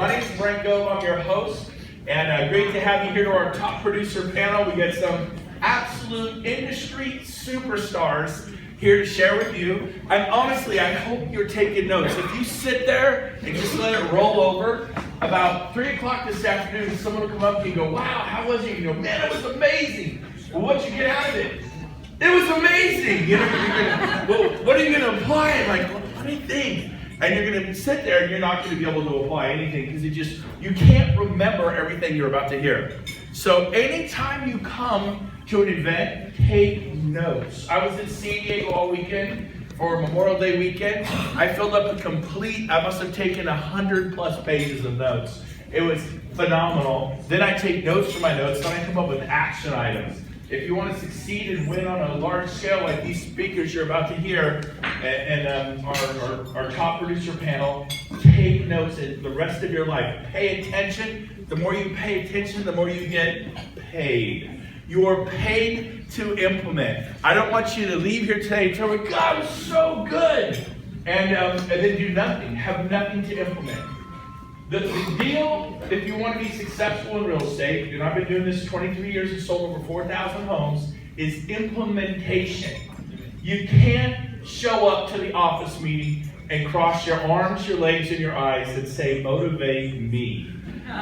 My name is Brent Gove. I'm your host, and great to have you here to our top producer panel. We got some absolute industry superstars here to share with you. And honestly, I hope you're taking notes. If you sit there and just let it roll over, about 3 o'clock this afternoon, someone will come up to you and go, "Wow, how was it?" You go, "Man, it was amazing." Well, what'd you get out of it? It was amazing. You know, well, what are you going to apply? I'm like, well, what do you think? And you're going to sit there and you're not going to be able to apply anything because you can't remember everything you're about to hear. So anytime you come to an event, take notes. I was in San Diego all weekend for Memorial Day weekend. I filled up I must have taken 100+ pages of notes. It was phenomenal. Then I take notes from my notes, then I come up with action items. If you want to succeed and win on a large scale like these speakers you're about to hear, and our top producer panel, take notes the rest of your life. Pay attention. The more you pay attention, the more you get paid. You are paid to implement. I don't want you to leave here today and tell me, "God, it was so good," and then do nothing, have nothing to implement. The deal, if you want to be successful in real estate, and I've been doing this 23 years and sold over 4,000 homes, is implementation. You can't show up to the office meeting and cross your arms, your legs, and your eyes and say, "Motivate me."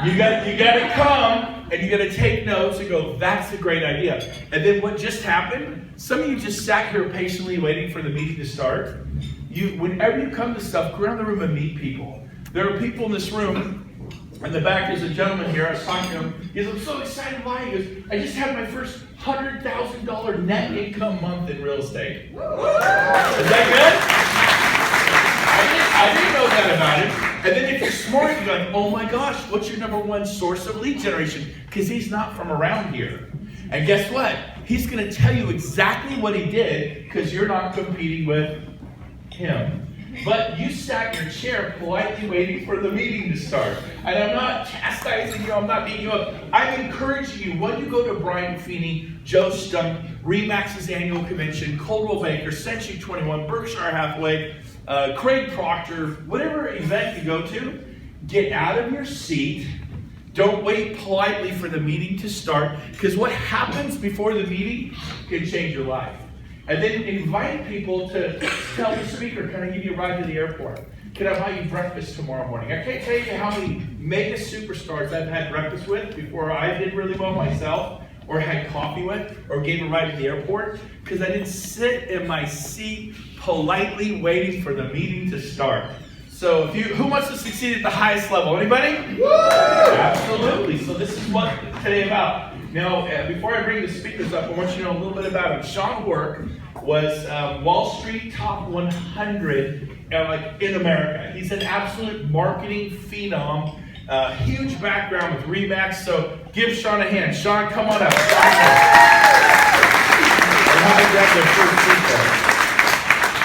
You got to come and you got to take notes and go, "That's a great idea." And then what just happened? Some of you just sat here patiently waiting for the meeting to start. Whenever you come to stuff, go around the room and meet people. There are people in this room. In the back, there's a gentleman here. I was talking to him. He goes, "I'm so excited. Why?" He goes, "I just had my first $100,000 net income month in real estate." Is that good? I didn't know that about him. And then if you're smart, you're like, "Oh my gosh, what's your number one source of lead generation?" Because he's not from around here. And guess what? He's going to tell you exactly what he did because you're not competing with him. But you sat in your chair politely waiting for the meeting to start. And I'm not chastising you, I'm not beating you up. I'm encouraging you, when you go to Brian Feeney, Joe Stump, RE/MAX's annual convention, Coldwell Banker, Century 21, Berkshire Hathaway, Craig Proctor, whatever event you go to, get out of your seat. Don't wait politely for the meeting to start, because what happens before the meeting can change your life. And then invite people to tell the speaker, "Can I give you a ride to the airport? Can I buy you breakfast tomorrow morning?" I can't tell you how many mega superstars I've had breakfast with before I did really well myself, or had coffee with, or gave a ride to the airport, because I didn't sit in my seat politely waiting for the meeting to start. So who wants to succeed at the highest level? Anybody? Woo! Absolutely. So this is what today about. Now, before I bring the speakers up, I want you to know a little bit about him. Sean Work was Wall Street top 100 in America. He's an absolute marketing phenom. Huge background with RE/MAX. So give Sean a hand. Sean, come on up.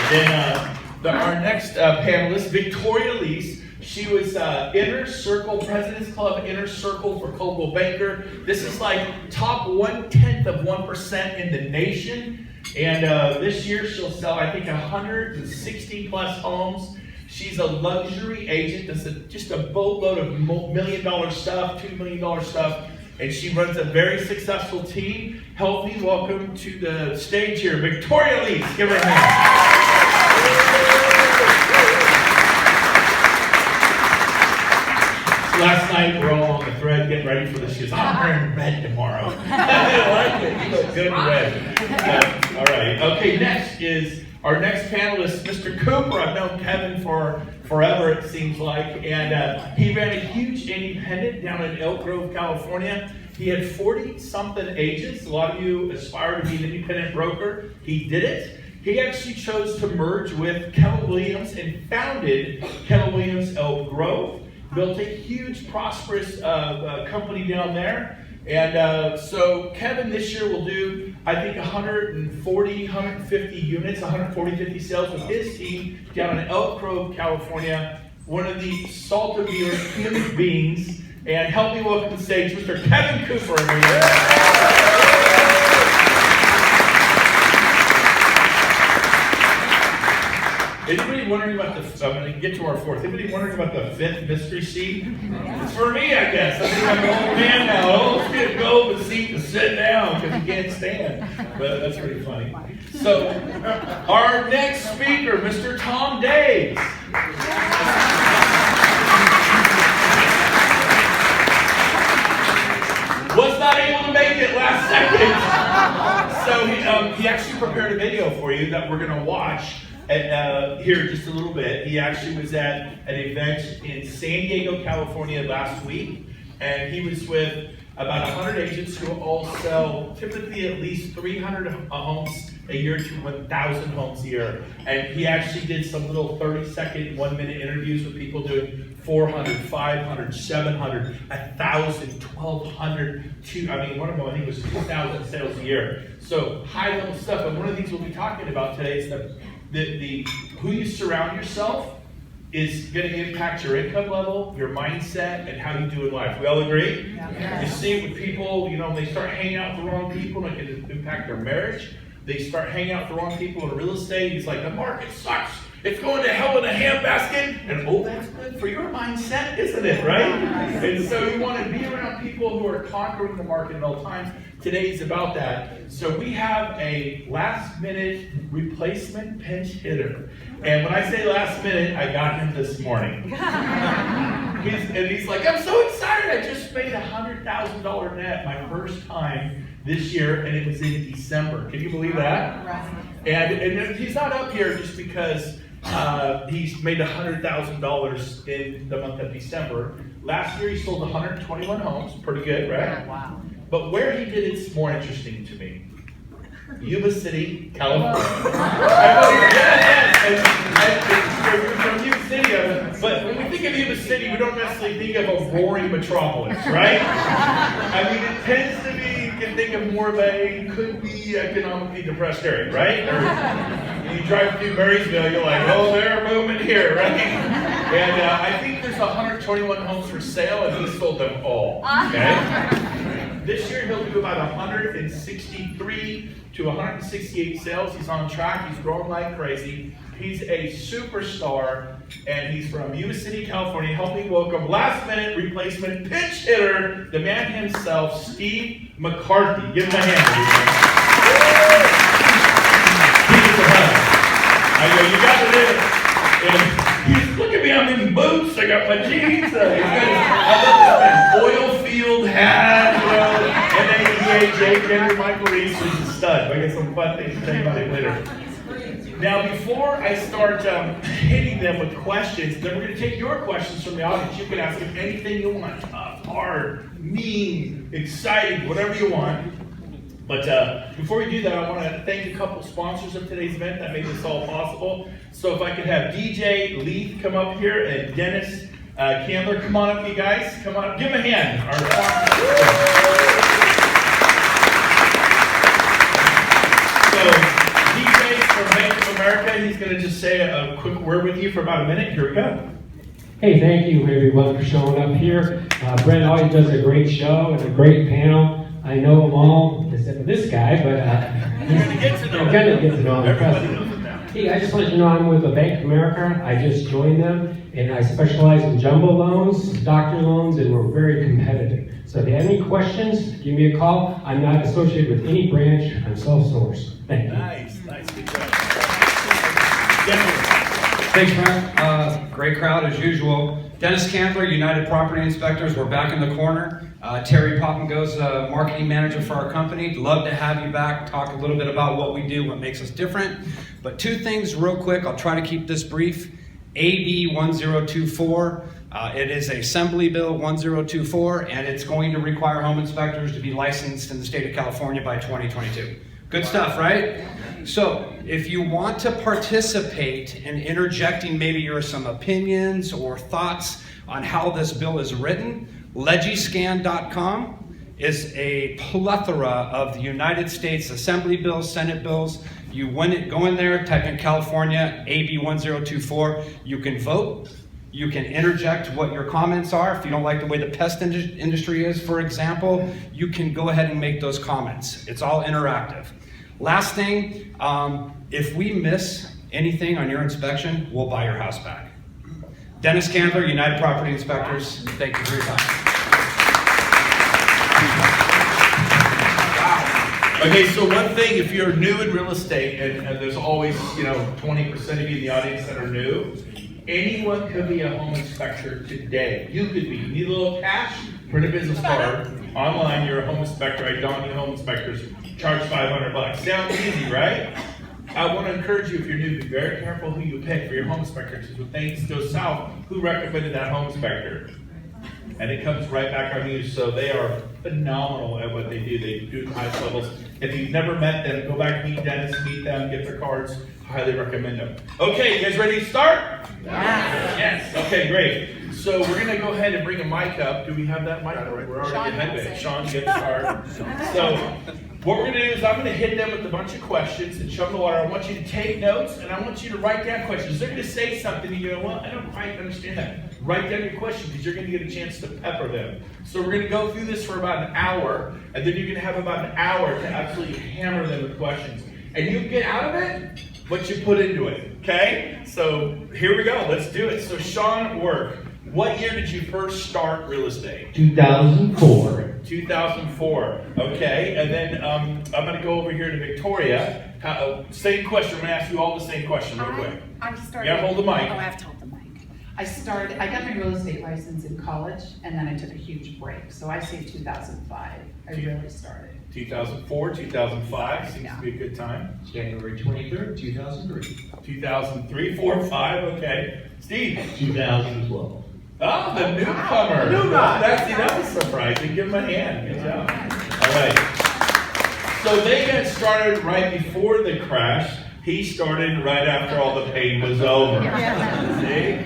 And then our next panelist, Victoria Lease. She was Inner Circle, President's Club Inner Circle for Coldwell Banker. This is like top 1/10 of 1% in the nation. And this year she'll sell, I think, 160+ homes. She's a luxury agent. That's just a boatload of $1 million stuff, $2 million stuff. And she runs a very successful team. Help me welcome to the stage here, Victoria Lease. Give her a hand. Last night, we're all on the thread getting ready for this. She goes, "I'm wearing red tomorrow." I like it. You look good in red. All right. Okay, next is our next panelist, Mr. Cooper. I've known Kevin for forever, it seems like. And he ran a huge independent down in Elk Grove, California. He had 40-something agents. A lot of you aspire to be an independent broker. He did it. He actually chose to merge with Keller Williams and founded Keller Williams Elk Grove. Built a huge, prosperous company down there. And so Kevin this year will do, I think, 150 units, 150 sales with his team down in Elk Grove, California. One of the salt of the earth human beings. And help me welcome to the stage Mr. Kevin Cooper. Anybody wondering about the, I'm going to get to our fourth. Anybody wondering about the fifth mystery seat? It's for me, I guess. I think I'm an old man now. Oh, let's get a golden seat to sit down because you can't stand. But that's pretty funny. So, our next speaker, Mr. Tom Days. Was not able to make it last second. So he actually prepared a video for you that we're going to watch here in just a little bit. He actually was at an event in San Diego, California last week, and he was with about 100 agents who all sell typically at least 300 homes a year to 1,000 homes a year. And he actually did some little 30-second, 1-minute interviews with people doing 400, 500, 700, 1,000, 1,200, one of them I think was 2,000 sales a year. So high-level stuff. And one of the things we'll be talking about today is the who you surround yourself is going to impact your income level, your mindset, and how you do in life. We all agree? Yeah. You see it with people, they start hanging out with the wrong people, and it can impact their marriage. They start hanging out with the wrong people in real estate. He's like, the market sucks. It's going to hell in a handbasket. And that's good for your mindset, isn't it, right? And so you want to be around people who are conquering the market at all times. Today's about that. So we have a last-minute replacement pinch hitter. And when I say last minute, I got him this morning. He's like, I'm so excited. I just made $100,000 net my first time this year, and it was in December. Can you believe that? And he's not up here just because he's made $100,000 in the month of December. Last year he sold 121 homes. Pretty good, right? Wow. But where he did it's more interesting to me. Yuba City, California. Yes. From Yuba City, but when we think of Yuba City, we don't necessarily think of a roaring metropolis, right? It tends to be, you can think of more of a, could be economically depressed area, right? Or you drive through Marysville, you're like, oh, they're moving here, right? And I think there's 121 homes for sale, and he sold them all, okay? This year he'll do about 163 to 168 sales. He's on track. He's growing like crazy. He's a superstar, and he's from Yuba City, California. Help me welcome last-minute replacement pinch hitter, the man himself, Steve McCarthy. Give him a hand. I go, you got to do it. Look at me, I'm in boots. I got my jeans. I love this oil field hat, NADA, Henry Michael Reese is a stud. I got some fun things to tell you about it later. Now, before I start hitting them with questions, then we're going to take your questions from the audience. You can ask them anything you want. Tough, hard, mean, exciting, whatever you want. But before we do that, I want to thank a couple sponsors of today's event that made this all possible. So if I could have DJ Leith come up here and Dennis Candler, come on up, you guys. Come on up. Give them a hand. Our so DJ's from Bank of America. He's going to just say a quick word with you for about a minute. Here we go. Hey, thank you everyone for showing up here. Brent always does a great show and a great panel. I know them all, except for this guy, but kind of get to know him. Hey, I just want you to know I'm with the Bank of America. I just joined them, and I specialize in jumbo loans, doctor loans, and we're very competitive. So if you have any questions, give me a call. I'm not associated with any branch. I'm self-sourced. Thank you. Nice, good job. Thanks, Brent. Great crowd as usual. Dennis Candler, United Property Inspectors. We're back in the corner. Terry Poppengo's marketing manager for our company. Love to have you back, talk a little bit about what we do, what makes us different. But two things real quick, I'll try to keep this brief. AB 1024, it is Assembly Bill 1024, and it's going to require home inspectors to be licensed in the state of California by 2022. Good stuff, right? So if you want to participate in interjecting maybe some opinions or thoughts on how this bill is written, Legiscan.com is a plethora of the United States Assembly bills, Senate bills. You go in there, type in California, AB 1024. You can vote. You can interject what your comments are. If you don't like the way the pest industry is, for example, you can go ahead and make those comments. It's all interactive. Last thing, if we miss anything on your inspection, we'll buy your house back. Dennis Candler, United Property Inspectors, thank you for your time. Okay, so one thing, if you're new in real estate, and there's always, 20% of you in the audience that are new, anyone could be a home inspector today. You could be. You need a little cash, print a business card, online, you're a home inspector. I don't need home inspectors, charge $500. Sounds easy, right? I want to encourage you, if you're new, be very careful who you pick for your home inspector, because when things go south, who recommended that home inspector? And it comes right back on you. So they are phenomenal at what they do. They do the highest levels. If you've never met them, go back, meet Dennis, meet them, get their cards. Highly recommend them. Okay, you guys ready to start? Yes. Okay, great. So we're going to go ahead and bring a mic up. Do we have that mic? We're already ahead of it. Sean, get started. So what we're going to do is I'm going to hit them with a bunch of questions and show them the water. I want you to take notes, and I want you to write down questions. They're going to say something, and you go, well, I don't quite understand that. Write down your question, because you're going to get a chance to pepper them. So we're going to go through this for about an hour, and then you're going to have about an hour to absolutely hammer them with questions. And you get out of it what you put into it, okay? So here we go, let's do it. So Sean Work, what year did you first start real estate? 2004. 2004, okay. And then I'm gonna go over here to Victoria. Same question, I'm gonna ask you all the same question real quick. I started. You gotta hold the mic. Oh, I have to hold the mic. I got my real estate license in college, and then I took a huge break. So I say 2005, I really started. 2004, 2005, seems to be a good time. January 23rd, 2003. 2003, 4, 5, okay. Steve? 2012. Oh, the newcomer. That was surprising. Give him a hand. Good job. All right. So they got started right before the crash. He started right after all the pain was over. See?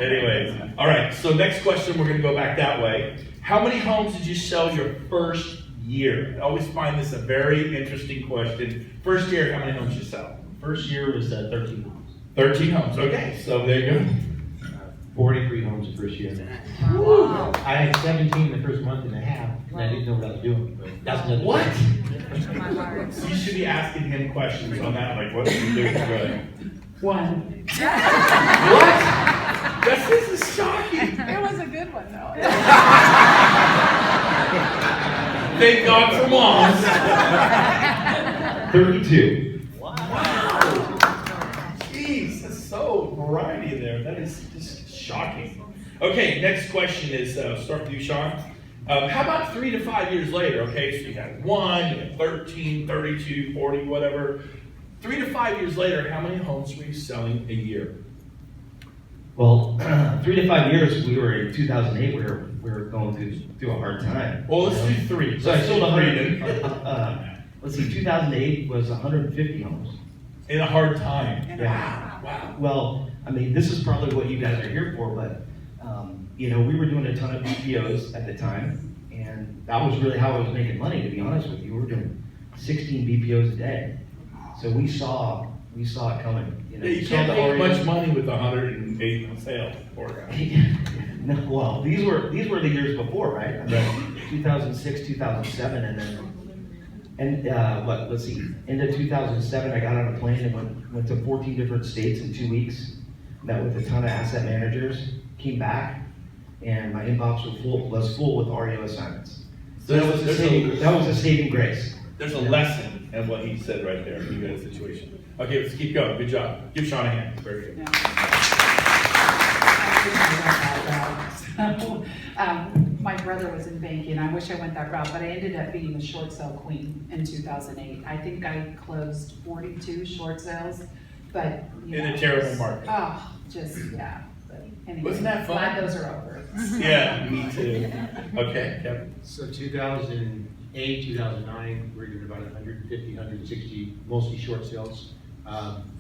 Anyways. All right. So next question, we're going to go back that way. How many homes did you sell your first year? I always find this a very interesting question. First year, how many homes did you sell? First year was 13 homes. 13 homes. Okay. So there you go. 43 homes the first year. Wow. I had 17 the first month and a half, and I didn't know what I was doing. But that's another What? My You should be asking him questions on that, like what did you do good? One. What? This is shocking. It was a good one, though. Thank God for moms. 32. Wow. Jeez, that's so variety there. That is just shocking. Okay, next question is, start with you, Sean. How about 3 to 5 years later? Okay, so you had 1, you had 13, 32, 40, whatever. 3 to 5 years later, how many homes were you selling a year? Well, 3 to 5 years, we were in 2008, we were going through a hard time. Well, let's do 3. So I sold 100, let's see, 2008 was 150 homes. In a hard time. Yeah. Wow. Well, I mean, this is probably what you guys are here for, but, we were doing a ton of BPOs at the time, and that was really how I was making money, to be honest with you. We were doing 16 BPOs a day. So we saw it coming. You can't make much money with 108 sales. No, well, these were the years before, right? I mean, 2006, 2007, let's see, end of 2007, I got on a plane and went to 14 different states in 2 weeks, met with a ton of asset managers, came back, and my inbox was full with REO assignments. So that was a saving grace. There's a lesson in what he said right there. You got a situation. Okay, let's keep going. Good job. Give Sean a hand. Very good. My brother was in banking. I wish I went that route, but I ended up being a short sale queen in 2008. I think I closed 42 short sales, but in a terrible market. Oh, yeah. But anyway, wasn't that fun? Glad those are over. Yeah, me too. Okay, Kevin. So 2008, 2009, we were doing about 150, 160, mostly short sales.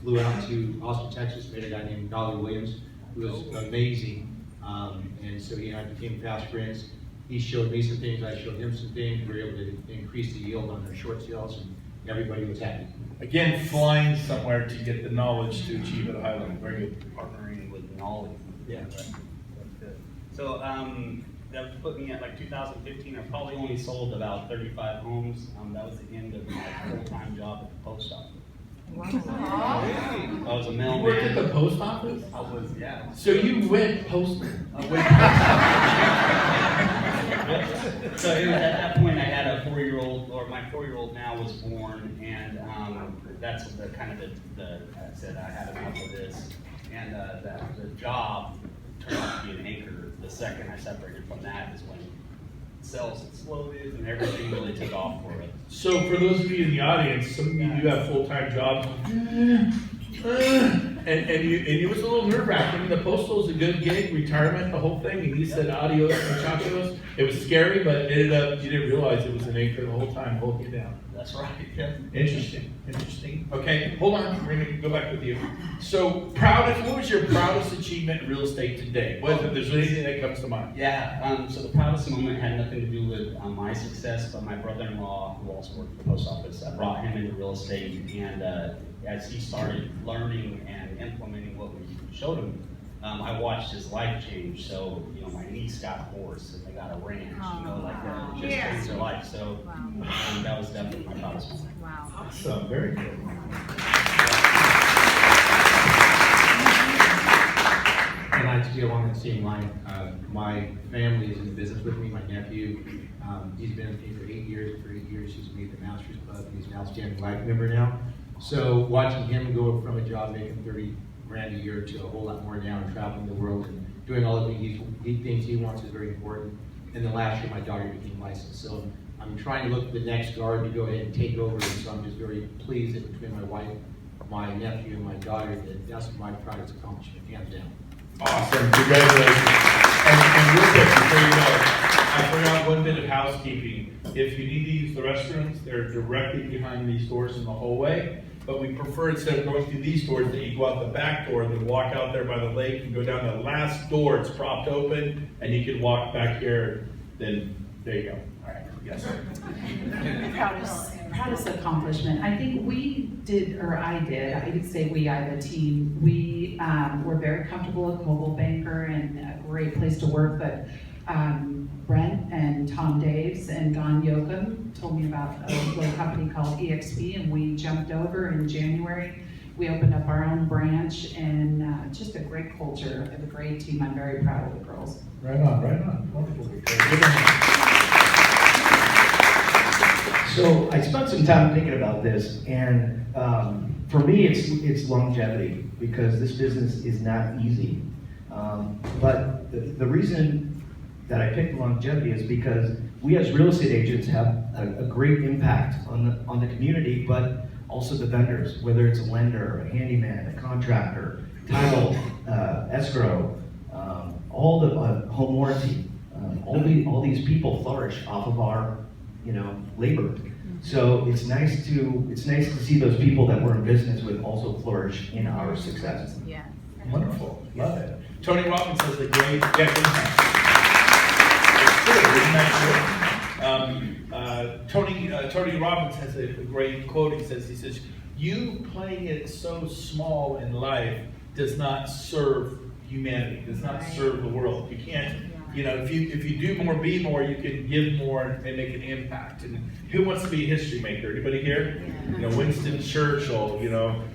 Flew out to Austin, Texas, met a guy named Dolly Williams, who was amazing. And so he and I became fast friends. He showed me some things, I showed him some things. We were able to increase the yield on their short sales, and everybody was happy. Again, flying somewhere to get the knowledge to achieve at a high level. Very good. Partnering with knowledge. Yeah. That's good. So that put me at like 2015. I probably only sold about 35 homes. That was the end of my full-time job at the post office. I was a You mailman. worked at the post office? I was, yeah. So you went postman? So it was at that point I had a 4-year-old, or my 4-year-old now was born, and that's the kind of the I said I had enough of this, and the job turned out to be an anchor. The second I separated from that is when sales exploded and everything really took off for it. So for those of you in the audience, some of you do have full-time jobs. And it was a little nerve-wracking. The postal is a good gig, retirement, the whole thing. And he said adios muchachos. It was scary, but ended up you didn't realize it was an anchor the whole time holding you down. That's right. Yeah. Interesting. Okay, hold on. We're gonna go back with you. So what was your proudest achievement in real estate today? If there's anything that comes to mind. Yeah, so the proudest moment had nothing to do with my success, but my brother-in-law, who also worked for the post office, I brought him into real estate, and as he started learning and implementing what we showed him, I watched his life change. So, my niece got a horse and they got a ranch, like that. It just changed their life. So that was definitely my proudest moment. Wow. Awesome. Very good. And I to go along that same line, my family is in business with me. My nephew, he's been with me for 8 years. For 8 years, he's made the Masters Club. He's an outstanding life member now. So watching him go from a job making 30 grand a year to a whole lot more now and traveling the world and doing all the things he wants is very important. And then last year, my daughter became licensed. So I'm trying to look for the next guard to go ahead and take over. And so I'm just very pleased that between my wife, my nephew, and my daughter, that's my proudest accomplishment, hands down. Awesome. Congratulations. And real quick, before you go, I forgot one bit of housekeeping. If you need to use the restrooms, they're directly behind these doors in the hallway. But we prefer, instead of going through these doors, that you go out the back door, then walk out there by the lake and go down the last door. It's propped open, and you can walk back here. Then there you go. All right. Yes, sir. Proudest accomplishment. I think I did say we, I, the team, we were very comfortable at Global Banker and a great place to work, but Brent and Tom Daves and Don Yoakum told me about a little company called EXP, and we jumped over in January. We opened up our own branch, and just a great culture and a great team. I'm very proud of the girls. Right on. Wonderful. So I spent some time thinking about this, and for me, it's longevity, because this business is not easy. But the reason that I picked longevity is because we as real estate agents have a great impact on the community, but also the vendors, whether it's a lender, a handyman, a contractor, title, escrow, all the home warranty, all these people flourish off of our labor. So it's nice to see those people that we're in business with also flourish in our success. Yeah. Wonderful. Love it. Tony Robbins has a great Tony Robbins has a great quote. He says, "You playing it so small in life does not serve humanity, does not serve the world. You can't, if you do more, be more, you can give more and make an impact." And who wants to be a history maker? Anybody here? Winston Churchill,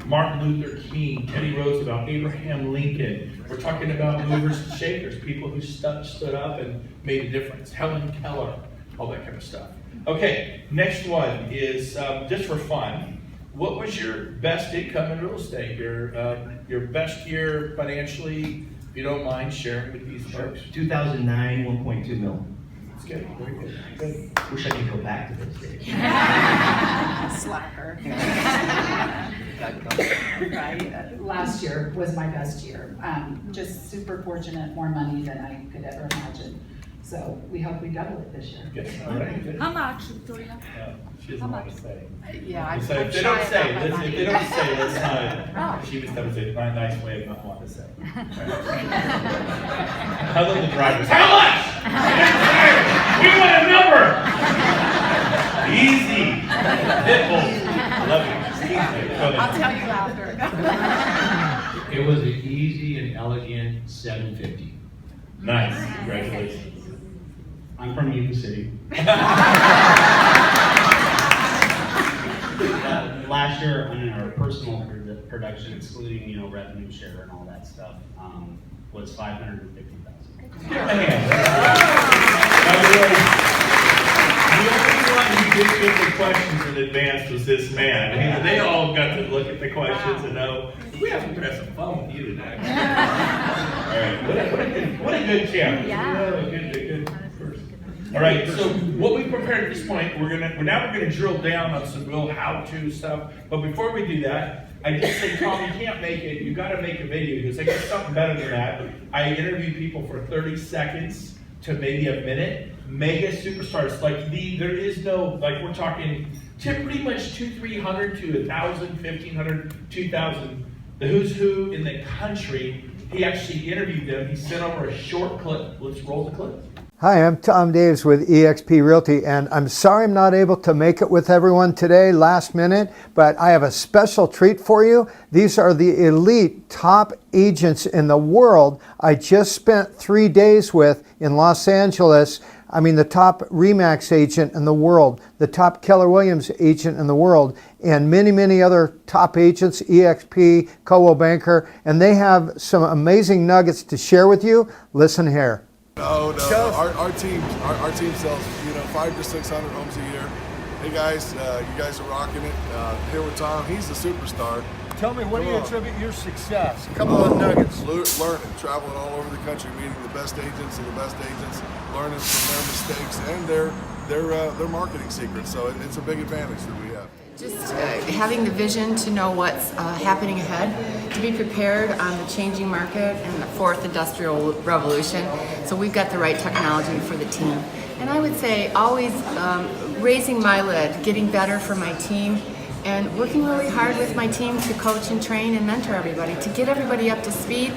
Martin Luther King, Teddy Roosevelt, Abraham Lincoln. We're talking about movers and shakers, people who stood up and made a difference. Helen Keller, all that kind of stuff. Okay, next one is just for fun. What was your best income in real estate? Your best year financially, if you don't mind sharing with these folks. 2009, 1.2 mil. That's good. Very good. Wish I could go back to those days. Slacker. Right. Last year was my best year. Just super fortunate, more money than I could ever imagine. So we hope we double it this year. Good. All right. Good. How much, Victoria? She doesn't want to say. Yeah, I'm So shy if they don't say, about my money. let's not. She was, that was a nice way of not wanting to say. How about the drivers? How much? We want a number. Easy. Pitbull. Love you. I'll tell you after. It was an easy and elegant 750. Nice. Congratulations. I'm from Union City. Last last year on our personal production, excluding, revenue share and all that stuff, was $550,000. The only one who didn't get the questions in advance was this man. They all got to look at the questions and know, we have to have some fun with you tonight. All right, what a good champ. Yeah. Good person. All right, so what we prepared at this point, we're gonna drill down on some real how-to stuff. But before we do that, I did say, Tom, you can't make it. You got to make a video because I got something better than that. I interview people for 30 seconds to maybe a minute. Mega superstars, there is no, we're talking to pretty much 200-300 to 1,000, 1,500, 2,000. The who's who in the country. He actually interviewed them. He sent over a short clip. Let's roll the clip. Hi, I'm Tom Davis with eXp Realty, and I'm sorry I'm not able to make it with everyone today last minute, but I have a special treat for you. These are the elite top agents in the world I just spent 3 days with in Los Angeles. I mean, the top RE/MAX agent in the world, the top Keller Williams agent in the world, and many, many other top agents, eXp, Coldwell Banker, and they have some amazing nuggets to share with you. Listen here. No. Our team sells 500 to 600 homes a year. Hey guys, you guys are rocking it. Here with Tom, he's the superstar. Tell me, what do you attribute your success? A couple of nuggets. Learning, traveling all over the country, meeting the best agents and the best agents, learning from their mistakes and their marketing secrets. So it's a big advantage that we have. Just having the vision to know what's happening ahead, to be prepared on the changing market and the fourth industrial revolution. So we've got the right technology for the team. And I would say always raising my lid, getting better for my team, and working really hard with my team to coach and train and mentor everybody, to get everybody up to speed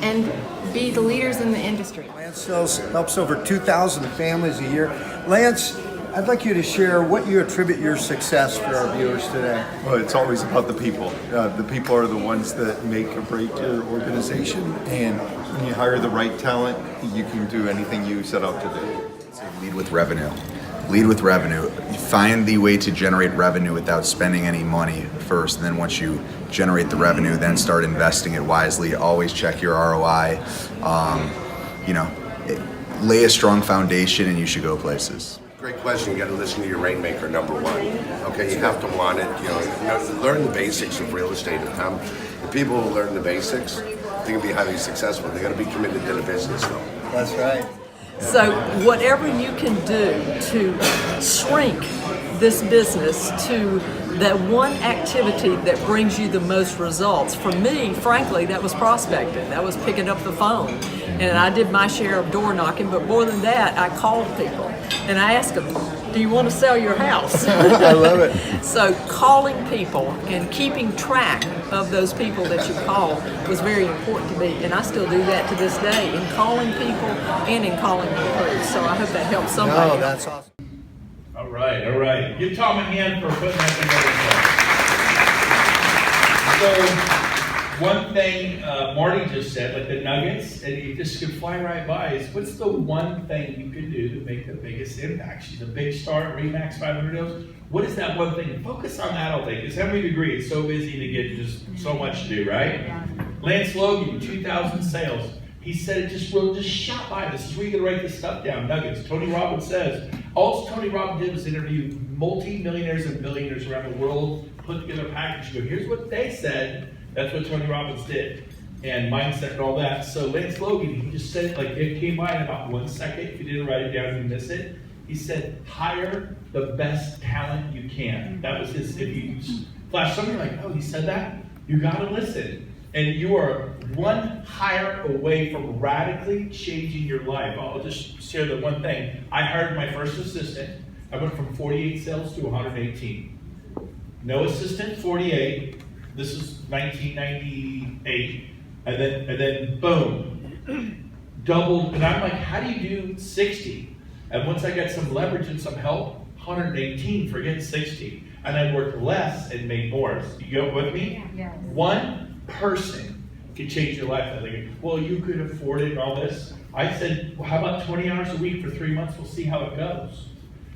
and be the leaders in the industry. Lance helps over 2,000 families a year. Lance, I'd like you to share what you attribute your success for our viewers today. Well, it's always about the people. The people are the ones that make or break your organization, and when you hire the right talent, you can do anything you set out to do. Lead with revenue. Lead with revenue. Find the way to generate revenue without spending any money first. And then once you generate the revenue, then start investing it wisely. Always check your ROI. Lay a strong foundation and you should go places. Great question. You got to listen to your rainmaker, number one. Okay, you have to want it. Learn the basics of real estate. The people who learn the basics, they're going to be highly successful. They're going to be committed to the business, though. That's right. So whatever you can do to shrink this business to that one activity that brings you the most results. For me, frankly, that was prospecting. That was picking up the phone. And I did my share of door knocking, but more than that, I called people. And I asked them, do you want to sell your house? I love it. So calling people and keeping track of those people that you call was very important to me. And I still do that to this day, in calling people and in calling recruits. So I hope that helps somebody. No, that's awesome. All right. Give Tom a hand for putting that together. So, one thing Marty just said, like the nuggets, and you just could fly right by, is what's the one thing you could do to make the biggest impact? She's a big star at RE/MAX 500 deals. What is that one thing? Focus on that all day, because how many agree it's so busy to get just so much to do, right? Lance Logan, 2,000 sales. He said it just shot by. This is where you're going to write this stuff down, nuggets. Tony Robbins says, all Tony Robbins did was interview multi-millionaires and billionaires around the world, put together a package, go, here's what they said. That's what Tony Robbins did. And mindset and all that. So Lance Logan, he just said, it came by in about 1 second. If you didn't write it down, you miss it. He said, hire the best talent you can. That was his, if you flash something like, oh, he said that? You got to listen. And you are one hire away from radically changing your life. I'll just share the one thing. I hired my first assistant. I went from 48 sales to 118. No assistant, 48. This is 1998. And then boom, doubled. And I'm like, how do you do 60? And once I got some leverage and some help, 118, forget 60. And I worked less and made more. You go with me? Yeah. One person could change your life. I think, well, you could afford it and all this. I said, well, how about 20 hours a week for 3 months? We'll see how it goes.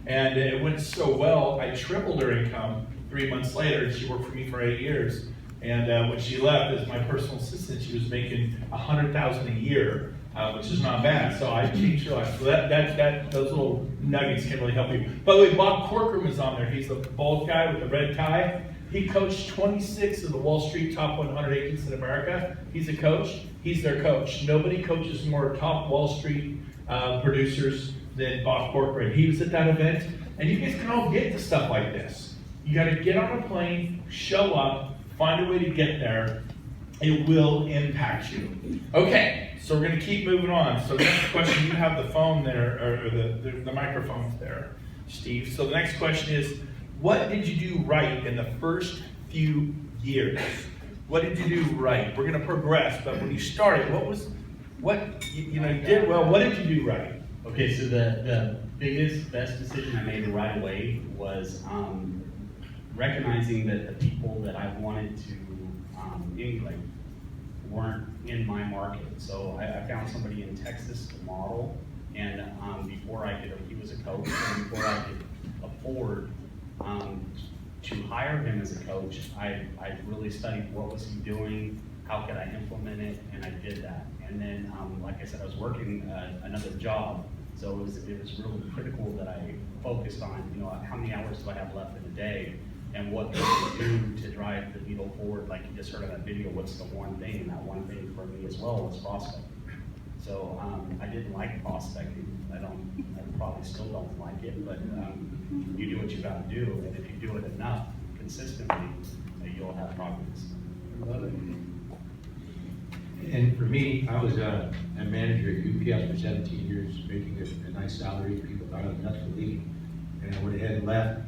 And it went so well, I tripled her income 3 months later. She worked for me for 8 years. And when she left as my personal assistant, she was making $100,000 a year, which is not bad. So I changed her life. So those little nuggets can really help you. By the way, Bob Corcoran is on there. He's the bald guy with the red tie. He coached 26 of the Wall Street top 100 agents in America. He's a coach. He's their coach. Nobody coaches more top Wall Street producers than Bob Corcoran. He was at that event. And you guys can all get to stuff like this. You got to get on a plane, show up, find a way to get there. It will impact you. Okay, so we're going to keep moving on. So the next question, you have the phone there, or the microphones there, Steve. So the next question is, what did you do right in the first few years? What did you do right? We're going to progress, but when you started, you did well. What did you do right? Okay, so the best decision I made right away was recognizing that the people that I wanted to emulate weren't in my market. So I found somebody in Texas to model, and he was a coach, and before I could afford to hire him as a coach, I really studied what was he doing, how could I implement it, and I did that. And then, like I said, I was working another job, so it was really critical that I focused on, how many hours do I have left in a day, and what can I do to drive the needle forward. Like you just heard in that video, what's the one thing? And that one thing for me as well was prospecting. So I didn't like prospecting. I probably still don't like it, but you do what you got to do, and if you do it enough, consistently, you'll have progress. Love it. And for me, I was a manager at UPS for 17 years, making a nice salary. People thought I was nuts for leaving. And I went ahead and left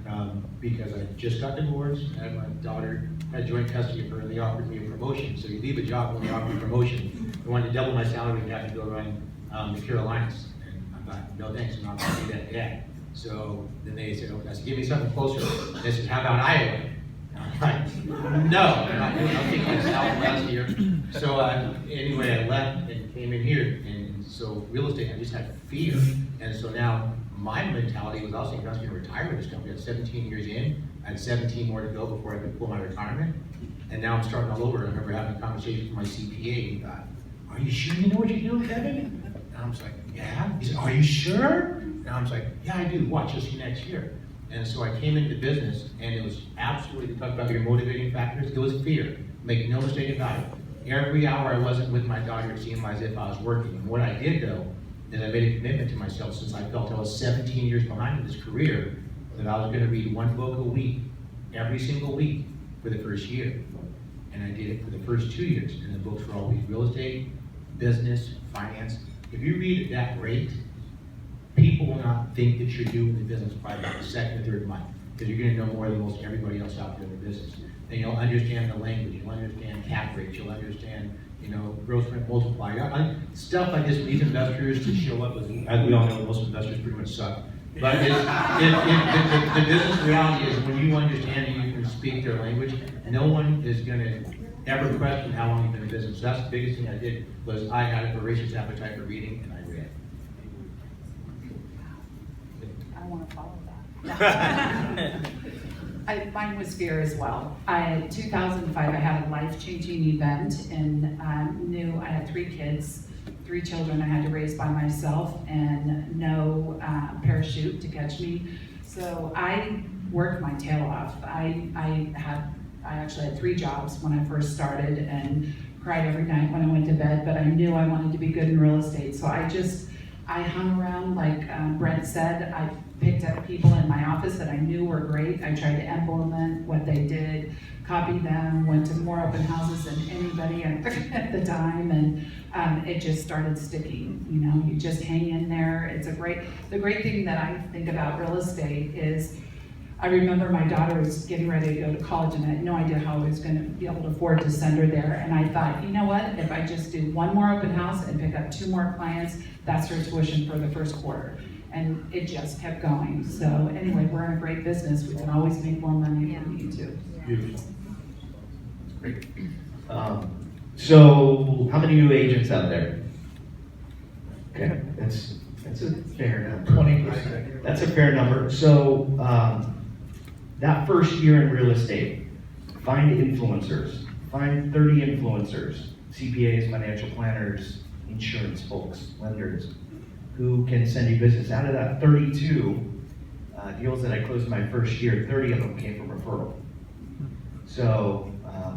because I just got divorced. I had my daughter, had joint custody of her, and they offered me a promotion. So you leave a job when they offer you a promotion. They wanted to double my salary and have to go run the Carolinas. And I'm like, no thanks, I'm not going to do that yet. So then they said, okay, I said, give me something closer. And they said, how about Iowa? I'm like, no, I'm not doing it. I'll take my salary last year. So anyway, I left and came in here. And so real estate, I just had fear. And so now, my mentality was also, I was going to retire with this company. I had 17 years in. I had 17 more to go before I could pull my retirement. And now I'm starting all over. I remember having a conversation with my CPA, and he thought, are you sure you know what you're doing, Kevin? And I was like, yeah. He said, are you sure? And I was like, yeah, I do. Watch, you'll see next year. And so I came into business, and it was absolutely, to talk about your motivating factors, it was fear. Make no mistake about it. Every hour I wasn't with my daughter, it seemed as if I was working. And what I did, though, is I made a commitment to myself, since I felt I was 17 years behind in this career, that I was going to read one book a week, every single week, for the first year. And I did it for the first 2 years. And the books were always real estate, business, finance. If you read at that rate, people will not think that you're doing the business by about the second or third month, because you're going to know more than most everybody else out there in the business. And you'll understand the language, you'll understand cap rates, you'll understand, gross rent multiplier. Stuff like this for these investors to show up, as we all know, most investors pretty much suck. But the business reality is, when you understand and you can speak their language, no one is going to ever question how long you've been in business. So that's the biggest thing I did, was I had a voracious appetite for reading, and I read. I want to follow that. Mine was fear as well. In 2005, I had a life-changing event, and knew I had 3 kids, 3 children I had to raise by myself, and no parachute to catch me. So I worked my tail off. I actually had 3 jobs when I first started, and cried every night when I went to bed, but I knew I wanted to be good in real estate. So I hung around, like Brent said. I picked up people in my office that I knew were great. I tried to implement what they did, copied them, went to more open houses than anybody at the time, and it just started sticking. You just hang in there. The great thing that I think about real estate is, I remember my daughter was getting ready to go to college, and I had no idea how I was going to be able to afford to send her there. And I thought, you know what? If I just do 1 more open house and pick up 2 more clients, that's her tuition for the first quarter. And it just kept going. So anyway, we're in a great business. We can always make more money if we need to. Beautiful. Great. So how many new agents out there? Okay, that's a fair number. 20%. That's a fair number. So That first year in real estate, find influencers. Find 30 influencers, CPAs, financial planners, insurance folks, lenders, who can send you business. Out of that 32 deals that I closed my first year, 30 of them came from referral. So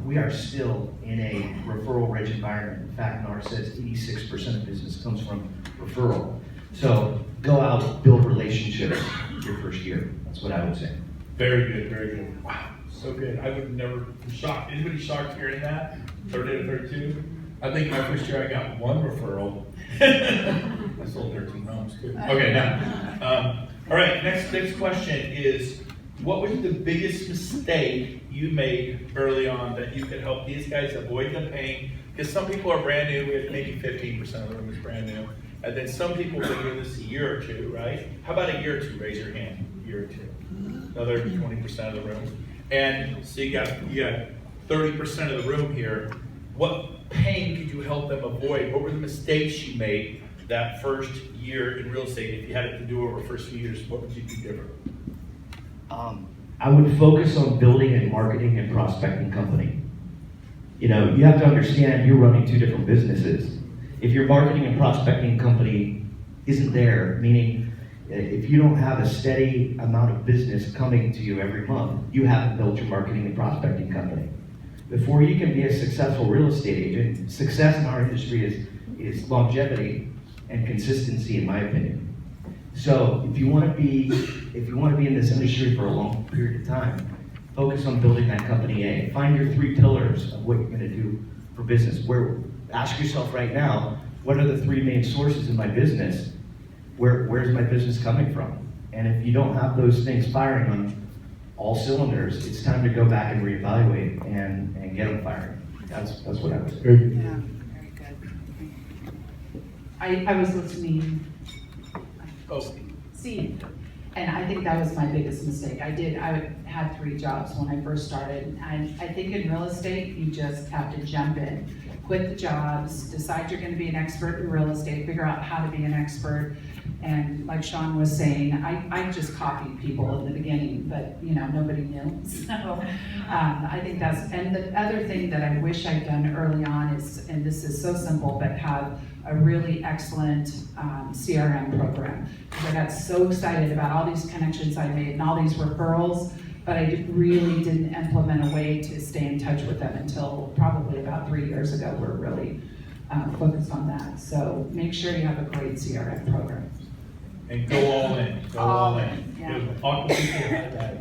we are still in a referral-rich environment. In fact, NAR says 86% of business comes from referral. So go out, build relationships your first year. That's what I would say. Very good, very good. Wow, so good. I would never be shocked. Anybody shocked hearing that? 30 to 32? I think my first year I got one referral. I sold 13 homes too. Okay, now, all right, next question is, what was the biggest mistake you made early on that you could help these guys avoid the pain? Because some people are brand new, we had maybe 15% of the room is brand new. And then some people have been doing this a year or two, right? How about a year or two? Raise your hand, a year or two. Another 20% of the room. And so you got 30% of the room here. What pain could you help them avoid? What were the mistakes you made that first year in real estate? If you had it to do over the first few years, what would you do different? I would focus on building a marketing and prospecting company. You know, you have to understand you're running two different businesses. If your marketing and prospecting company isn't there, meaning if you don't have a steady amount of business coming to you every month, you haven't built your marketing and prospecting company. Before you can be a successful real estate agent, success in our industry is longevity and consistency, in my opinion. So if you want to be in this industry for a long period of time, focus on building that company A. Find your 3 pillars of what you're going to do for business. Ask yourself right now, what are the 3 main sources in my business? Where's my business coming from? And if you don't have those things firing on all cylinders, it's time to go back and reevaluate and get them firing. That's what I would say. Yeah, very good. I was listening. Steve. And I think that was my biggest mistake. I had 3 jobs when I first started. And I think in real estate, you just have to jump in. Quit the jobs, decide you're gonna be an expert in real estate, figure out how to be an expert. And like Sean was saying, I just copied people in the beginning, but you know, nobody knew. So I think and the other thing that I wish I'd done early on is, and this is so simple, but have a really excellent CRM program. Because I got so excited about all these connections I made and all these referrals, but I really didn't implement a way to stay in touch with them until probably about 3 years ago. We're really focused on that. So make sure you have a great CRM program. And go all in. Go all in. Yeah. Talk to people about that.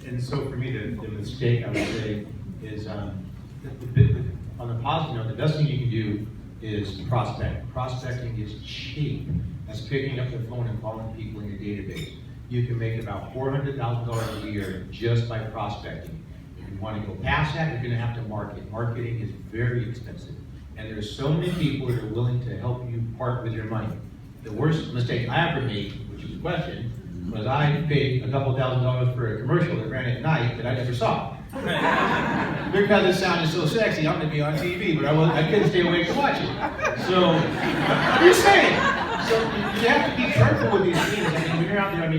And so for me, the mistake I would say is on the positive note, the best thing you can do is prospect. Prospecting is cheap. That's picking up the phone and calling people in your database. You can make about $400,000 a year just by prospecting. If you want to go past that, you're going to have to market. Marketing is very expensive. And there's so many people that are willing to help you part with your money. The worst mistake I ever made, which is a question, was I paid a couple $1,000s for a commercial that ran at night that I never saw. Because it sounded so sexy, I'm going to be on TV, but I couldn't stay awake to watch it. So, I'm just saying. So you have to be careful with these things. I mean, when you're out there,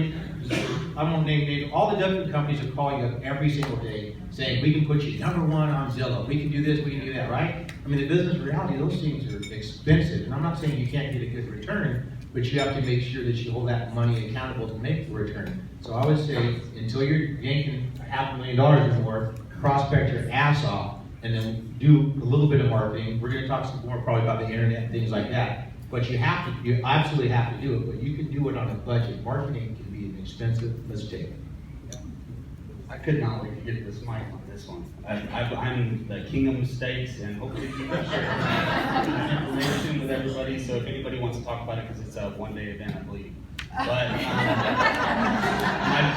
I won't name names. All the different companies will call you up every single day saying, we can put you #1 on Zillow. We can do this, we can do that, right? I mean, the business reality, those things are expensive. And I'm not saying you can't get a good return, but you have to make sure that you hold that money accountable to make the return. So I would say, until you're yanking $500,000 or more, prospect your ass off, and then do a little bit of marketing. We're going to talk some more probably about the internet and things like that. But you absolutely have to do it, but you can do it on a budget. Marketing can be an expensive mistake. I could not wait to get this mic on this one. I'm the king of mistakes, and hopefully you can share information with everybody. So if anybody wants to talk about it, because it's a one-day event, I believe. But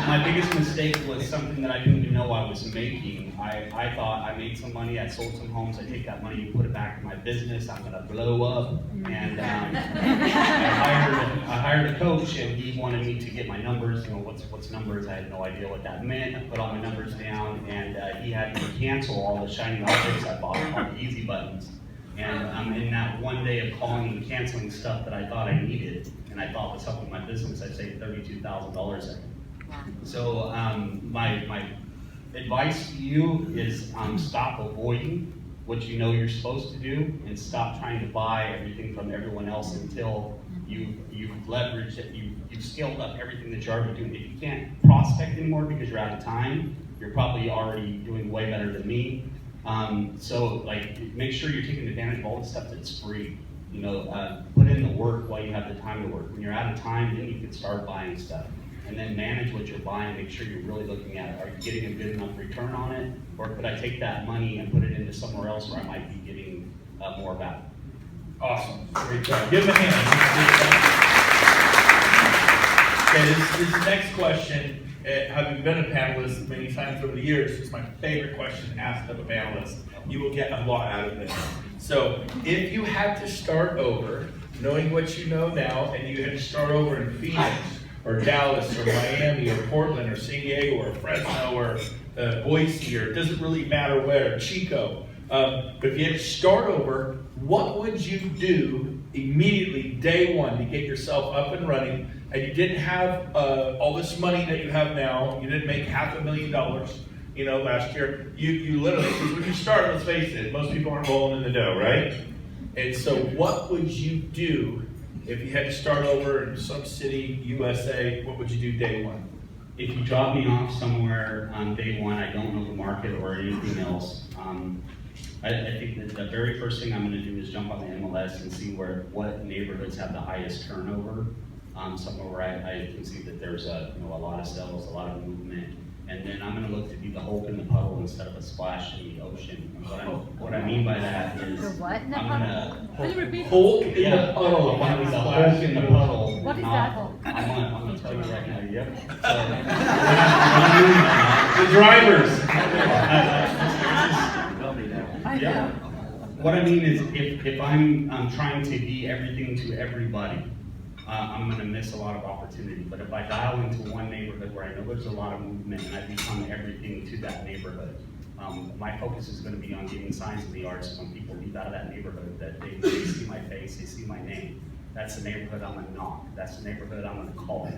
my biggest mistake was something that I didn't even know I was making. I thought I made some money, I sold some homes, I take that money and put it back in my business, I'm gonna blow up. And I hired a coach, and he wanted me to get my numbers. You know, what's numbers? I had no idea what that meant. I put all my numbers down, and he had me cancel all the shiny objects I bought, all the easy buttons. And I'm in that one day of calling and canceling stuff that I thought I needed and I thought was helping my business. I saved $32,000. So my advice to you is stop avoiding what you know you're supposed to do, and stop trying to buy everything from everyone else until you've leveraged it, you've scaled up everything that you're already doing. If you can't prospect anymore because you're out of time, you're probably already doing way better than me. So like, make sure you're taking advantage of all the stuff that's free. You know, put in the work while you have the time to work. When you're out of time, then you can start buying stuff. And then manage what you're buying, make sure you're really looking at it. Are you getting a good enough return on it? Or could I take that money and put it into somewhere else where I might be getting more value? Awesome. Great job. Give him a hand. Okay, this next question, having been a panelist many times over the years, is my favorite question asked of a panelist. You will get a lot out of this. So, if you had to start over, knowing what you know now, and you had to start over in Phoenix, or Dallas, or Miami, or Portland, or San Diego, or Fresno, or Boise, or it doesn't really matter where, Chico. But if you had to start over, what would you do immediately, day one, to get yourself up and running, and you didn't have all this money that you have now, you didn't make $500,000, you know, last year. You literally, because when you start, let's face it, most people aren't rolling in the dough, right? And so what would you do if you had to start over in some city, USA? What would you do day one? If you drop me off somewhere on day one, I don't know the market or anything else. I think that the very first thing I'm going to do is jump on the MLS and see what neighborhoods have the highest turnover. Somewhere where I can see that there's a lot of sales, a lot of movement. And then I'm going to look to be the Hulk in the puddle instead of a splash in the ocean. And what I mean by that is The what in the I'm puddle? going to Hulk in the puddle. I want to be the Hulk in the puddle. What is that, Hulk? I'm going to tell you right now. Yep. The drivers. Yeah. What I mean is, if I'm trying to be everything to everybody, I'm going to miss a lot of opportunity. But if I dial into one neighborhood where I know there's a lot of movement and I become everything to that neighborhood, my focus is going to be on getting signs in the yard so when people leave out of that neighborhood that they see my face, they see my name. That's the neighborhood I'm going to knock. That's the neighborhood I'm going to call.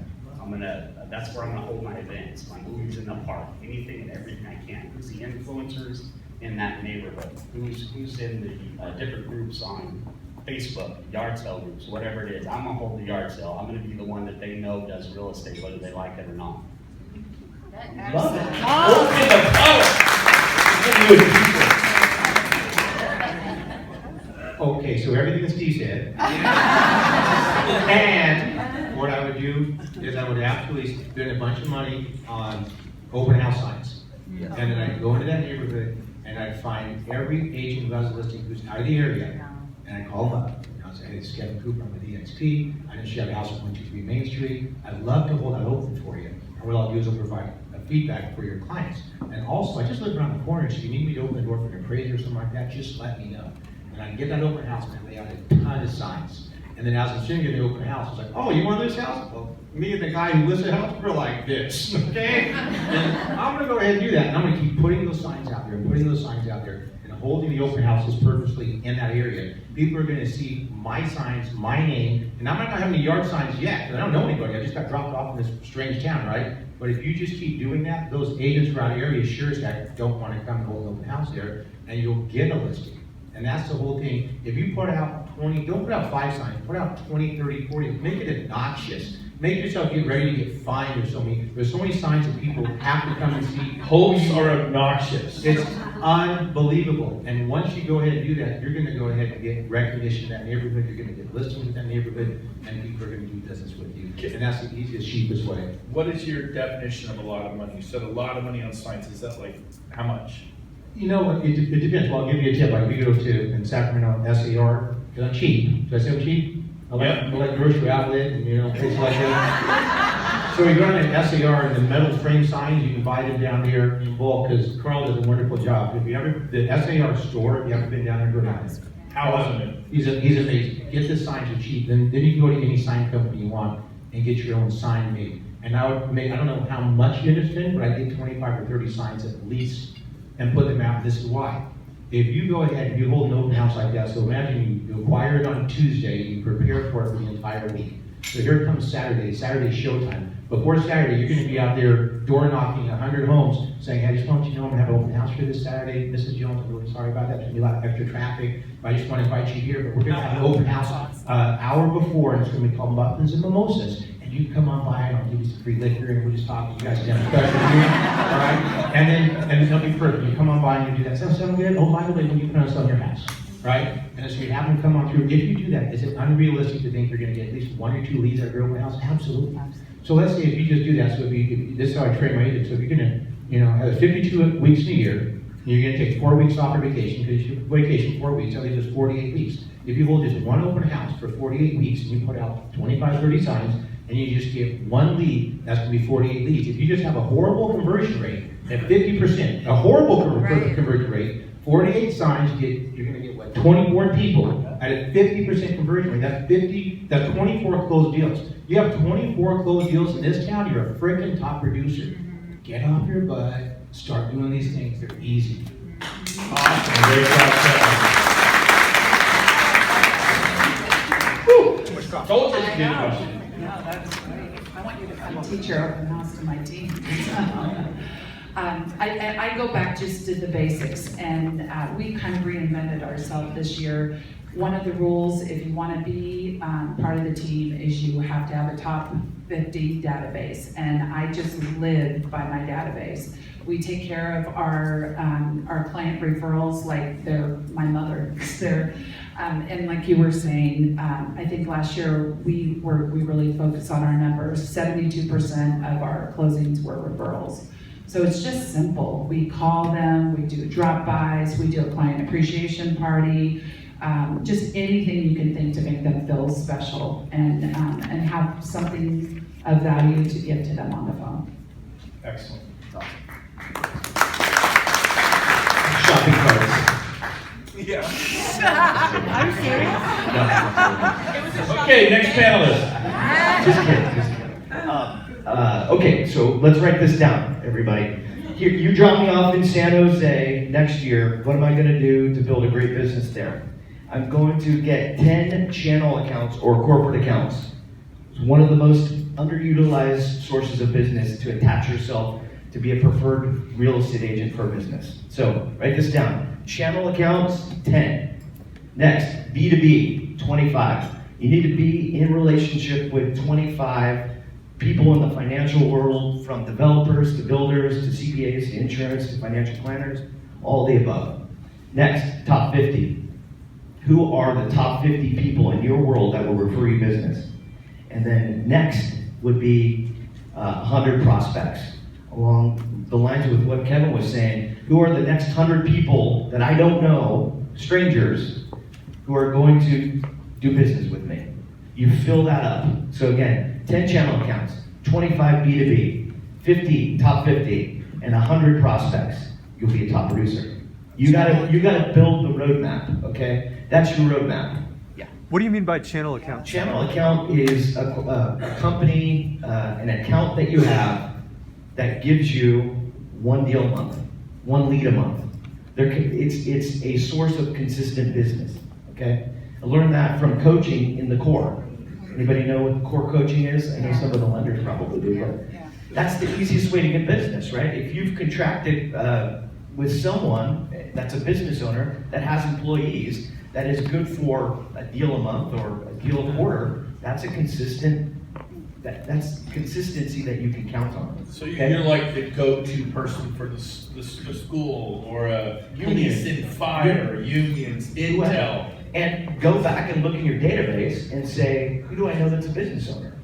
That's where I'm going to hold my events, my movies in the park, anything and everything I can. Who's the influencers in that neighborhood? Who's in the different groups on Facebook, yard sale groups, whatever it is. I'm going to hold the yard sale. I'm going to be the one that they know does real estate, whether they like it or not. Love it. Hulk in the puddle. Okay, so everything that Steve said. And what I would do is I would absolutely spend a bunch of money on open house signs. And then I'd go into that neighborhood and I'd find every agent who has a listing who's out of the area, and I'd call them up. And I'd say, hey, this is Kevin Cooper, I'm with EXP. I know you have a house at 123 Main Street. I'd love to hold that open for you. And what I'll do is I'll provide feedback for your clients. And also, I just live around the corner, so if you need me to open the door for an appraiser or something like that, just let me know. And I can get that open house and lay out a ton of signs. And then as I'm sitting in the open house, it's like, oh, you want this house? Well, me and the guy who lists the house, we're like this, okay? And I'm gonna go ahead and do that. And I'm gonna keep putting those signs out there, and holding the open houses purposely in that area. People are gonna see my signs, my name, and I'm not gonna have any yard signs yet, because I don't know anybody. I just got dropped off in this strange town, right? But if you just keep doing that, those agents around the area sure as heck don't want to come and hold an open house there, and you'll get a listing. And that's the whole thing. If you put out 20, don't put out 5 signs, put out 20, 30, 40, make it obnoxious. Make yourself get ready to get fined or something. There's so many signs that people have to come and see. Hosts are obnoxious. It's unbelievable. And once you go ahead and do that, you're going to go ahead and get recognition in that neighborhood. You're going to get listings in that neighborhood, and people are going to do business with you. And that's the easiest, cheapest way. What is your definition of a lot of money? You said a lot of money on signs. Is that like how much? You know, it depends. Well, I'll give you a tip. Like we go to in Sacramento, SAR, because I'm cheap. Did I say I'm cheap? I like grocery outlet and places like that. So we go to an SAR and the metal frame signs, you can buy them down there in bulk because Carl does a wonderful job. If you ever, the SAR store, if you haven't been down there, go down there. How awesome. He's amazing. Get the signs are cheap. Then you can go to any sign company you want and get your own sign made. And I would make, I don't know how much you spend, but I get 25 or 30 signs at least and put them out. This is why. If you go ahead and you hold an open house like that, so imagine you acquire it on Tuesday, you prepare for it for the entire week. So here comes Saturday. Saturday's showtime. Before Saturday, you're going to be out there door knocking 100 homes, saying, "I just want you to know I'm going to have an open house for this Saturday. Mrs. Jones, I'm really sorry about that. There's going to be a lot of extra traffic. I just want to invite you here, but we're going to have an open house hour before, and it's going to be called Muffins and Mimosas. And you can come on by, and I'll give you some free liquor, and we'll just talk. You guys can have a special meeting, all right? And then it'll be perfect. You come on by and you do that. Sound good? Oh, by the way, when you plan on selling your house, right? And so you have them come on through. If you do that, is it unrealistic to think you're going to get at least 1 or 2 leads at your open house? Absolutely. So let's say if you just do that, so this is how I train my agents. So if you're going to, have 52 weeks in a year, you're going to take 4 weeks off of vacation, because your vacation 4 weeks, that leaves us 48 weeks. If you hold just one open house for 48 weeks and you put out 25, 30 signs, and you just give 1 lead, that's going to be 48 leads. If you just have a horrible conversion rate at 50%, a horrible conversion rate, 48 signs, you're going to get what, 24 people at a 50% conversion rate. That's 24 closed deals. You have 24 closed deals in this town, you're a freaking top producer. Get off your butt, start doing these things, they're easy. Awesome, great job. Woo, too much coffee. Told you to get a question. No, that's great. I want you to come teach your open house to my team. I go back just to the basics, and we kind of reinvented ourselves this year. One of the rules, if you want to be part of the team, is you have to have a top 50 database, and I just live by my database. We take care of our client referrals like they're my mother. And like you were saying, I think last year we really focused on our numbers. 72% of our closings were referrals. So it's just simple. We call them, we do drop-bys, we do a client appreciation party, just anything you can think to make them feel special and have something of value to give to them on the phone. Excellent. Shopping carts. Yeah. Are you serious? Okay, next panelist. Just kidding. Okay, so let's write this down, everybody. Here, you drop me off in San Jose next year. What am I going to do to build a great business there? I'm going to get 10 channel accounts or corporate accounts. It's one of the most underutilized sources of business to attach yourself to be a preferred real estate agent for a business. So write this down. Channel accounts, 10. Next, B2B, 25. You need to be in relationship with 25 people in the financial world, from developers to builders to CPAs to insurance to financial planners, all the above. Next, top 50. Who are the top 50 people in your world that will refer you business? And then next would be 100 prospects. Along the lines with what Kevin was saying, who are the next 100 people that I don't know, strangers, who are going to do business with me? You fill that up. So again, 10 channel accounts, 25 B2B, 50 top 50, and 100 prospects. You'll be a top producer. You gotta build the roadmap, okay? That's your roadmap. Yeah. What do you mean by channel account? Channel account is a company, an account that you have that gives you 1 deal a month, 1 lead a month. It's a source of consistent business, okay? I learned that from coaching in the core. Anybody know what core coaching is? I know some of the lenders probably do, but that's the easiest way to get business, right? If you've contracted with someone that's a business owner that has employees, that is good for a deal a month or a deal a quarter, that's a consistent, that's consistency that you can count on. So you're like the go-to person for the school, or police and fire, unions, Intel. And go back and look in your database and say, who do I know that's a business owner?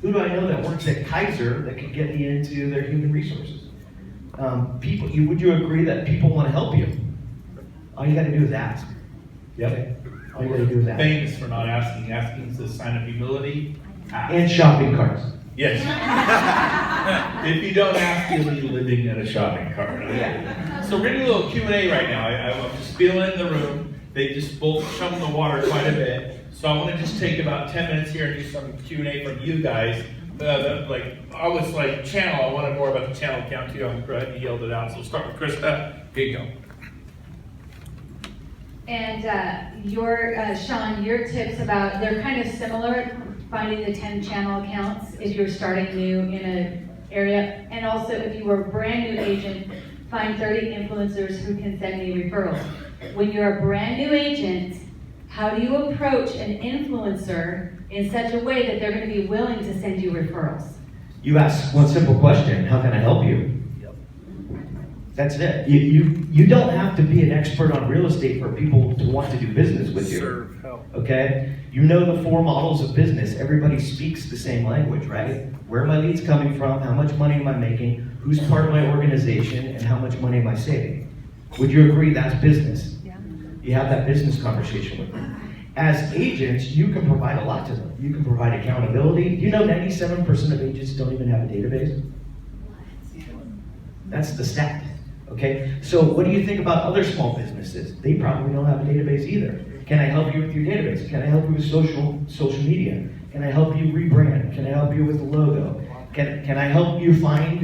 Who do I know that works at Kaiser that could get me into their human resources? Would you agree that people want to help you? All you got to do is ask. Yep. All you got to do is ask. Famous for not asking. Asking is a sign of humility. Ask. And shopping carts. Yes. If you don't ask, you'll be living in a shopping cart. Yeah. So we're doing a little Q&A right now. I'm just feeling it in the room. They just both chum the water quite a bit. So I want to just take about 10 minutes here and do some Q&A from you guys. I was like, channel, I wanted more about the channel account too. I'm glad you yelled it out. So we'll start with Krista. Here you go. And Sean, your tips about, they're kind of similar, finding the 10 channel accounts if you're starting new in an area. And also, if you were a brand new agent, find 30 influencers who can send me referrals. When you're a brand new agent, how do you approach an influencer in such a way that they're going to be willing to send you referrals? You ask one simple question: how can I help you? That's it. You don't have to be an expert on real estate for people to want to do business with you. Serve, help. Okay? You know the 4 models of business. Everybody speaks the same language, right? Where are my leads coming from? How much money am I making? Who's part of my organization? And how much money am I saving? Would you agree that's business? Yeah. You have that business conversation with them. As agents, you can provide a lot to them. You can provide accountability. You know 97% of agents don't even have a database? That's the stat. Okay, so what do you think about other small businesses? They probably don't have a database either. Can I help you with your database? Can I help you with social media? Can I help you rebrand? Can I help you with the logo? Can I help you find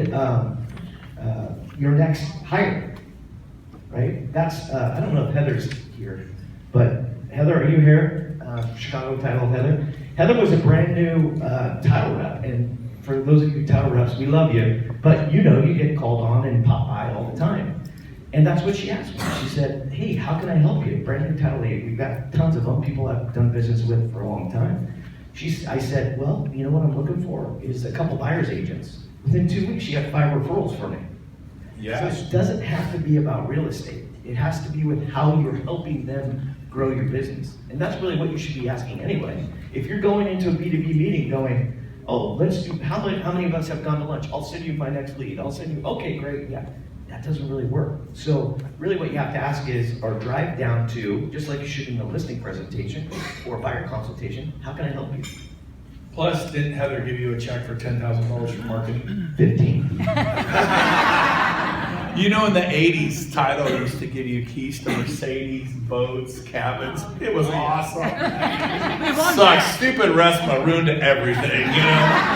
your next hire? Right? That's I don't know if Heather's here, but Heather, are you here? Chicago title of Heather. Heather was a brand new title rep, and for those of you title reps, we love you, but you know you get called on and pop by all the time. And that's what she asked me. She said, hey, how can I help you? Brand new title agent. We've got tons of them, people I've done business with for a long time. I said, well, you know what I'm looking for is a couple buyer's agents. Within 2 weeks, she got 5 referrals for me. Yeah. So it doesn't have to be about real estate. It has to be with how you're helping them grow your business. And that's really what you should be asking anyway. If you're going into a B2B meeting going, oh, let's do, how many of us have gone to lunch? I'll send you my next lead. I'll send you, okay, great, yeah. That doesn't really work. So really what you have to ask is, or drive down to, just like you should in a listing presentation or a buyer consultation, how can I help you? Plus, didn't Heather give you a check for $10,000 for marketing? 15. You know, in the 80s, Title used to give you keys to Mercedes, boats, cabins. It was awesome. Sucks. Stupid RESPA ruined everything, you know?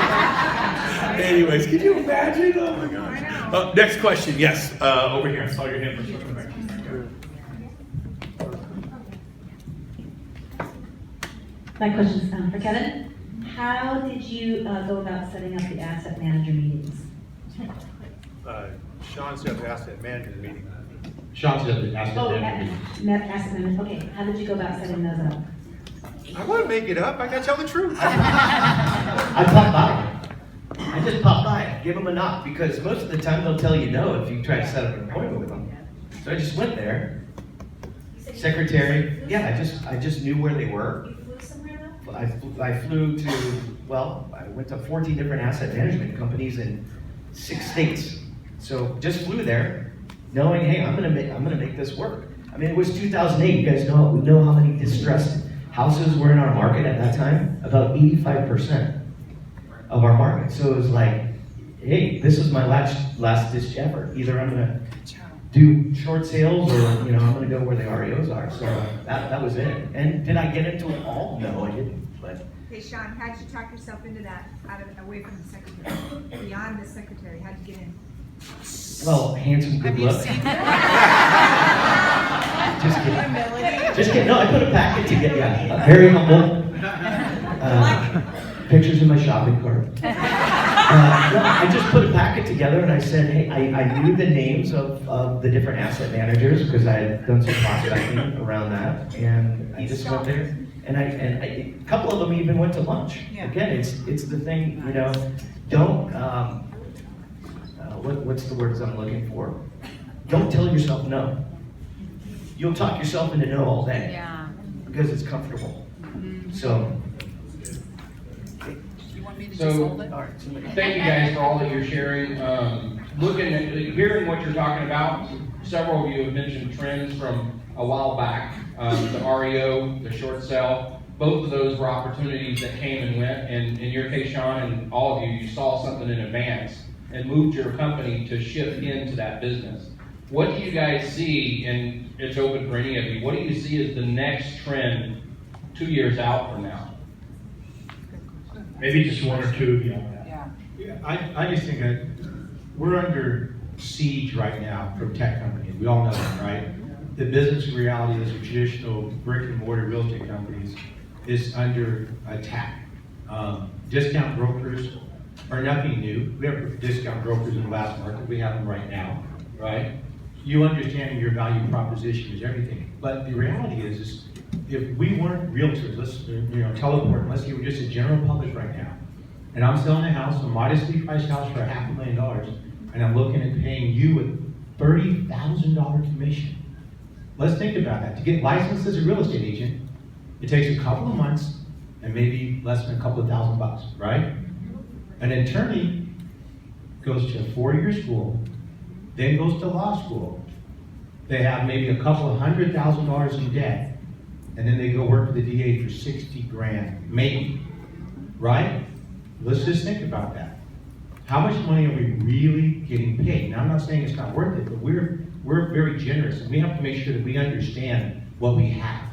Anyways, can you imagine? Oh my gosh. Next question. Yes, over here. I saw your hand first. My question's for Kevin. How did you go about setting up the asset manager meetings? Sean set up the asset management meeting. Sean set up the asset Oh, management meeting. asset management. Okay, how did you go about setting those up? I want to make it up. I got to tell the truth. I pop by. I just pop by, give them a knock, because most of the time they'll tell you no if you try to set up an appointment with them. So I just went there. Secretary, yeah, I just knew where they were. I flew to, well, I went to 14 different asset management companies in 6 states. So just flew there, knowing, hey, I'm gonna make this work. I mean, it was 2008. You guys know how many distressed houses were in our market at that time? About 85% of our market. So it was like, hey, this is my last ditch effort. Either I'm gonna do short sales, or I'm gonna go where the REOs are. So that was it. And did I get into it all? No, I didn't. But hey, Sean, how'd you talk yourself into that, away from the secretary, beyond the secretary? How'd you get in? well, handsome, good look. Just kidding. No, I put a packet together. Yeah, very humble. Pictures in my shopping cart. I just put a packet together and I said, hey, I knew the names of the different asset managers because I had done some prospecting around that, and I just went there, and a couple of them even went to lunch. Yeah. Again, it's the thing, don't, what's the words I'm looking for? Don't tell yourself no. You'll talk yourself into no all day. Yeah. Because it's comfortable. So. So, thank you guys for all that you're sharing. Hearing what you're talking about, several of you have mentioned trends from a while back. The REO, the short sale, both of those were opportunities that came and went. And in your case, Sean, and all of you saw something in advance and moved your company to shift into that business. What do you guys see, and it's open for any of you, what do you see as the next trend 2 years out from now? Maybe just one or two beyond that. Yeah, I just think that we're under siege right now from tech companies. We all know that, right? The business reality of traditional brick and mortar real estate companies is under attack. Discount brokers are nothing new. We have discount brokers in the last market. We have them right now, right? You understanding your value proposition is everything. But the reality is if we weren't realtors, let's teleport, let's say we're just a general public right now, and I'm selling a house, a modestly priced house for $500,000, and I'm looking at paying you a $30,000 commission. Let's think about that. To get licensed as a real estate agent, it takes a couple of months and maybe less than a couple of $1,000, right? An attorney goes to a 4-year school, then goes to law school. They have maybe a couple of $100,000 in debt, and then they go work for the DA for 60 grand, maybe, right? Let's just think about that. How much money are we really getting paid? Now, I'm not saying it's not worth it, but we're very generous, and we have to make sure that we understand what we have.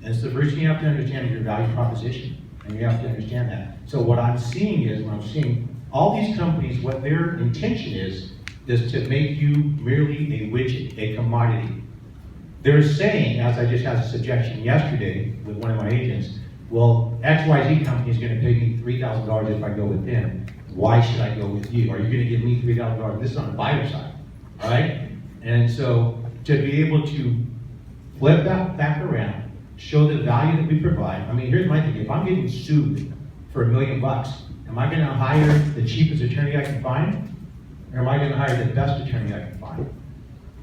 And so the first thing you have to understand is your value proposition, and you have to understand that. So what I'm seeing is, when I'm seeing all these companies, what their intention is to make you merely a widget, a commodity. They're saying, as I just had a suggestion yesterday with one of my agents, well, XYZ company is going to pay me $3,000 if I go with them. Why should I go with you? Are you going to give me $3,000? This is on the buyer side, all right? And so to be able to flip that back around, show the value that we provide. I mean, here's my thing. If I'm getting sued for $1 million, am I going to hire the cheapest attorney I can find? Or am I going to hire the best attorney I can find?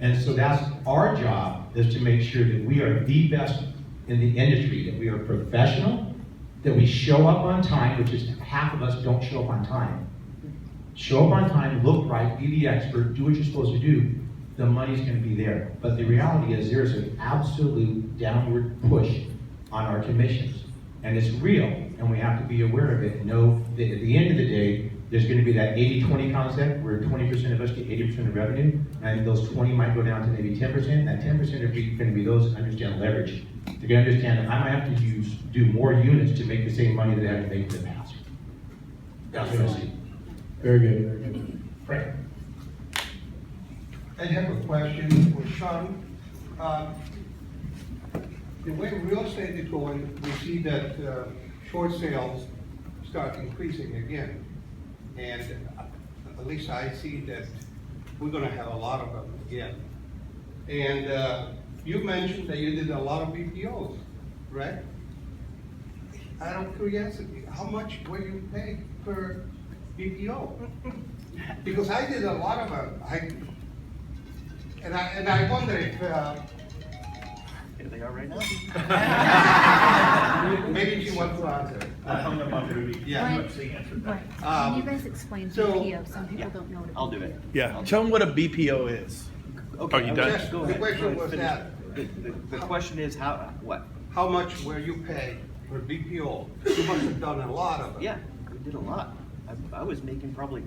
And so that's our job, is to make sure that we are the best in the industry, that we are professional, that we show up on time, which is half of us don't show up on time. Show up on time, look right, be the expert, do what you're supposed to do. The money's going to be there. But the reality is there's an absolute downward push on our commissions. And it's real, and we have to be aware of it and know that at the end of the day, there's going to be that 80-20 concept where 20% of us get 80% of revenue, and those 20 might go down to maybe 10%. That 10% are going to be those that understand leverage. They're going to understand that I might have to do more units to make the same money that I had to make in the past. That's what I see. Very good, very good. Frank. I have a question for Sean. The way real estate is going, we see that short sales start increasing again. And at least I see that we're going to have a lot of them again. And you mentioned that you did a lot of BPOs, right? Out of curiosity, how much were you paid per BPO? Because I did a lot of them. And I wonder if Here they are right now. maybe she wants to answer. I'm the one Ruby. Yeah. Can you guys explain BPO? Some people don't know what I'll do it. Yeah, tell them what a BPO is. Okay, Are you done? Yes, the question was that. The question is what? How much were you paid for BPO? You must have done a lot of it. Yeah, we did a lot. I was making probably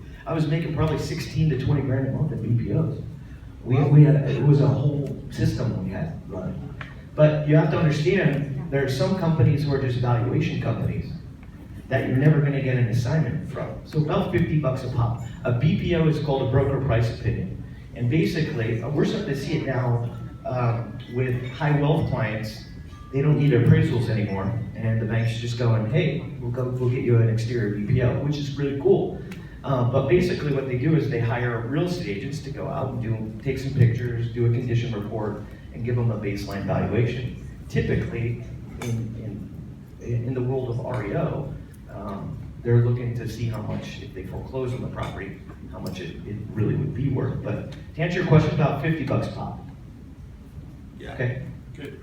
16 to 20 grand a month in BPOs. We had, it was a whole system we had running. But you have to understand, there are some companies who are just valuation companies that you're never going to get an assignment from. So about 50 bucks a pop. A BPO is called a broker price opinion. And basically, we're starting to see it now with high wealth clients. They don't need appraisals anymore. And the bank's just going, hey, we'll get you an exterior BPO, which is really cool. But basically what they do is they hire real estate agents to go out and take some pictures, do a condition report, and give them a baseline valuation. Typically, in the world of REO, they're looking to see how much, if they foreclose on the property, how much it really would be worth. But to answer your question, about 50 bucks a pop. Yeah. Okay. Good.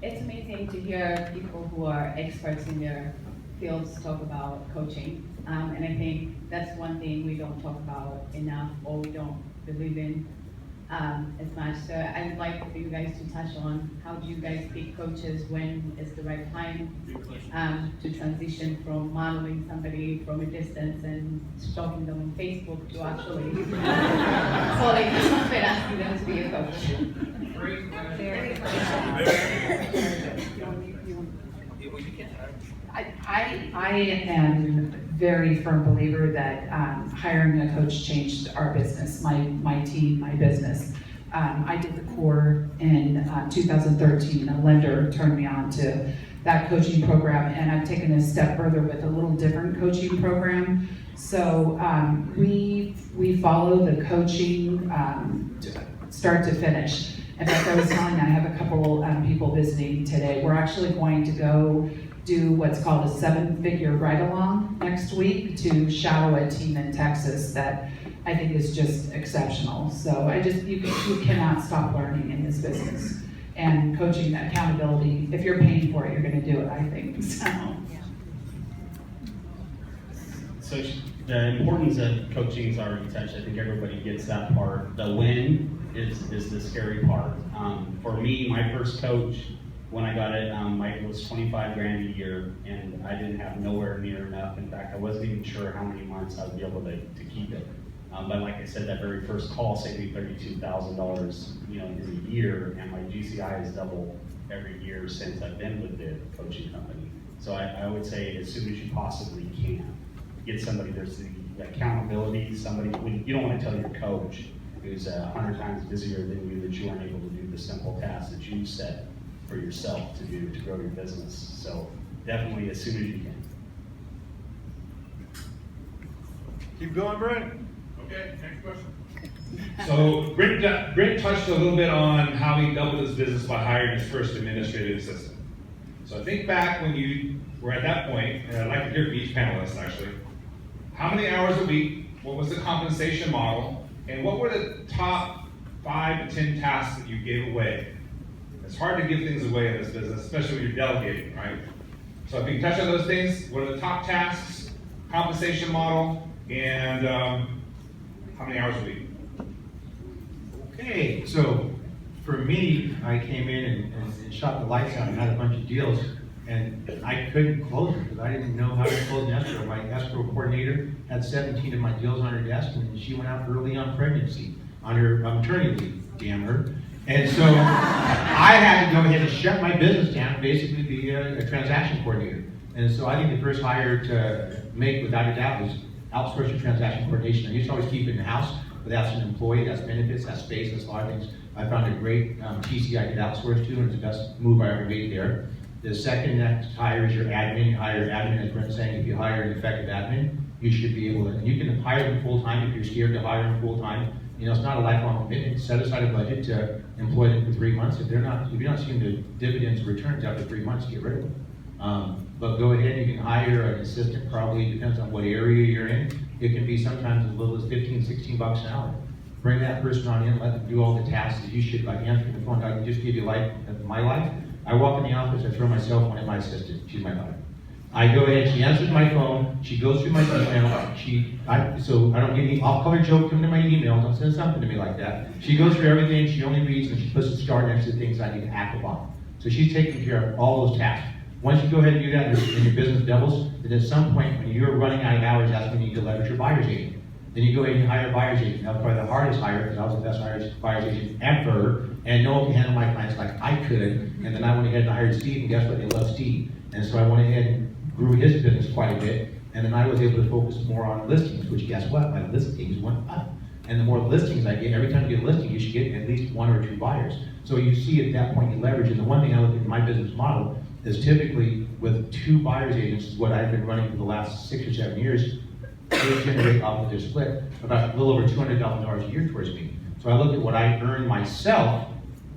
It's amazing to hear people who are experts in their fields talk about coaching. And I think that's one thing we don't talk about enough, or we don't believe in as much. So I would like for you guys to touch on how do you guys pick coaches, when is the right time to transition from modeling somebody from a distance and stalking them on Facebook to actually calling them and asking them to be a coach. I am very firm believer that hiring a coach changed our business, my team, my business. I did the core in 2013. A lender turned me on to that coaching program, and I've taken it a step further with a little different coaching program. So we follow the coaching start to finish. In fact, I was telling you, I have a couple people visiting today. We're actually going to go do what's called a 7-figure ride-along next week to shadow a team in Texas that I think is just exceptional. So you cannot stop learning in this business. And coaching, accountability, if you're paying for it, you're gonna do it, I think, so. So the importance of coaching is already touched. I think everybody gets that part. The win is the scary part. For me, my first coach, when I got it, it was 25 grand a year, and I didn't have nowhere near enough. In fact, I wasn't even sure how many months I would be able to keep it. But like I said, that very first call saved me $32,000, in a year, and my GCI has doubled every year since I've been with the coaching company. So I would say as soon as you possibly can, get somebody. There's the accountability. You don't want to tell your coach who's 100 times busier than you that you aren't able to do the simple tasks that you set for yourself to do to grow your business. So definitely as soon as you can. Keep going, Brent. Okay, next question. So Brent touched a little bit on how he doubled his business by hiring his first administrative assistant. So think back when you were at that point, and I'd like to hear from each panelist actually, how many hours a week, what was the compensation model, and what were the top 5 to 10 tasks that you gave away? It's hard to give things away in this business, especially when you're delegating, right? So if you can touch on those things, what are the top tasks, compensation model, and how many hours a week? Okay, so for me, I came in and shot the lights out and had a bunch of deals, and I couldn't close them because I didn't know how to close an escrow. My escrow coordinator had 17 of my deals on her desk, and she went out early on pregnancy, on her maternity leave, damn her. And so I had to go ahead and shut my business down and basically be a transaction coordinator. And so I think the first hire to make, without a doubt, was outsource your transaction coordination. I used to always keep it in the house, but that's an employee, that's benefits, that's space, that's a lot of things. I found a great TC I could outsource to, and it's the best move I ever made there. The second next hire is your admin. You hire admin, as Brent's saying, if you hire an effective admin, you should be able to, and you can hire them full-time if you're scared to hire them full-time. It's not a lifelong commitment. Set aside a budget to employ them for 3 months. If you're not seeing the dividends or returns after 3 months, get rid of them. But go ahead, you can hire an assistant, probably depends on what area you're in. It can be sometimes as little as 15, 16 bucks an hour. Bring that person on in, let them do all the tasks that you should, like answering the phone. I can just give you my life. I walk in the office, I throw my cell phone at my assistant. She's my daughter. I go ahead, she answers my phone, she goes through my email, so I don't get any off-color joke coming to my email, don't send something to me like that. She goes through everything, she only reads, and she puts a star next to the things I need to act upon. So she's taking care of all those tasks. Once you go ahead and do that and your business doubles, then at some point when you're running out of hours, that's when you need to leverage your buyer's agent. Then you go ahead and you hire a buyer's agent. That was probably the hardest hire because I was the best buyer's agent ever, and no one can handle my clients like I could. And then I went ahead and hired Steve, and guess what? They love Steve. And so I went ahead and grew his business quite a bit, and then I was able to focus more on listings, which guess what? My listings went up. And the more listings I get, every time you get a listing, you should get at least 1 or 2 buyers. So you see at that point you leverage, and the one thing I look at in my business model is typically with 2 buyer's agents, what I've been running for the last 6 or 7 years, they generate off of their split about a little over $200,000 a year towards me. So I look at what I earn myself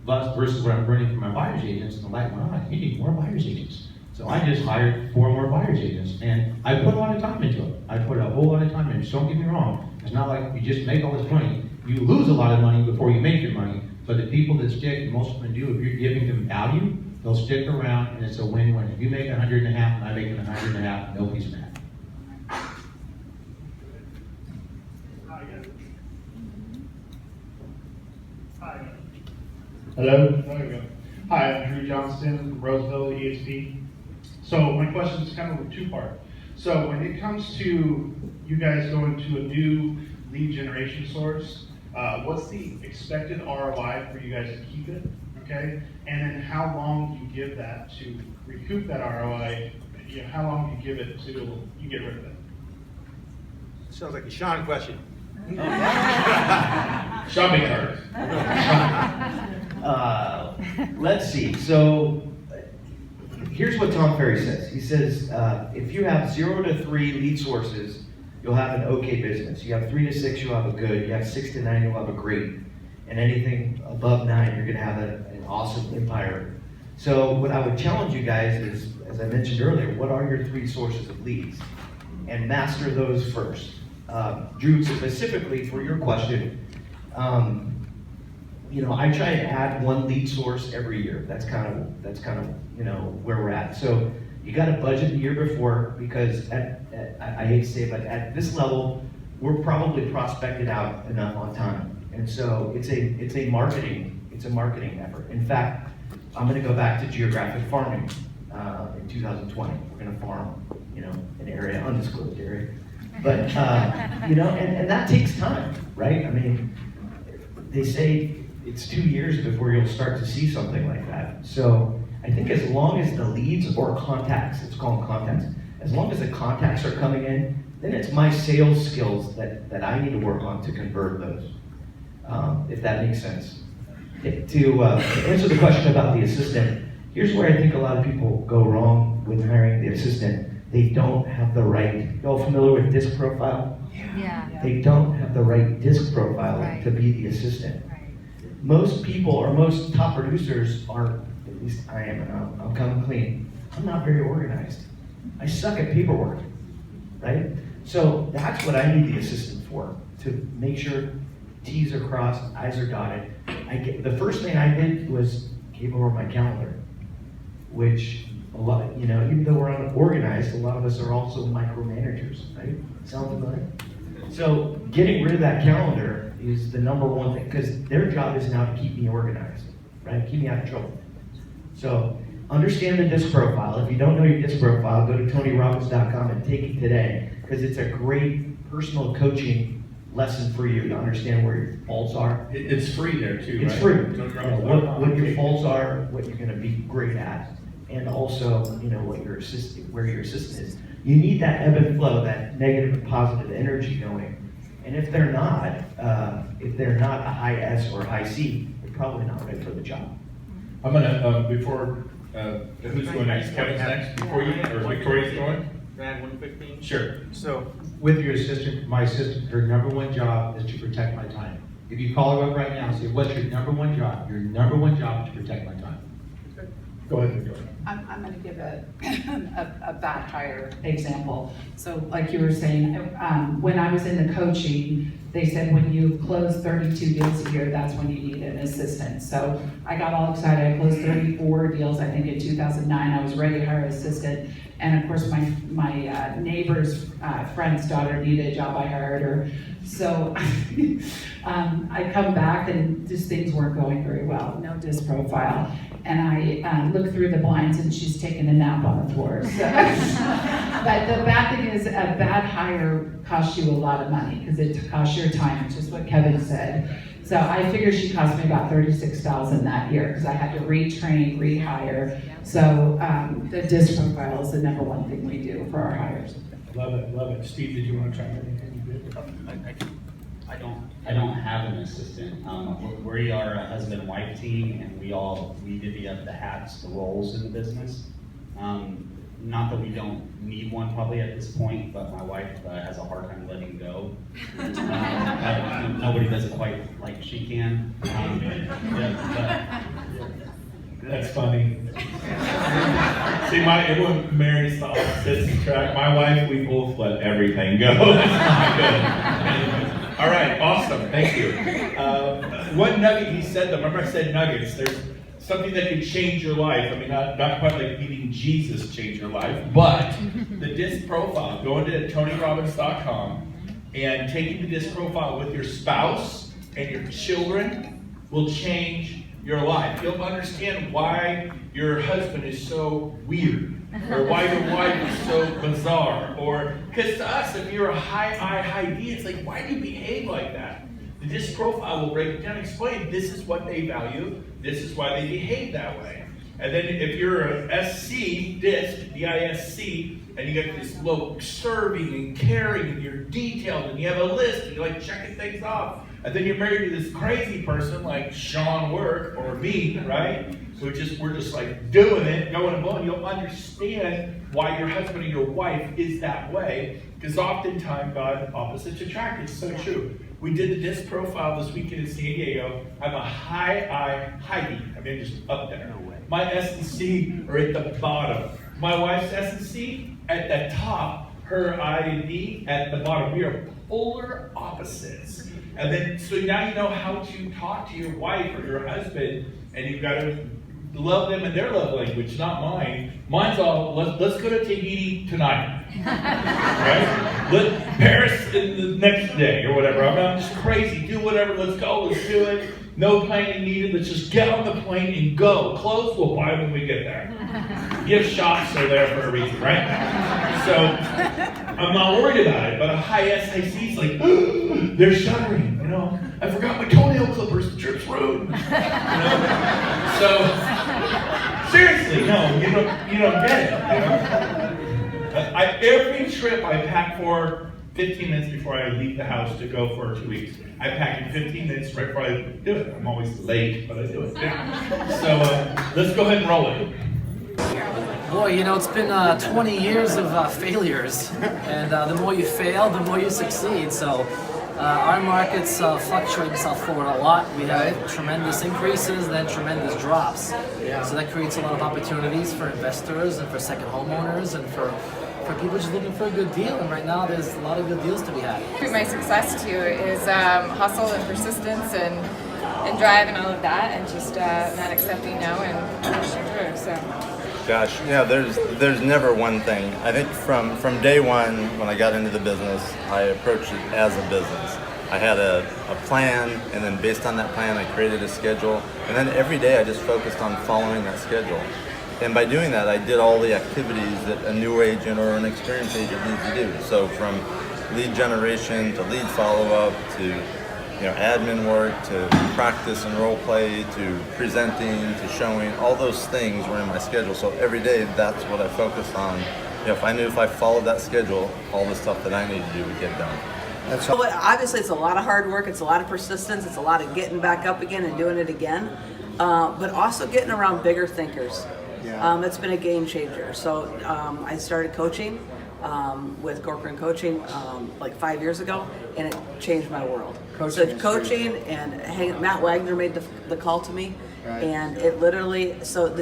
versus what I'm earning from my buyer's agents, and the light went on. You need more buyer's agents. So I just hired 4 more buyer's agents, and I put a lot of time into it. I put a whole lot of time into it. So don't get me wrong. It's not like you just make all this money. You lose a lot of money before you make your money. But the people that stick, and most of them do, if you're giving them value, they'll stick around, and it's a win-win. If you make 100 and a half, and I make 100 and a half, nobody's mad. Hello? There we go. Hi, I'm Drew Johnston from Roseville, EXP. So my question is kind of a 2-part. So when it comes to you guys going to a new lead generation source, what's the expected ROI for you guys to keep it, okay? And then how long do you give that to recoup that ROI? How long do you give it till you get rid of it? Sounds like a Sean question. Shopping cart. Let's see. So here's what Tom Ferry says. He says, if you have 0 to 3 lead sources, you'll have an okay business. You have 3 to 6, you'll have a good. You have 6 to 9, you'll have a great. And anything above 9, you're gonna have an awesome empire. So what I would challenge you guys is, as I mentioned earlier, what are your 3 sources of leads? And master those first. Drew, specifically for your question, you know, I try to add 1 lead source every year. That's kind of you know where we're at. So you got to budget the year before, because I hate to say it, but at this level, we're probably prospected out enough on time. And so it's a marketing effort. In fact, I'm going to go back to geographic farming in 2020. We're going to farm, you know, an area, undisclosed area. But you know, and that takes time, right? I mean, they say it's 2 years before you'll start to see something like that. So I think as long as the leads or contacts, let's call them contacts, as long as the contacts are coming in, then it's my sales skills that I need to work on to convert those, if that makes sense. To answer the question about the assistant, here's where I think a lot of people go wrong with hiring the assistant. They don't have the right, y'all familiar with disc profile? Yeah. They don't have the right disc profile to be the assistant. Most people, or most top producers are, at least I am, and I'll come clean, I'm not very organized. I suck at paperwork, right? So that's what I need the assistant for, to make sure T's are crossed, I's are dotted. The first thing I did was gave over my calendar, which a lot, you know, even though we're unorganized, a lot of us are also micromanagers, right? Sound familiar? So getting rid of that calendar is the #1 thing, because their job is now to keep me organized, right? Keep me out of trouble. So understand the disc profile. If you don't know your disc profile, go to TonyRobbins.com and take it today, because it's a great personal coaching lesson for you to understand where your faults are. It's free there too, It's right? free. What your faults are, what you're going to be great at, and also, you know, what your assistant, where your assistant is. You need that ebb and flow, that negative and positive energy going. And if they're not a high S or high C, they're probably not right for the job. I'm gonna, who's going next? Kevin's next before you, or Victoria's going? Can I add one quick thing? Sure. So, with your assistant, my assistant, her #1 job is to protect my time. If you call her up right now and say, what's your #1 job? Your #1 job is to protect my time. Go ahead, Victoria. I'm going to give a bad hire example. So like you were saying, when I was in the coaching, they said when you close 32 deals a year, that's when you need an assistant. So I got all excited. I closed 34 deals, I think in 2009. I was ready to hire an assistant. And of course, my neighbor's friend's daughter needed a job. I hired her. So I come back and just things weren't going very well. No disc profile. And I look through the blinds and she's taking a nap on the floor. So. But the bad thing is a bad hire costs you a lot of money because it costs your time, which is what Kevin said. So I figure she cost me about $36,000 that year because I had to retrain, rehire. So the disc profile is the #1 thing we do for our hires. Love it, love it. Steve, did you want to try anything you did? I don't have an assistant. We are a husband and wife team, and we divvy up the hats, the roles in the business. Not that we don't need one probably at this point, but my wife has a hard time letting go. Nobody does it quite like she can. That's funny. See, everyone marries the opposites attract. My wife, we both let everything go. All right, awesome, thank you. One nugget he said, though, remember I said nuggets, there's something that can change your life. I mean, not quite like meeting Jesus change your life, but the disc profile. Going to TonyRobbins.com and taking the disc profile with your spouse and your children will change your life. You'll understand why your husband is so weird, or why your wife is so bizarre, or because to us, if you're a high D, it's like, why do you behave like that? The disc profile will break it down and explain this is what they value, this is why they behave that way. And then if you're a SC, disc, D-I-S-C, and you got this low serving and caring, and you're detailed, and you have a list, and you're like checking things off. And then you're married to this crazy person like Sean Work or me, right? So we're just like doing it, going and blowing. You'll understand why your husband or your wife is that way, because oftentimes, God, opposites attract. It's so true. We did the disc profile this weekend in San Diego. I'm a high I, Heidi. I mean, just up there. My S and C are at the bottom. My wife's S and C at the top. Her I and D at the bottom. We are polar opposites. And then, so now you know how to talk to your wife or your husband, and you've got to love them in their love language, not mine. Mine's all, let's go to Tahiti tonight. Right? Let Paris in the next day or whatever. I'm just crazy. Do whatever. Let's go. Let's do it. No planning needed. Let's just get on the plane and go. Clothes we'll buy when we get there. Gift shops are there for a reason, right? So I'm not worried about it. But a high SIC is like, they're shuddering. You know, I forgot my toenail clippers. The trip's ruined. You know? So seriously, no, you don't get it. You know? Every trip I pack for 15 minutes before I leave the house to go for 2 weeks. I pack in 15 minutes right before I do it. I'm always late, but I do it. Yeah. So let's go ahead and roll it. Boy, you know, it's been 20 years of failures, and the more you fail, the more you succeed. So our markets fluctuate themselves forward a lot. We have tremendous increases, then tremendous drops. So that creates a lot of opportunities for investors and for second homeowners and for people just looking for a good deal. And right now, there's a lot of good deals to be had. My success too is hustle and persistence and drive and all of that, and just not accepting no and pushing through. So. Gosh, you know, there's never one thing. I think from day one, when I got into the business, I approached it as a business. I had a plan, and then based on that plan, I created a schedule, and then every day I just focused on following that schedule. And by doing that, I did all the activities that a new agent or an experienced agent needs to do. So from lead generation to lead follow-up to admin work, to practice and role play, to presenting, to showing, all those things were in my schedule. So every day, that's what I focused on. If I knew if I followed that schedule, all the stuff that I needed to do would get done. So obviously, it's a lot of hard work. It's a lot of persistence. It's a lot of getting back up again and doing it again, but also getting around bigger thinkers. It's been a game changer. So I started coaching with Corcoran Coaching like 5 years ago, and it changed my world. Coaching and Matt Wagner made the call to me, and it literally,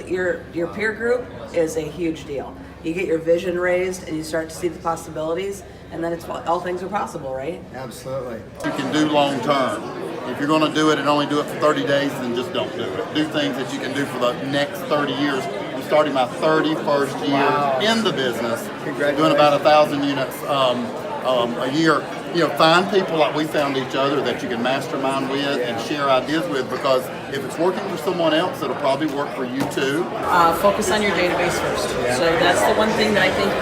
your peer group is a huge deal. You get your vision raised and you start to see the possibilities, and then all things are possible, right? Absolutely. You can do long term. If you're going to do it and only do it for 30 days, then just don't do it. Do things that you can do for the next 30 years. I'm starting my 31st year in the business, doing about 1,000 units a year. Find people like we found each other that you can mastermind with and share ideas with, because if it's working for someone else, it'll probably work for you too. Focus on your database first. So that's the one thing that I think,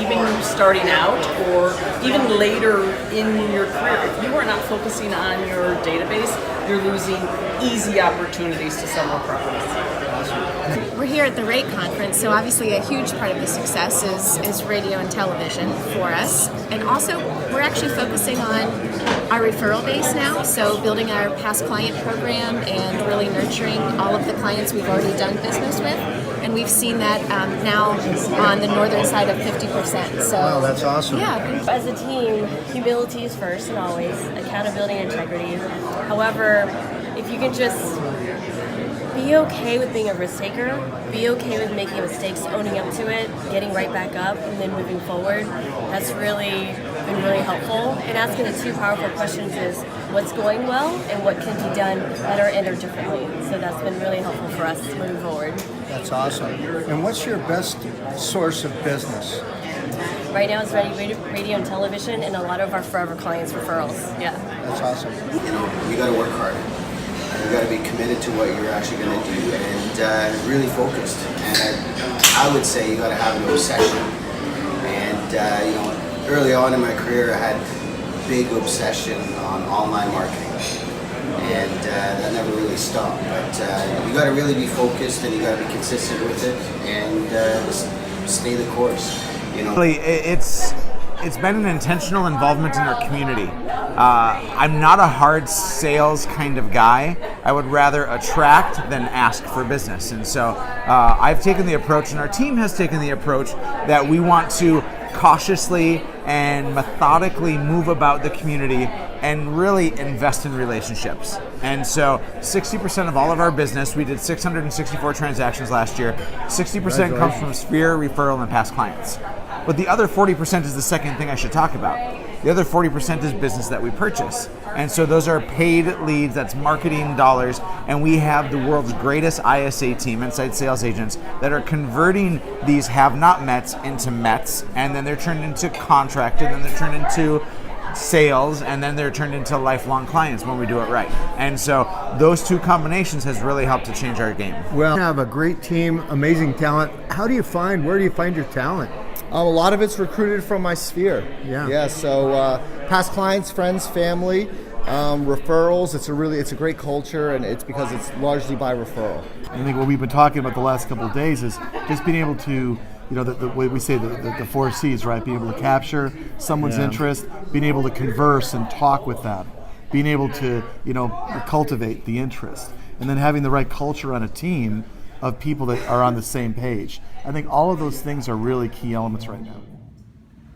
even starting out or even later in your career, if you are not focusing on your database, you're losing easy opportunities to sell more properties. We're here at the RATE conference, so obviously a huge part of the success is radio and television for us. And also, we're actually focusing on our referral base now, so building our past client program and really nurturing all of the clients we've already done business with. And we've seen that now on the northern side of 50%. So, wow, that's awesome. Yeah. As a team, humility is first and always, accountability and integrity. However, if you can just be okay with being a risk taker, be okay with making mistakes, owning up to it, getting right back up, and then moving forward. That's really been really helpful. And asking the two powerful questions is what's going well and what can be done better and or differently. So that's been really helpful for us moving forward. That's awesome. And what's your best source of business? Right now it's radio and television and a lot of our forever clients referrals. Yeah. That's awesome. You got to work hard. You got to be committed to what you're actually going to do and really focused. And I would say you got to have an obsession. And early on in my career, I had a big obsession on online marketing, and that never really stopped. But you got to really be focused, and you got to be consistent with it, and just stay the course. It's been an intentional involvement in our community. I'm not a hard sales kind of guy. I would rather attract than ask for business. And so I've taken the approach, and our team has taken the approach, that we want to cautiously and methodically move about the community and really invest in relationships. And so 60% of all of our business, we did 664 transactions last year, 60% comes from sphere, referral, and past clients. But the other 40% is the second thing I should talk about. The other 40% is business that we purchase. And so those are paid leads, that's marketing dollars, and we have the world's greatest ISA team, inside sales agents, that are converting these have-not-mets into mets, and then they're turned into contracted, and then they're turned into sales, and then they're turned into lifelong clients when we do it right. And so those two combinations has really helped to change our game. Well, you have a great team, amazing talent. Where do you find your talent? A lot of it's recruited from my sphere. Yeah. So past clients, friends, family, referrals. It's a great culture, and it's because it's largely by referral. I think what we've been talking about the last couple of days is just being able to, the way we say the 4 C's, right? Being able to capture someone's interest, being able to converse and talk with them, being able to, cultivate the interest, and then having the right culture on a team of people that are on the same page. I think all of those things are really key elements right now.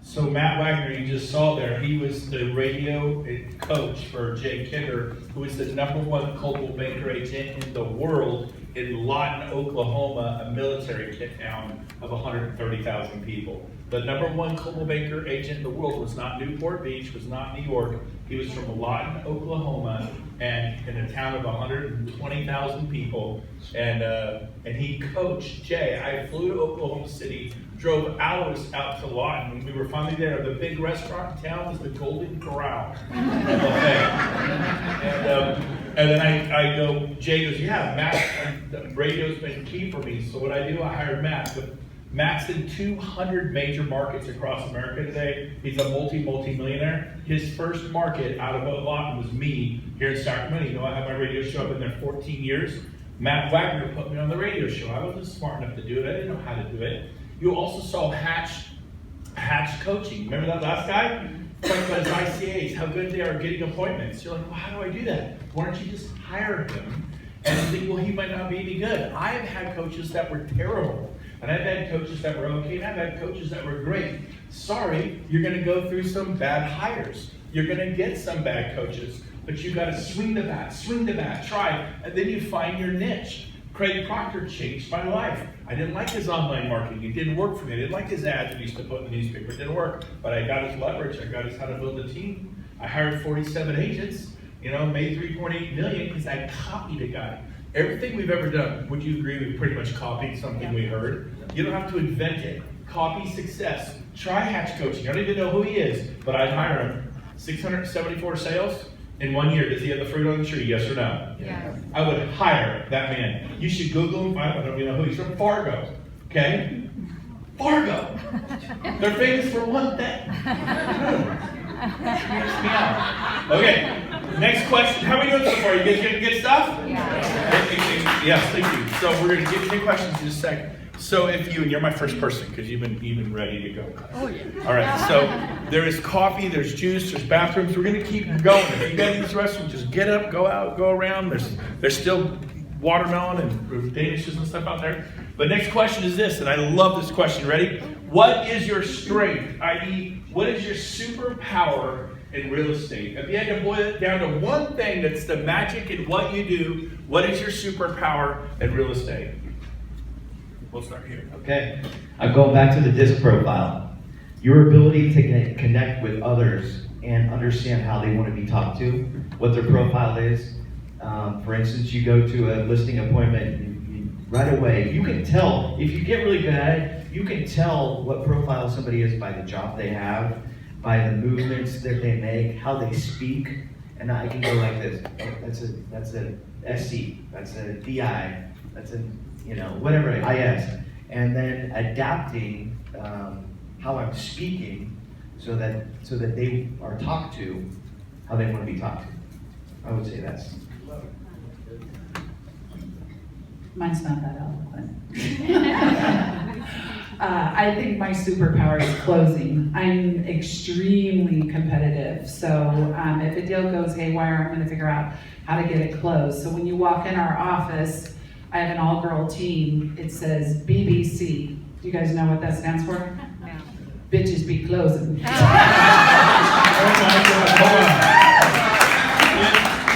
So Matt Wagner, you just saw there, he was the radio coach for Jay Kinder, who is the #1 Coldwell Banker agent in the world in Lawton, Oklahoma, a military town of 130,000 people. The #1 Coldwell Banker agent in the world was not Newport Beach, was not New York. He was from Lawton, Oklahoma, and in a town of 120,000 people. And he coached Jay. I flew to Oklahoma City, drove hours out to Lawton. When we were finally there, the big restaurant in town was the Golden Corral. And then I go, Jay goes, yeah, Matt, radio's been key for me. So what I do, I hired Matt. But Matt's in 200 major markets across America today. He's a multi-millionaire. His first market out of Lawton was me here in Sacramento. I had my radio show. I've been there 14 years. Matt Wagner put me on the radio show. I wasn't smart enough to do it. I didn't know how to do it. You also saw Hatch coaching. Remember that last guy? Talking about his ICAs, how good they are getting appointments. You're like, well, how do I do that? Why don't you just hire him? And you think, well, he might not be any good. I've had coaches that were terrible. And I've had coaches that were okay, and I've had coaches that were great. Sorry, you're gonna go through some bad hires. You're gonna get some bad coaches, but you gotta swing the bat, try, and then you find your niche. Craig Proctor changed my life. I didn't like his online marketing. It didn't work for me. I didn't like his ads he used to put in the newspaper. It didn't work. But I got his leverage. I got his how to build a team. I hired 47 agents, made $3.8 million because I copied a guy. Everything we've ever done, would you agree we pretty much copied something we heard? You don't have to invent it. Copy success. Try Hatch Coaching. I don't even know who he is, but I'd hire him. 674 sales. In 1 year, does he have the fruit on the tree, yes or no? Yeah. I would hire that man. You should Google him, I don't even know who he's from, Fargo, okay? Fargo. They're famous for one thing. Freaks me out. Okay, next question. How are we doing so far? You guys getting good stuff? Yeah. Yes, thank you. So we're gonna get to questions in just a second. So and you're my first person because you've been ready to go. Oh yeah. All right, so there is coffee, there's juice, there's bathrooms. We're gonna keep going. If you guys use the restroom, just get up, go out, go around. There's still watermelon and danishes and stuff out there. But next question is this, and I love this question. Ready? What is your strength? I.e., what is your superpower in real estate? If you had to boil it down to one thing that's the magic in what you do, what is your superpower in real estate? We'll start here. Okay. I'm going back to the DISC profile. Your ability to connect with others and understand how they want to be talked to, what their profile is. For instance, you go to a listing appointment, right away, you can tell, if you get really good at it, you can tell what profile somebody is by the job they have, by the movements that they make, how they speak. And I can go like this. Oh, that's a SC, that's a DI, that's a whatever, IS, and then adapting how I'm speaking so that they are talked to how they want to be talked to. I would say that's. Mine's not that eloquent. I think my superpower is closing. I'm extremely competitive. So if a deal goes haywire, I'm going to figure out how to get it closed. So when you walk in our office, I have an all-girl team. It says BBC. Do you guys know what that stands for? No. Bitches be closing. Oh my God, hold on.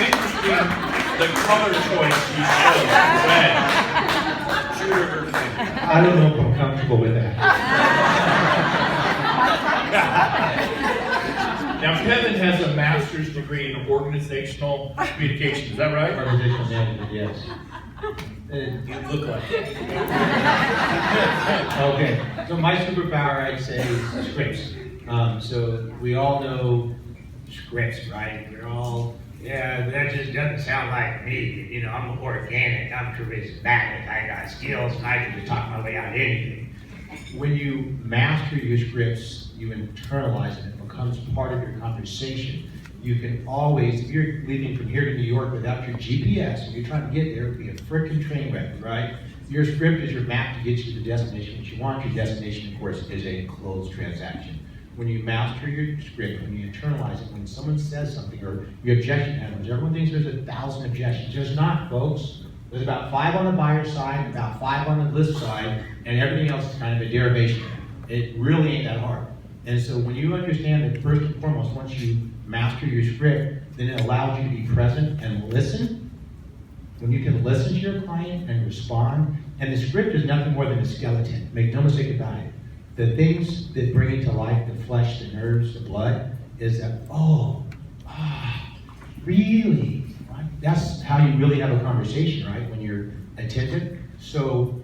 Interesting, the color choice you chose, red. Shooter. I don't know if I'm comfortable with that. Now, Kevin has a master's degree in organizational communication, is that right? Organizational management, yes. You look like it. Okay, so my superpower, I'd say, is scripts. So we all know scripts, right? We're all, yeah, that just doesn't sound like me. You know, I'm organic, I'm charismatic, I got skills, and I can just talk my way out of anything. When you master your scripts, you internalize it. It becomes part of your conversation. You can always, if you're leaving from here to New York without your GPS, and you're trying to get there, it would be a frickin' train wreck, right? Your script is your map to get you to the destination. What you want, your destination, of course, is a closed transaction. When you master your script, when you internalize it, when someone says something, or your objection handlers, everyone thinks there's 1,000 objections. There's not, folks. There's about 5 on the buyer side, about 5 on the list side, and everything else is kind of a derivation. It really ain't that hard. And so when you understand that first and foremost, once you master your script, then it allows you to be present and listen. When you can listen to your client and respond, and the script is nothing more than a skeleton. Make no mistake about it. The things that bring it to life, the flesh, the nerves, the blood, is that, really? Right? That's how you really have a conversation, right? When you're attentive. So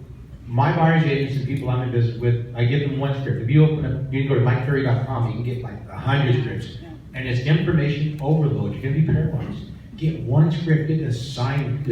my buyers agents and people I'm in business with, I give them one script. If you open up, you can go to MikeFerry.com, you can get like 100 scripts. And it's information overload. You're gonna be paralyzed. Get one script, get the sign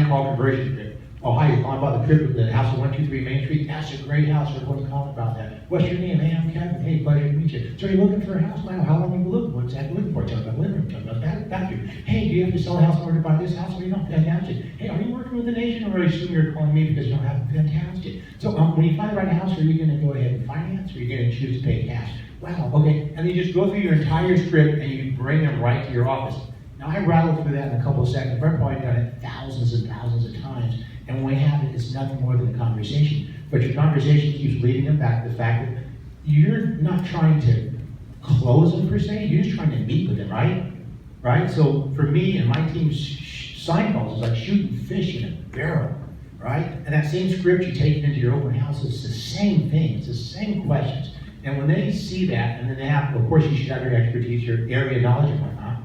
call conversion script. Oh, hi, you're calling about the crib with the house at 123 Main Street. That's a great house. Everyone's calling about that. What's your name? Hey, I'm Kevin. Hey, pleasure to meet you. So you're looking for a house now? How long have you been looking? What's that looking for? Tell me about living room. Tell me about bathroom. Hey, do you have to sell a house in order to buy this house? Or you don't? Fantastic. Hey, are you working with an agent, or I assume you're calling me because you don't have? Fantastic. So when you find the right house, are you going to go ahead and finance, or are you going to choose to pay cash? Wow. Okay. And then you just go through your entire script and you bring them right to your office. Now I rattled through that in a couple of seconds. I've probably done it thousands and thousands of times. And when we have it, it's nothing more than a conversation. But your conversation keeps leading them back to the fact that you're not trying to close them per se, you're just trying to meet with them, right? Right? So for me and my team's sign calls is like shooting fish in a barrel, right? And that same script you take into your open house, it's the same thing, it's the same questions. And when they see that, and then they have, of course you should have your expertise, your area knowledge and whatnot,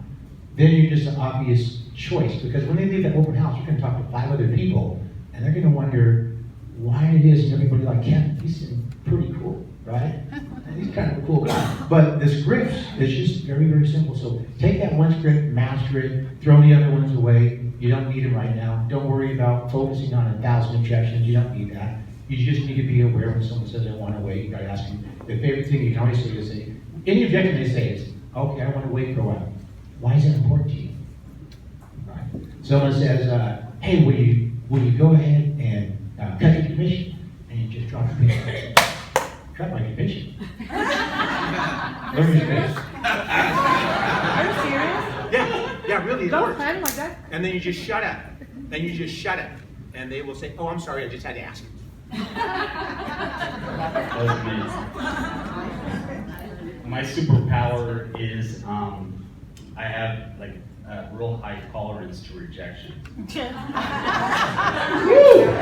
then you're just an obvious choice. Because when they leave that open house, you're gonna talk to 5 other people, and they're gonna wonder why it is everybody like Kevin, he seems pretty cool, right? And he's kind of a cool guy. But the script is just very, very simple. So take that one script, master it, throw the other ones away. You don't need them right now. Don't worry about focusing on 1,000 objections. You don't need that. You just need to be aware when someone says they want to wait. You gotta ask them. The favorite thing you can always say is, any objection they say is, okay, I want to wait for a while. Why is that important to you? Right. Someone says, hey, will you go ahead and cut your commission? And you just drop your pay. Cut my commission. Learn your face. Are you serious? Yeah, really, it Don't works. plan like that. And then you just shut up. And you just shut up. And they will say, oh, I'm sorry, I just had to ask. My superpower is I have like a real high tolerance to rejection.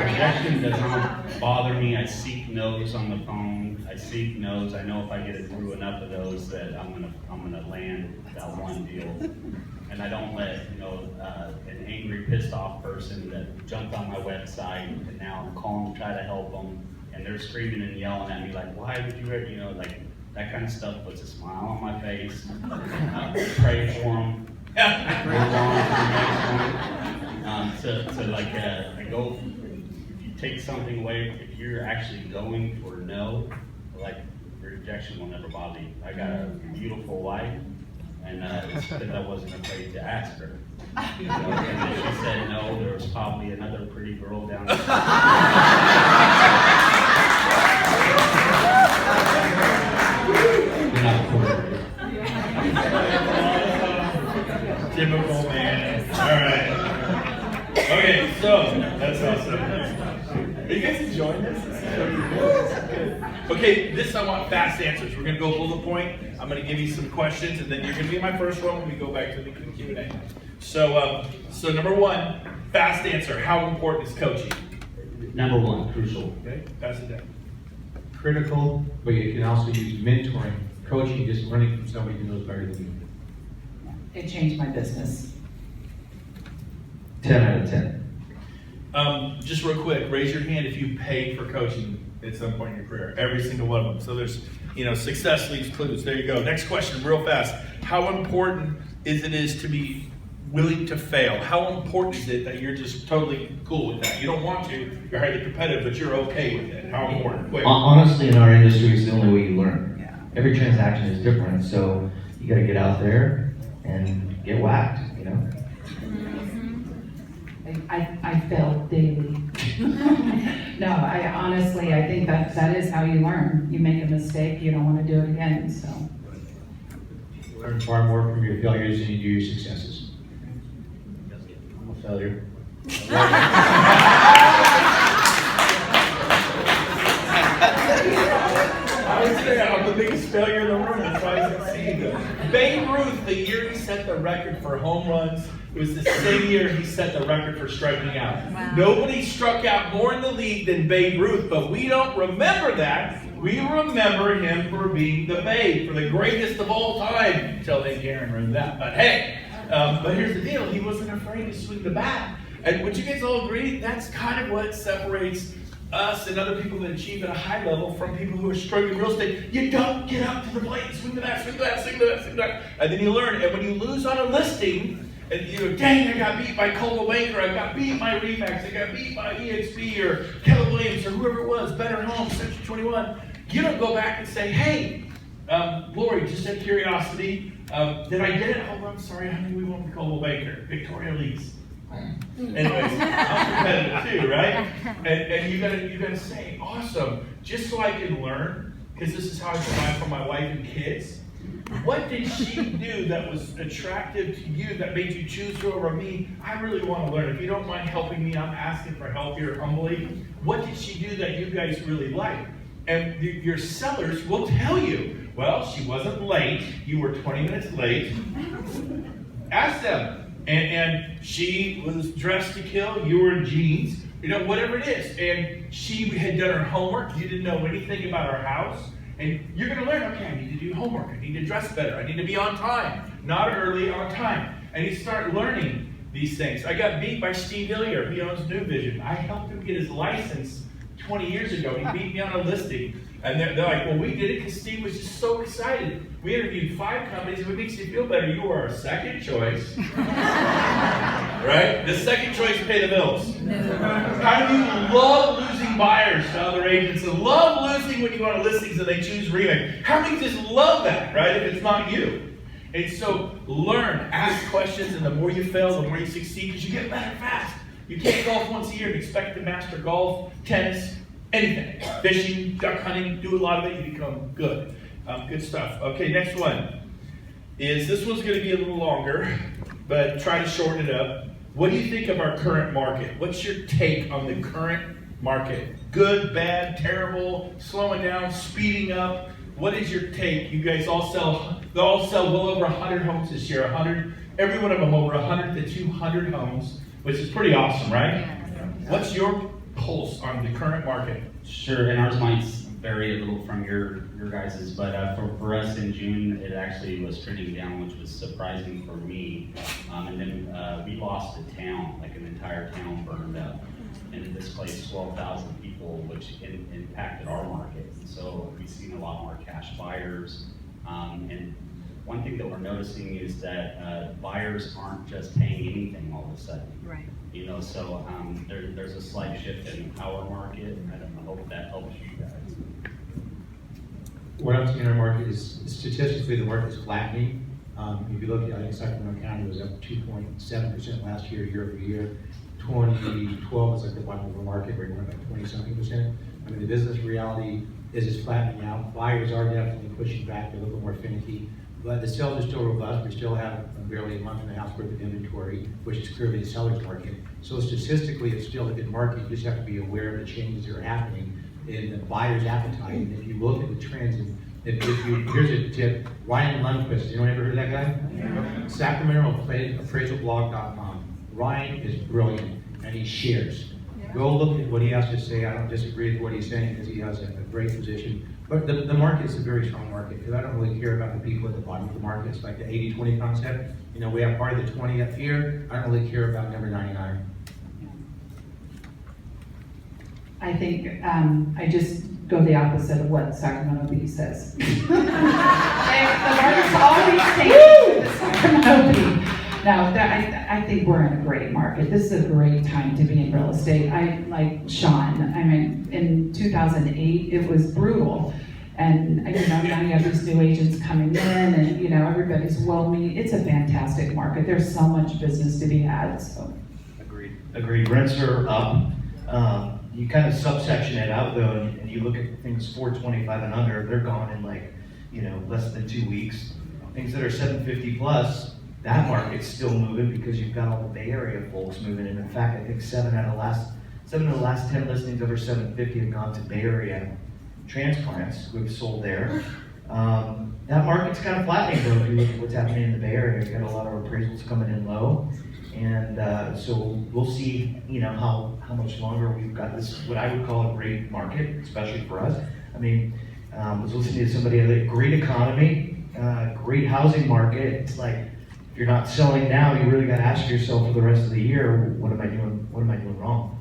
Rejection does not bother me. I seek no's on the phone. I seek no's. I know if I get through enough of those that I'm gonna land that one deal. And I don't let an angry, pissed off person that jumped on my website and now I'm calling to try to help them, and they're screaming and yelling at me like, why would you, like that kind of stuff puts a smile on my face. Pray for them. Move on to the next one. I go. If you take something away, if you're actually going for no, like rejection will never bother you. I got a beautiful wife. And it's because I wasn't afraid to ask her. And if she said no, there was probably another pretty girl down there. Typical man. All right. Okay, so that's awesome. Are you guys enjoying this? Okay, this I want fast answers. We're gonna go bullet point. I'm gonna give you some questions, and then you're gonna be my first one when we go back to the Q&A. So number one, fast answer. How important is coaching? Number one, crucial. Okay, pass it down. Critical, but you can also use mentoring, coaching, just learning from somebody who knows better than you. It changed my business. 10 out of 10. Just real quick, raise your hand if you paid for coaching at some point in your career. Every single one of them. So there's, success leaves clues. There you go. Next question, real fast. How important is it to be willing to fail? How important is it that you're just totally cool with that? You don't want to, you're highly competitive, but you're okay with it. How important? Quick. Honestly, in our industry, it's the only way you learn. Yeah. Every transaction is different, so you got to get out there and get whacked, I fail daily. No, I think that is how you learn. You make a mistake, you don't want to do it again, so. You learn far more from your failures than you do your successes. I'm a failure. I would say I'm the biggest failure in the room. That's why I succeeded. Babe Ruth, the year he set the record for home runs, it was the same year he set the record for striking out. Wow. Nobody struck out more in the league than Babe Ruth, but we don't remember that. We remember him for being the Babe, for the greatest of all time. Until they Karen ruined that. But hey, but here's the deal. He wasn't afraid to swing the bat. And would you guys all agree? That's kind of what separates us and other people that achieve at a high level from people who are struggling in real estate. You don't get up to the plate, swing the bat, swing the bat, swing the bat, swing the bat. And then you learn. And when you lose on a listing, and you go, dang, I got beat by Coldwell Banker, I got beat by Remax, I got beat by EXP or Keller Williams or whoever it was, Better Homes, Century 21. You don't go back and say, hey, Lori, just out of curiosity, did I get it? Oh, I'm sorry, honey, we won with Coldwell Banker, Victoria Lease. Anyways, I'm competitive too, right? And you gotta say, awesome, just so I can learn, because this is how I provide for my wife and kids. What did she do that was attractive to you that made you choose her over me? I really want to learn. If you don't mind helping me, I'm asking for help here humbly. What did she do that you guys really like? And your sellers will tell you, well, she wasn't late. You were 20 minutes late. Ask them. And she was dressed to kill. You were in jeans. Whatever it is. And she had done her homework. You didn't know anything about her house. And you're going to learn, okay, I need to do homework. I need to dress better. I need to be on time. Not early, on time. And you start learning these things. I got beat by Steve Hillier. He owns New Vision. I helped him get his license 20 years ago. He beat me on a listing. And they're like, well, we did it because Steve was just so excited. We interviewed 5 companies. If it makes you feel better, you were our second choice. Right? The second choice pay the bills. How many of you love losing buyers to other agents and love losing when you go on listings and they choose Remax? How many just love that, right, if it's not you? And so learn, ask questions, and the more you fail, the more you succeed, because you get better fast. You can't golf once a year and expect to master golf, tennis, anything. Fishing, duck hunting, do a lot of it, you become good. Good stuff. Okay, next one is, this one's going to be a little longer, but try to shorten it up. What do you think of our current market? What's your take on the current market? Good, bad, terrible, slowing down, speeding up? What is your take? You guys all sell well over 100 homes this year. 100, every one of them over 100 to 200 homes, which is pretty awesome, right? What's your pulse on the current market? Sure, and ours might vary a little from your guys's, but for us in June, it actually was trending down, which was surprising for me. And then we lost a town, like an entire town burned up, and it displaced 12,000 people, which impacted our market. So we've seen a lot more cash buyers. And one thing that we're noticing is that buyers aren't just paying anything all of a sudden. Right. So there's a slight shift in our market. I hope that helps you guys. What I'm seeing in our market is, statistically, the market is flattening. If you look at, I think Sacramento County was up 2.7% last year, year over year. 2012 was like the bottom of the market, where it went up 20-something%. I mean, the business reality is it's flattening out. Buyers are definitely pushing back. They're a little more finicky, a but the sales are still robust. We still have barely a month and a half worth of inventory, which is clearly a seller's market. So statistically, it's still a good market. You just have to be aware of the changes that are happening in the buyer's appetite. And if you look at the trends, and here's a tip: Ryan Lundquist. Anyone ever heard of that guy? Sacramento appraisalblog.com. Ryan is brilliant, and he shares. Go look at what he has to say. I don't disagree with what he's saying because he has a great position. But the market is a very strong market because I don't really care about the people at the bottom of the market. It's like the 80-20 concept. You know, we have part of the 20 up here. I don't really care about number 99. I think I just go the opposite of what Sacramento Bee says. The market's always changing with the Sacramento Bee. No, I think we're in a great market. This is a great time to be in real estate. I like Sean. I mean, in 2008, it was brutal. And you know, now you have these new agents coming in and you know, everybody's welcoming. It's a fantastic market. There's so much business to be had, so. Agreed. Rents are up. You kind of subsection it out though, and you look at things 425 and under, they're gone in like, you know, less than 2 weeks. Things that are 750 plus, that market's still moving because you've got all the Bay Area folks moving in. In fact, I think 7 of the last 10 listings over 750 have gone to Bay Area transplants who have sold there. That market's kind of flattening though if you look at what's happening in the Bay Area. You've got a lot of appraisals coming in low. And so we'll see, you know, how much longer we've got this, what I would call a great market, especially for us. I mean, I was listening to somebody, a great economy, great housing market. It's like, if you're not selling now, you really got to ask yourself for the rest of the year, what am I doing? What am I doing wrong?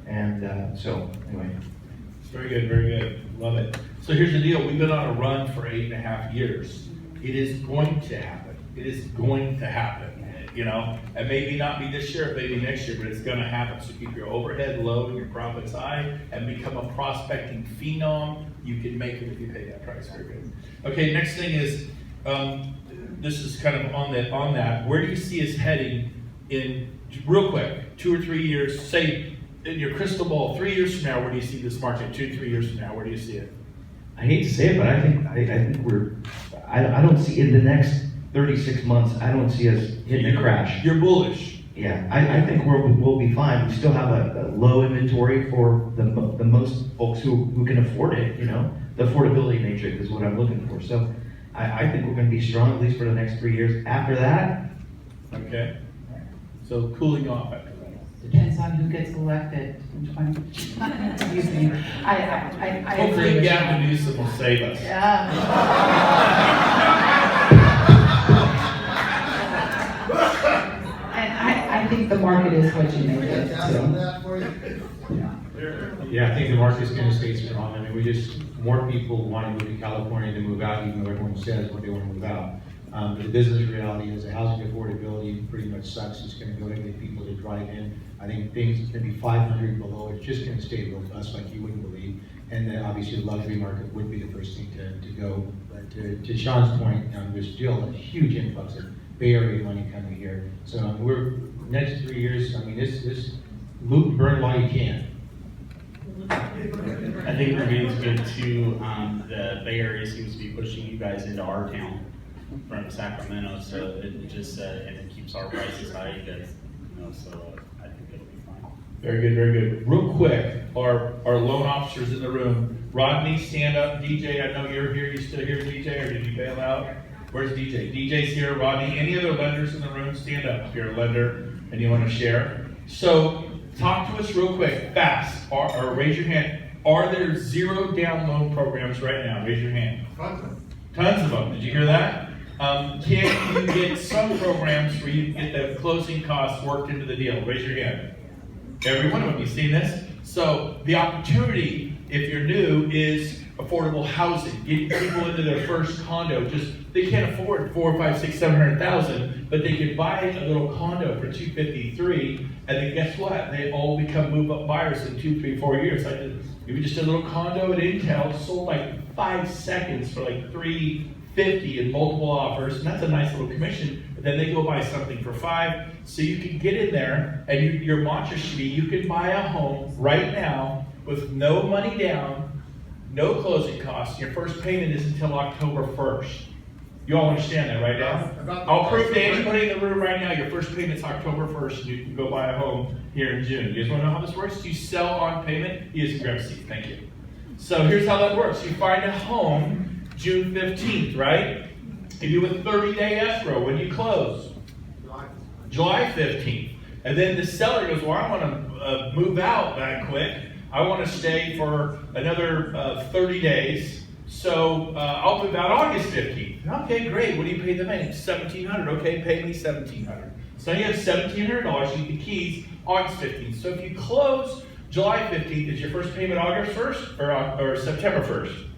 And so anyway. Very good, very good. Love it. So here's the deal. We've been on a run for 8.5 years. It is going to happen. It is going to happen. You know, and maybe not be this year, maybe next year, but it's going to happen. So keep your overhead low and your profits high and become a prospecting phenom. You can make it if you pay that price. Very good. Okay, next thing is, this is kind of on that. Where do you see us heading in, real quick, 2 or 3 years? Say, in your crystal ball, 3 years from now, where do you see this market? 2 to 3 years from now, where do you see it? I hate to say it, but I think I don't see in the next 36 months, I don't see us hitting a crash. You're bullish. Yeah, I think we'll be fine. We still have a low inventory for the most folks who can afford it, you know. The affordability matrix is what I'm looking for. So I think we're going to be strong at least for the next 3 years. After that, okay. So cooling off after that. Depends on who gets elected in 20. Excuse me. I hopefully Gavin Newsom will save us. I think the market is what you make it. Yeah, I think the market's going to stay strong. I mean, more people want to move to California than move out, even though everyone says what they want to move out. The business reality is the housing affordability pretty much sucks. It's going to go to get people to drive in. I think things are going to be 500 below. It's just going to stay robust like you wouldn't believe. And then obviously the luxury market would be the first thing to go. But to Sean's point, there's still a huge influx of Bay Area money coming here. So we're next 3 years. I mean, this loot and burn while you can. I think it remains good too. The Bay Area seems to be pushing you guys into our town from Sacramento, so it just and it keeps our prices high. You guys, you know, so I think it'll be fine. Very good, very good. Real quick, our loan officers in the room. Rodney, stand up. DJ, I know you're here. You still here, DJ, or did you bail out? Where's DJ? DJ's here. Rodney, any other lenders in the room? Stand up if you're a lender and you want to share. So talk to us real quick, fast, or raise your hand. Are there 0 down loan programs right now? Raise your hand. Tons of them. Did you hear that? Can you get some programs where you get the closing costs worked into the deal? Raise your hand. Every one of them. You've seen this? So the opportunity, if you're new, is affordable housing. Getting people into their first condo. They can't afford 4, 5, 6, 700,000, but they could buy a little condo for $253,000, and then guess what? They all become move-up buyers in 2, 3, 4 years. Like maybe just a little condo at Intel sold like 5 seconds for like $350,000 in multiple offers, and that's a nice little commission. But then they go buy something for $5,000, so you can get in there, and your mantra should be: you can buy a home right now with no money down, no closing costs. Your first payment is until October 1st. You all understand that, right now? About I'll prove to anybody in the room right now, your first payment's October 1st, and you can go buy a home here in June. You guys wanna know how this works? Do you sell on payment? You just grab a seat, thank you. So here's how that works. You find a home June 15th, right? You do a 30-day escrow. When do you close? July 15th. And then the seller goes, well, I wanna move out that quick. I wanna stay for another 30 days. So I'll move out August 15th. Okay, great. What do you pay the bank? $1,700. Okay, pay me $1,700. So now you have $1,700. You get the keys August 15th. So if you close July 15th, is your first payment August 1st or September 1st?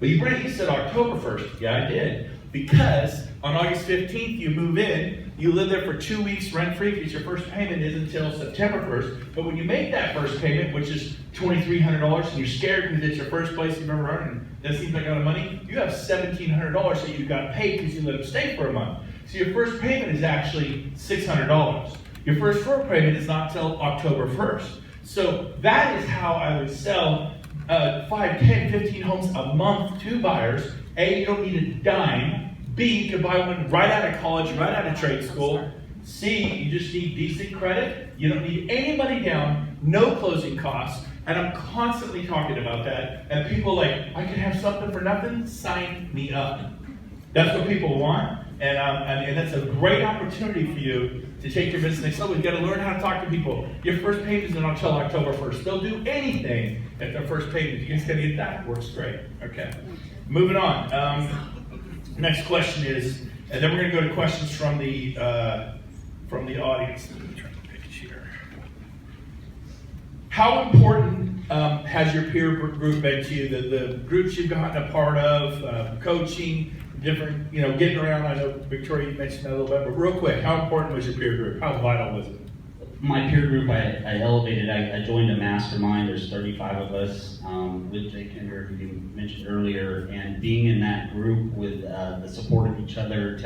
Well, you said October 1st. Yeah, I did. Because on August 15th, you move in, you live there for 2 weeks rent-free because your first payment is until September 1st. But when you make that first payment, which is $2,300, and you're scared because it's your first place you've ever earned, and that seems like a lot of money, you have $1,700 that you got paid because you let them stay for a month. So your first payment is actually $600. Your first floor payment is not until October 1st. So that is how I would sell 5, 10, 15 homes a month to buyers. A, you don't need a dime. B, you can buy one right out of college, right out of trade school. C, you just need decent credit. You don't need any money down, no closing costs. And I'm constantly talking about that. And people like, I can have something for nothing? Sign me up. That's what people want. And that's a great opportunity for you to take your business next level. You've got to learn how to talk to people. Your first payment isn't until October 1st. They'll do anything at their first payment. You guys got to get that. Works great. Okay. Moving on. Next question is, and then we're going to go to questions from the audience. Let me try to pick it here. How important has your peer group been to you? The groups you've gotten a part of, coaching, different, getting around. I know Victoria, you mentioned that a little bit, but real quick, how important was your peer group? How vital was it? My peer group, I elevated. I joined a mastermind. There's 35 of us with Jay Kinder, who you mentioned earlier, and being in that group with the support of each other,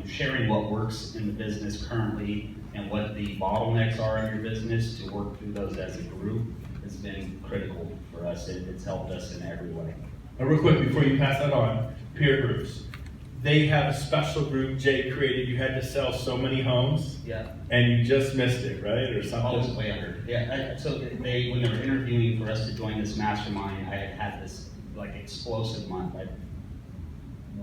sharing what works in the business currently and what the bottlenecks are in your business to work through those as a group has been critical for us. It's helped us in every way. Now, real quick before you pass that on, peer groups. They have a special group Jay created. You had to sell so many homes. Yeah. And you just missed it, right? Or something? Oh, it was way under. Yeah. So when they were interviewing for us to join this mastermind, I had this explosive month. I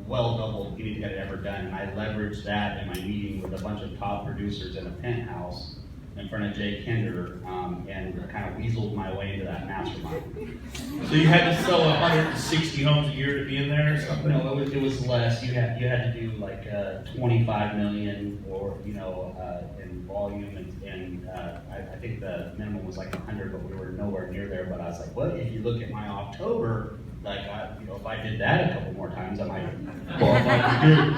well doubled anything I'd ever done, and I leveraged that in my meeting with a bunch of top producers in a penthouse in front of Jay Kinder, and kind of weaseled my way into that mastermind. So you had to sell 160 homes a year to be in there or something? No, it was less. You had to do 25 million or in volume, and I think the minimum was 100, but we were nowhere near there. But I was like, well, if you look at my October, if I did that a couple more times, I might qualify.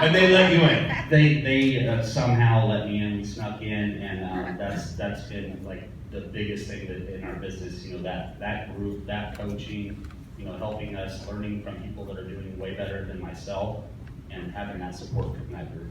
And they let you in? They somehow let me in. We snuck in, and that's been the biggest thing that in our business. That group, that coaching, helping us, learning from people that are doing way better than myself, and having that support from that group.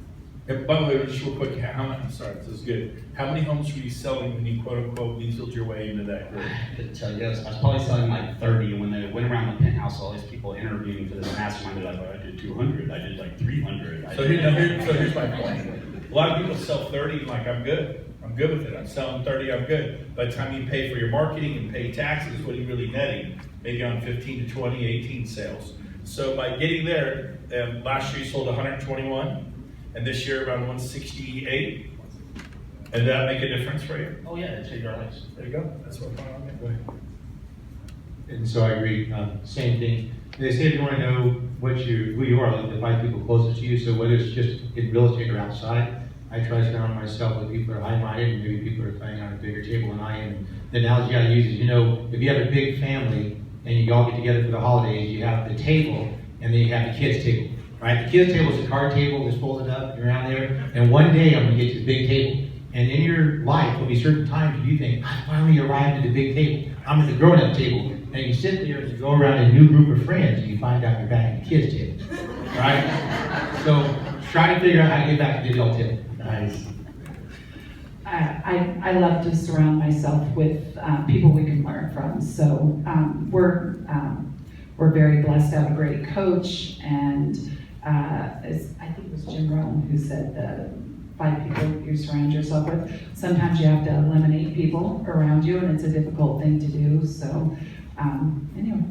And by the way, just real quick, I'm sorry, this is good. How many homes were you selling when you quote unquote weaseled your way into that group? I couldn't tell you. I was probably selling 30, and when they went around the penthouse, all these people interviewing for this mastermind, they're like, well, I did 200, I did 300. So here's my point. A lot of people sell 30 and I'm good. I'm good with it. I'm selling 30, I'm good. By the time you pay for your marketing and pay taxes, what are you really netting? Maybe on 15 to 20, 18 sales. So by getting there, last year you sold 121. And this year around 168. And did that make a difference for you? Oh yeah, it changed our lives. There you go. That's what I'm on. Go ahead. And so I agree. Same thing. They say if you want to know who you are, look to find people closest to you. So whether it's just in real estate or outside, I try to surround myself with people that are high-minded, and maybe people are playing on a bigger table than I am. And the analogy I use is, if you have a big family and you all get together for the holidays, you have the table and then you have the kids' table. Right? The kids' table is a card table that's folded up around there, and one day I'm going to get to the big table. And in your life, there'll be certain times you think, I finally arrived at the big table. I'm at the grown-up table. And you sit there and you go around a new group of friends, and you find out you're back at the kids' table. Right? So try to figure out how to get back to the adult table. Nice. I love to surround myself with people we can learn from. So we're very blessed to have a great coach, and I think it was Jim Rohn who said the 5 people you surround yourself with. Sometimes you have to eliminate people around you, and it's a difficult thing to do. So, anyway.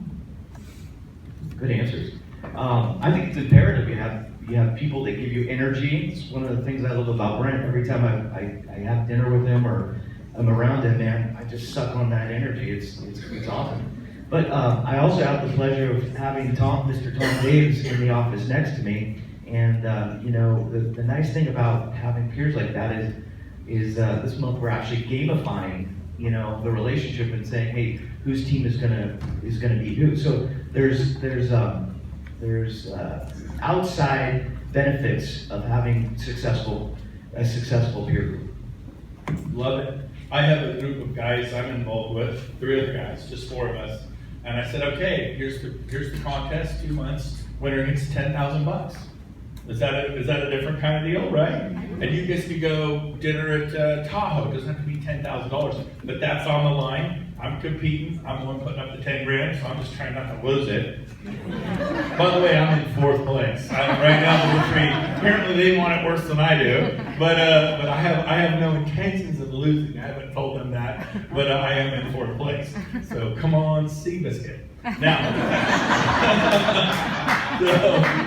Good answers. I think it's imperative you have people that give you energy. It's one of the things I love about Brent. Every time I have dinner with him or I'm around him, man, I just suck on that energy. It's awesome. But I also have the pleasure of having Mr. Tom Davis in the office next to me. And you know, the nice thing about having peers like that is this month we're actually gamifying, you know, the relationship and saying, hey, whose team is gonna be who. So there's outside benefits of having a successful peer group. Love it. I have a group of guys I'm involved with, 3 other guys, just 4 of us. And I said, okay, here's the contest, 2 months, winner gets $10,000. Is that a different kind of deal, right? And you guys could go dinner at Tahoe. It doesn't have to be $10,000, but that's on the line. I'm competing. I'm the one putting up the 10 grand, so I'm just trying not to lose it. By the way, I'm in 4th place. I'm right down the retreat. Apparently, they want it worse than I do, but I have no intentions of losing. I haven't told them that, but I am in 4th place. So come on, Seabiscuit. Now, so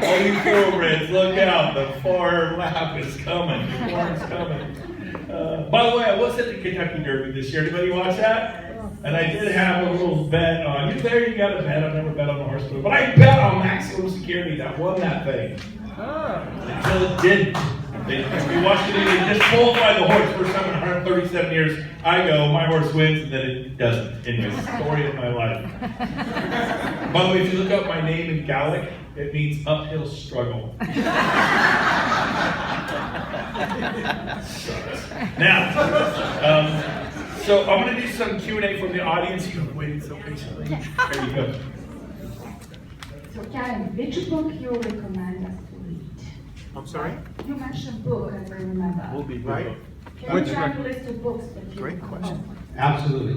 all you thoroughbreds, look out! The far lap is coming. The farm's coming. By the way, I was at the Kentucky Derby this year. Anybody watch that? And I did have a little bet on. You got a bet. I've never bet on a horse, but I bet on maximum security that won that thing. Until it didn't. We watched it. They disqualified the horse first time in 137 years. I go, my horse wins, and then it doesn't. Anyway, story of my life. By the way, if you look up my name in Gaelic, it means uphill struggle. Now, so I'm going to do some Q&A from the audience. You've waited so patiently. There you go. So Karen, which book you recommend us to read? I'm sorry? You mentioned book, I remember. Will be right. Can you try to list the books that you Great question. Absolutely.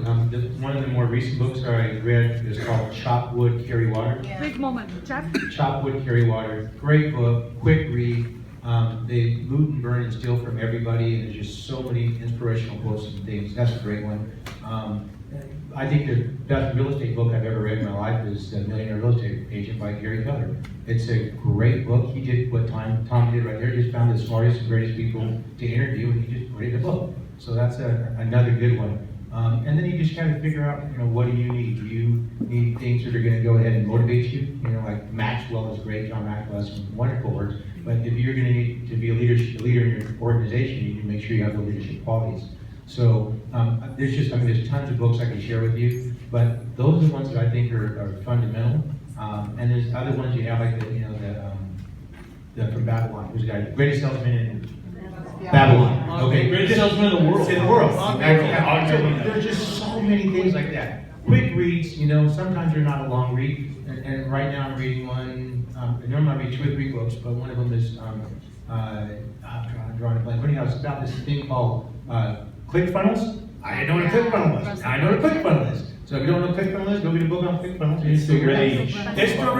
One of the more recent books I read is called Chop Wood, Carry Water. Quick moment, Jeff. Chop Wood, Carry Water. Great book, quick read. They loot and burn and steal from everybody, and there's just so many inspirational quotes and things. That's a great one. I think the best real estate book I've ever read in my life is The Millionaire Real Estate Agent by Gary Keller. It's a great book. He did what Tom did right there. Just found the smartest and greatest people to interview, and he just put it in a book. So that's another good one. And then you just kind of figure out, you know, what do you need? Do you need things that are going to go ahead and motivate you? You know, like Maxwell is great. John Maxwell has some wonderful words. But if you're going to need to be a leader in your organization, you need to make sure you have the leadership qualities. So there's tons of books I can share with you, but those are the ones that I think are fundamental. And there's other ones you have, like the from Babylon, who's got the greatest salesman in Babylon. Okay, Greatest salesman in the world. In the world. There's just so many things like that. Quick reads, you know, sometimes they're not a long read. And right now I'm reading one. Normally I read 2 or 3 books, but one of them is I'm drawing a blank. It's about this thing called ClickFunnels. I didn't know what a ClickFunnel was. I know what a ClickFunnel is. So if you don't know what ClickFunnels is, go get a book on ClickFunnels. It's the rage. It's the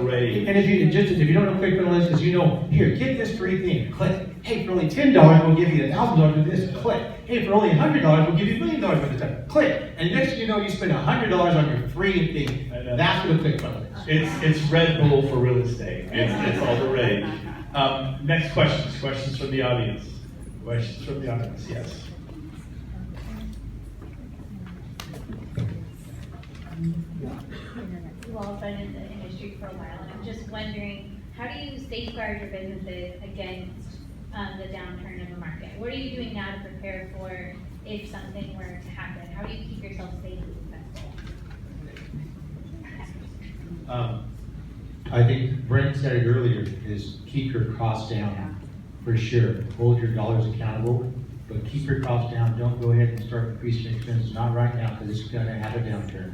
rage. And if you don't know what ClickFunnels is, because you know, here, get this free thing. Click. Hey, for only $10, we'll give you $1,000 for this. Click. Hey, for only $100, we'll give you $1 million for this. Click. And next thing you know, you spend $100 on your free thing. That's what a ClickFunnels is. It's Red Bull for real estate. It's all the rage. Next questions. Questions from the audience. Questions from the audience. Yes. You all have been in the industry for a while, and I'm just wondering, how do you safeguard your businesses against the downturn in the market? What are you doing now to prepare for if something were to happen? How do you keep yourself safe and successful? I think Brent said it earlier, is keep your costs down, for sure. Hold your dollars accountable, but keep your costs down. Don't go ahead and start increasing expenses, not right now, because it's going to have a downturn.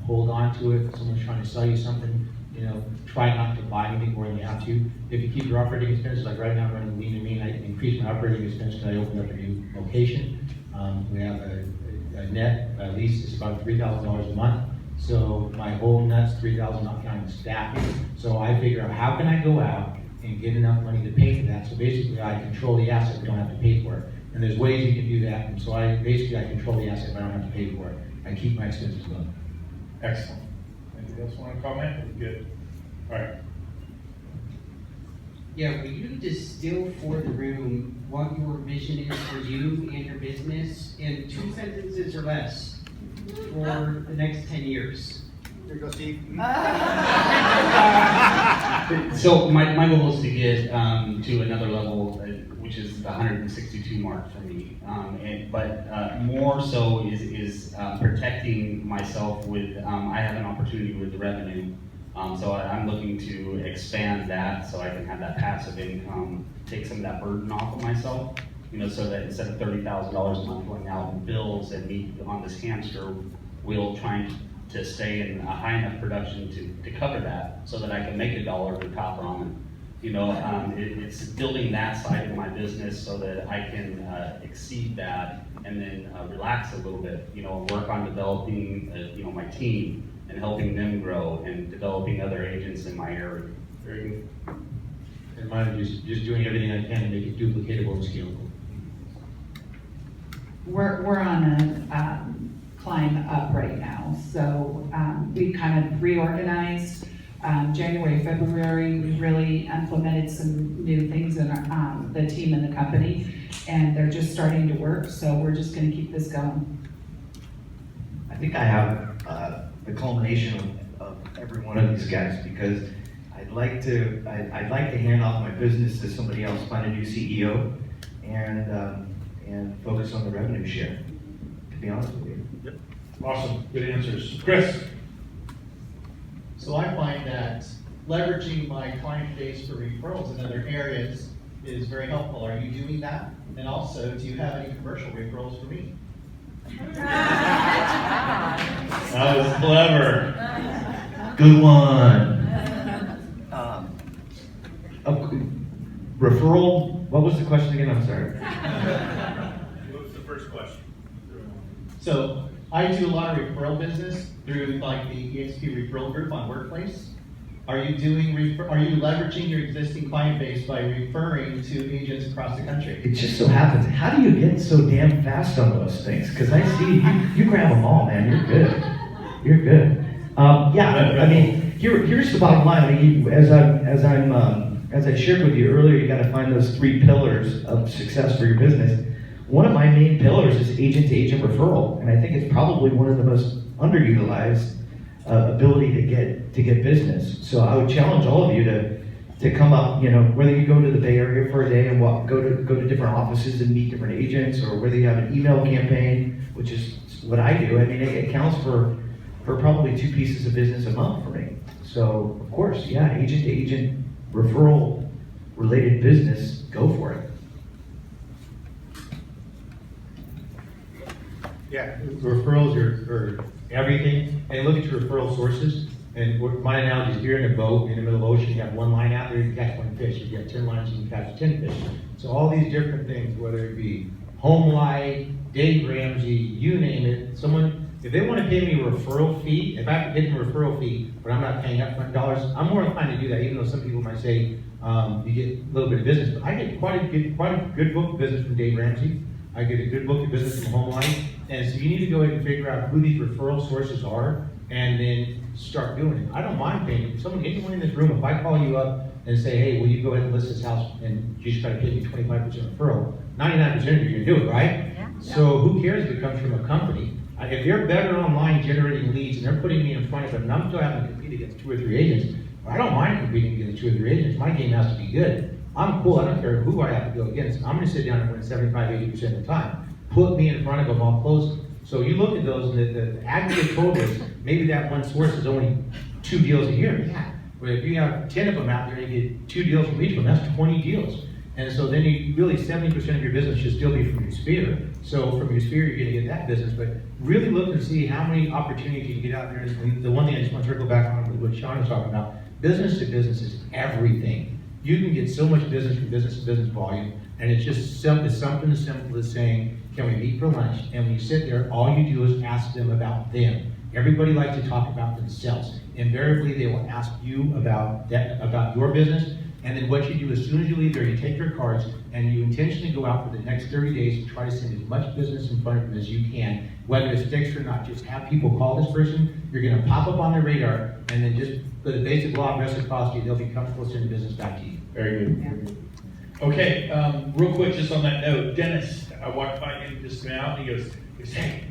Hold on to it. If someone's trying to sell you something, you know, try not to buy anything more than you have to. If you keep your operating expenses, like right now I'm running lean and mean, I increased my operating expense because I opened up a new location. We have a net lease is about $3,000 a month. So my whole nuts, 3,000, not counting staff. So I figure out how can I go out and get enough money to pay for that. So basically I control the asset, we don't have to pay for it. And there's ways you can do that. And so I control the asset, but I don't have to pay for it. I keep my expenses low. Excellent. Anybody else want to comment? Good. All right. Yeah, will you distill for the room what your vision is for you and your business in 2 sentences or less for the next 10 years? Here you go, Steve. So my goal is to get to another level, which is the 162 mark for me. But more so is protecting myself with, I have an opportunity with the revenue. So I'm looking to expand that so I can have that passive income, take some of that burden off of myself, so that instead of $30,000 a month going out in bills and me on this hamster wheel trying to stay in a high enough production to cover that so that I can make $1 to top ramen. It's building that side of my business so that I can exceed that and then relax a little bit, work on developing, my team and helping them grow and developing other agents in my area. Very good. And mine is just doing everything I can to make it duplicatable and scalable. We're on a climb up right now, so we kind of reorganized. January, February, we really implemented some new things in our, the team and the company, and they're just starting to work, so we're just going to keep this going. I think I have the culmination of every one of these guys, because I'd like to hand off my business to somebody else, find a new CEO, and focus on the revenue share, to be honest with you. Yep. Awesome, good answers. Chris? So I find that leveraging my client base for referrals in other areas is very helpful. Are you doing that? And also, do you have any commercial referrals for me? That was clever. Good one. Referral, what was the question again? I'm sorry. What was the first question? So I do a lot of referral business through like the EXP referral group on Workplace. Are you leveraging your existing client base by referring to agents across the country? It just so happens, how do you get so damn fast on those things? Because I see you grab them all, man. You're good. You're good. I mean, here's the bottom line. I mean, as I shared with you earlier, you got to find those 3 pillars of success for your business. One of my main pillars is agent-to-agent referral, and I think it's probably one of the most underutilized ability to get business. So I would challenge all of you to come up, whether you go to the Bay Area for a day and go to different offices and meet different agents, or whether you have an email campaign, which is what I do. I mean, it counts for probably 2 pieces of business a month for me. So of course, yeah, agent-to-agent referral related business, go for it. Yeah, referrals are everything. And look at your referral sources. And my analogy is, you're in a boat in the middle of the ocean, you have 1 line out there, you can catch 1 fish. If you have 10 lines, you can catch 10 fish. So all these different things, whether it be Home Light, Dave Ramsey, you name it, if they want to pay me a referral fee, if I have to pay them a referral fee, but I'm not paying upfront dollars, I'm more inclined to do that, even though some people might say you get a little bit of business. But I get quite a good book of business from Dave Ramsey. I get a good book of business from Home Light. And so you need to go ahead and figure out who these referral sources are and then start doing it. I don't mind paying anyone in this room, if I call you up and say, hey, will you go ahead and list this house and you just try to pay me 25% referral, 99% of you are going to do it, right? Yeah. So who cares if it comes from a company? If you're better online generating leads and they're putting me in front of them and I'm still having to compete against 2 or 3 agents, I don't mind competing against 2 or 3 agents. My game has to be good. I'm cool, I don't care who I have to go against. I'm going to sit down and win 75-80% of the time. Put me in front of them, I'll close them. So you look at those, and the aggregate total is, maybe that one source is only 2 deals a year. Yeah. But if you have 10 of them out there, you get 2 deals from each one, that's 20 deals. And so then you really, 70% of your business should still be from your sphere. So from your sphere, you're going to get that business. But really look and see how many opportunities you can get out there. And the one thing I just want to circle back on with what Sean was talking about, business to business is everything. You can get so much business from business to business volume, and it's just something as simple as saying, can we meet for lunch? And when you sit there, all you do is ask them about them. Everybody likes to talk about themselves. Invariably, they will ask you about your business, and then what you do as soon as you leave there, you take your cards and you intentionally go out for the next 30 days to try to send as much business in front of them as you can, whether it's fixed or not. Just have people call this person. You're going to pop up on their radar, and then just for the basic law of reciprocity, they'll be comfortable sending business back to you. Very good. Very good. Okay, real quick, just on that note, Dennis, I walked by him just now, and he goes, hey,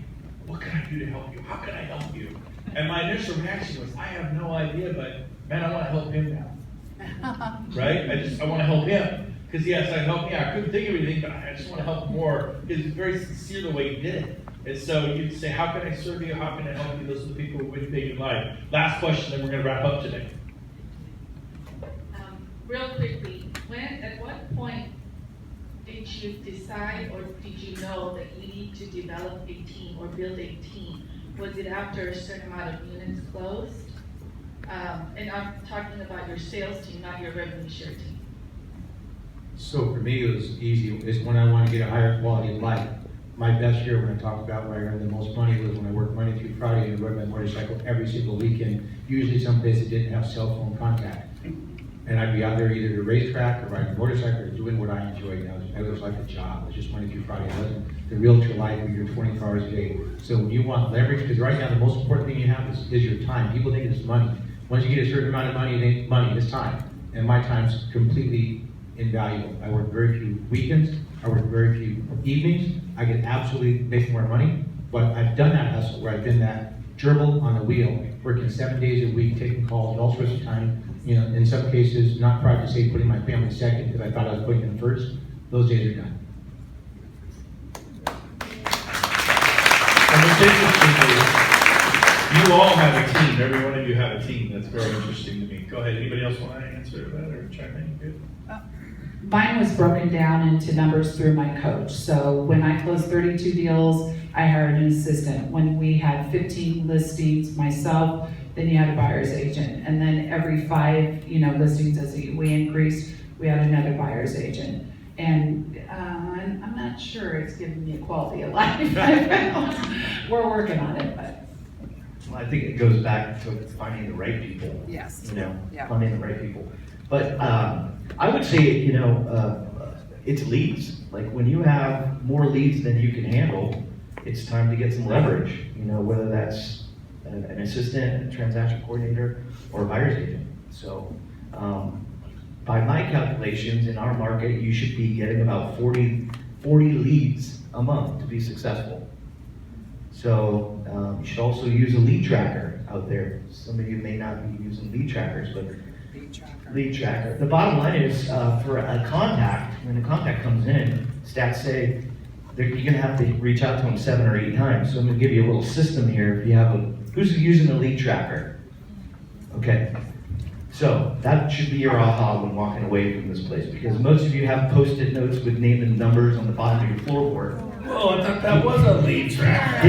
what can I do to help you? How can I help you? And my initial reaction was, I have no idea, but man, I want to help him now. Right? I want to help him. Because he asked, I help me. I couldn't think of anything, but I just want to help more. It was very sincere the way he did it. And so you'd say, how can I serve you? How can I help you? Those are the people who win big in life. Last question, then we're going to wrap up today. Real quickly, at what point did you decide or did you know that you need to develop a team or build a team? Was it after a certain amount of units closed? And I'm talking about your sales team, not your revenue share team. So for me, it was easy. It's when I want to get a higher quality of life. My best year when I talk about where I earned the most money was when I worked Monday through Friday and rode my motorcycle every single weekend, usually someplace that didn't have cell phone contact. And I'd be out there either to racetrack or riding a motorcycle or doing what I enjoyed. It was like a job. It was just Monday through Friday. It wasn't the realtor life where you're 24 hours a day. So when you want leverage, because right now the most important thing you have is your time. People think it's money. Once you get a certain amount of money, it ain't money, it's time. And my time's completely invaluable. I work very few weekends. I work very few evenings. I can absolutely make more money. But I've done that hustle where I've been that gerbil on the wheel, working 7 days a week, taking calls, all sorts of time. You know, in some cases, not proud to say putting my family second because I thought I was putting them first. Those days are done. And what's interesting is you all have a team. Every one of you have a team. That's very interesting to me. Go ahead. Anybody else want to answer that or chime in? Good. Mine was broken down into numbers through my coach. So when I closed 32 deals, I hired an assistant. When we had 15 listings myself, then you had a buyer's agent. And then every 5, listings as we increased, we had another buyer's agent. And I'm not sure it's giving me a quality of life. We're working on it, but. Well, I think it goes back to finding the right people. Yes. Yeah. Finding the right people. But I would say, it's leads. Like when you have more leads than you can handle, it's time to get some leverage. Whether that's an assistant, a transaction coordinator, or a buyer's agent. So by my calculations, in our market, you should be getting about 40 leads a month to be successful. So you should also use a lead tracker out there. Some of you may not be using lead trackers, but lead tracker. The bottom line is for a contact, when a contact comes in, stats say you're going to have to reach out to them 7 or 8 times. So I'm going to give you a little system here. If you have who's using a lead tracker? Okay. So that should be your aha when walking away from this place, because most of you have Post-it notes with name and numbers on the bottom of your floorboard. Oh, I thought that was a lead tracker.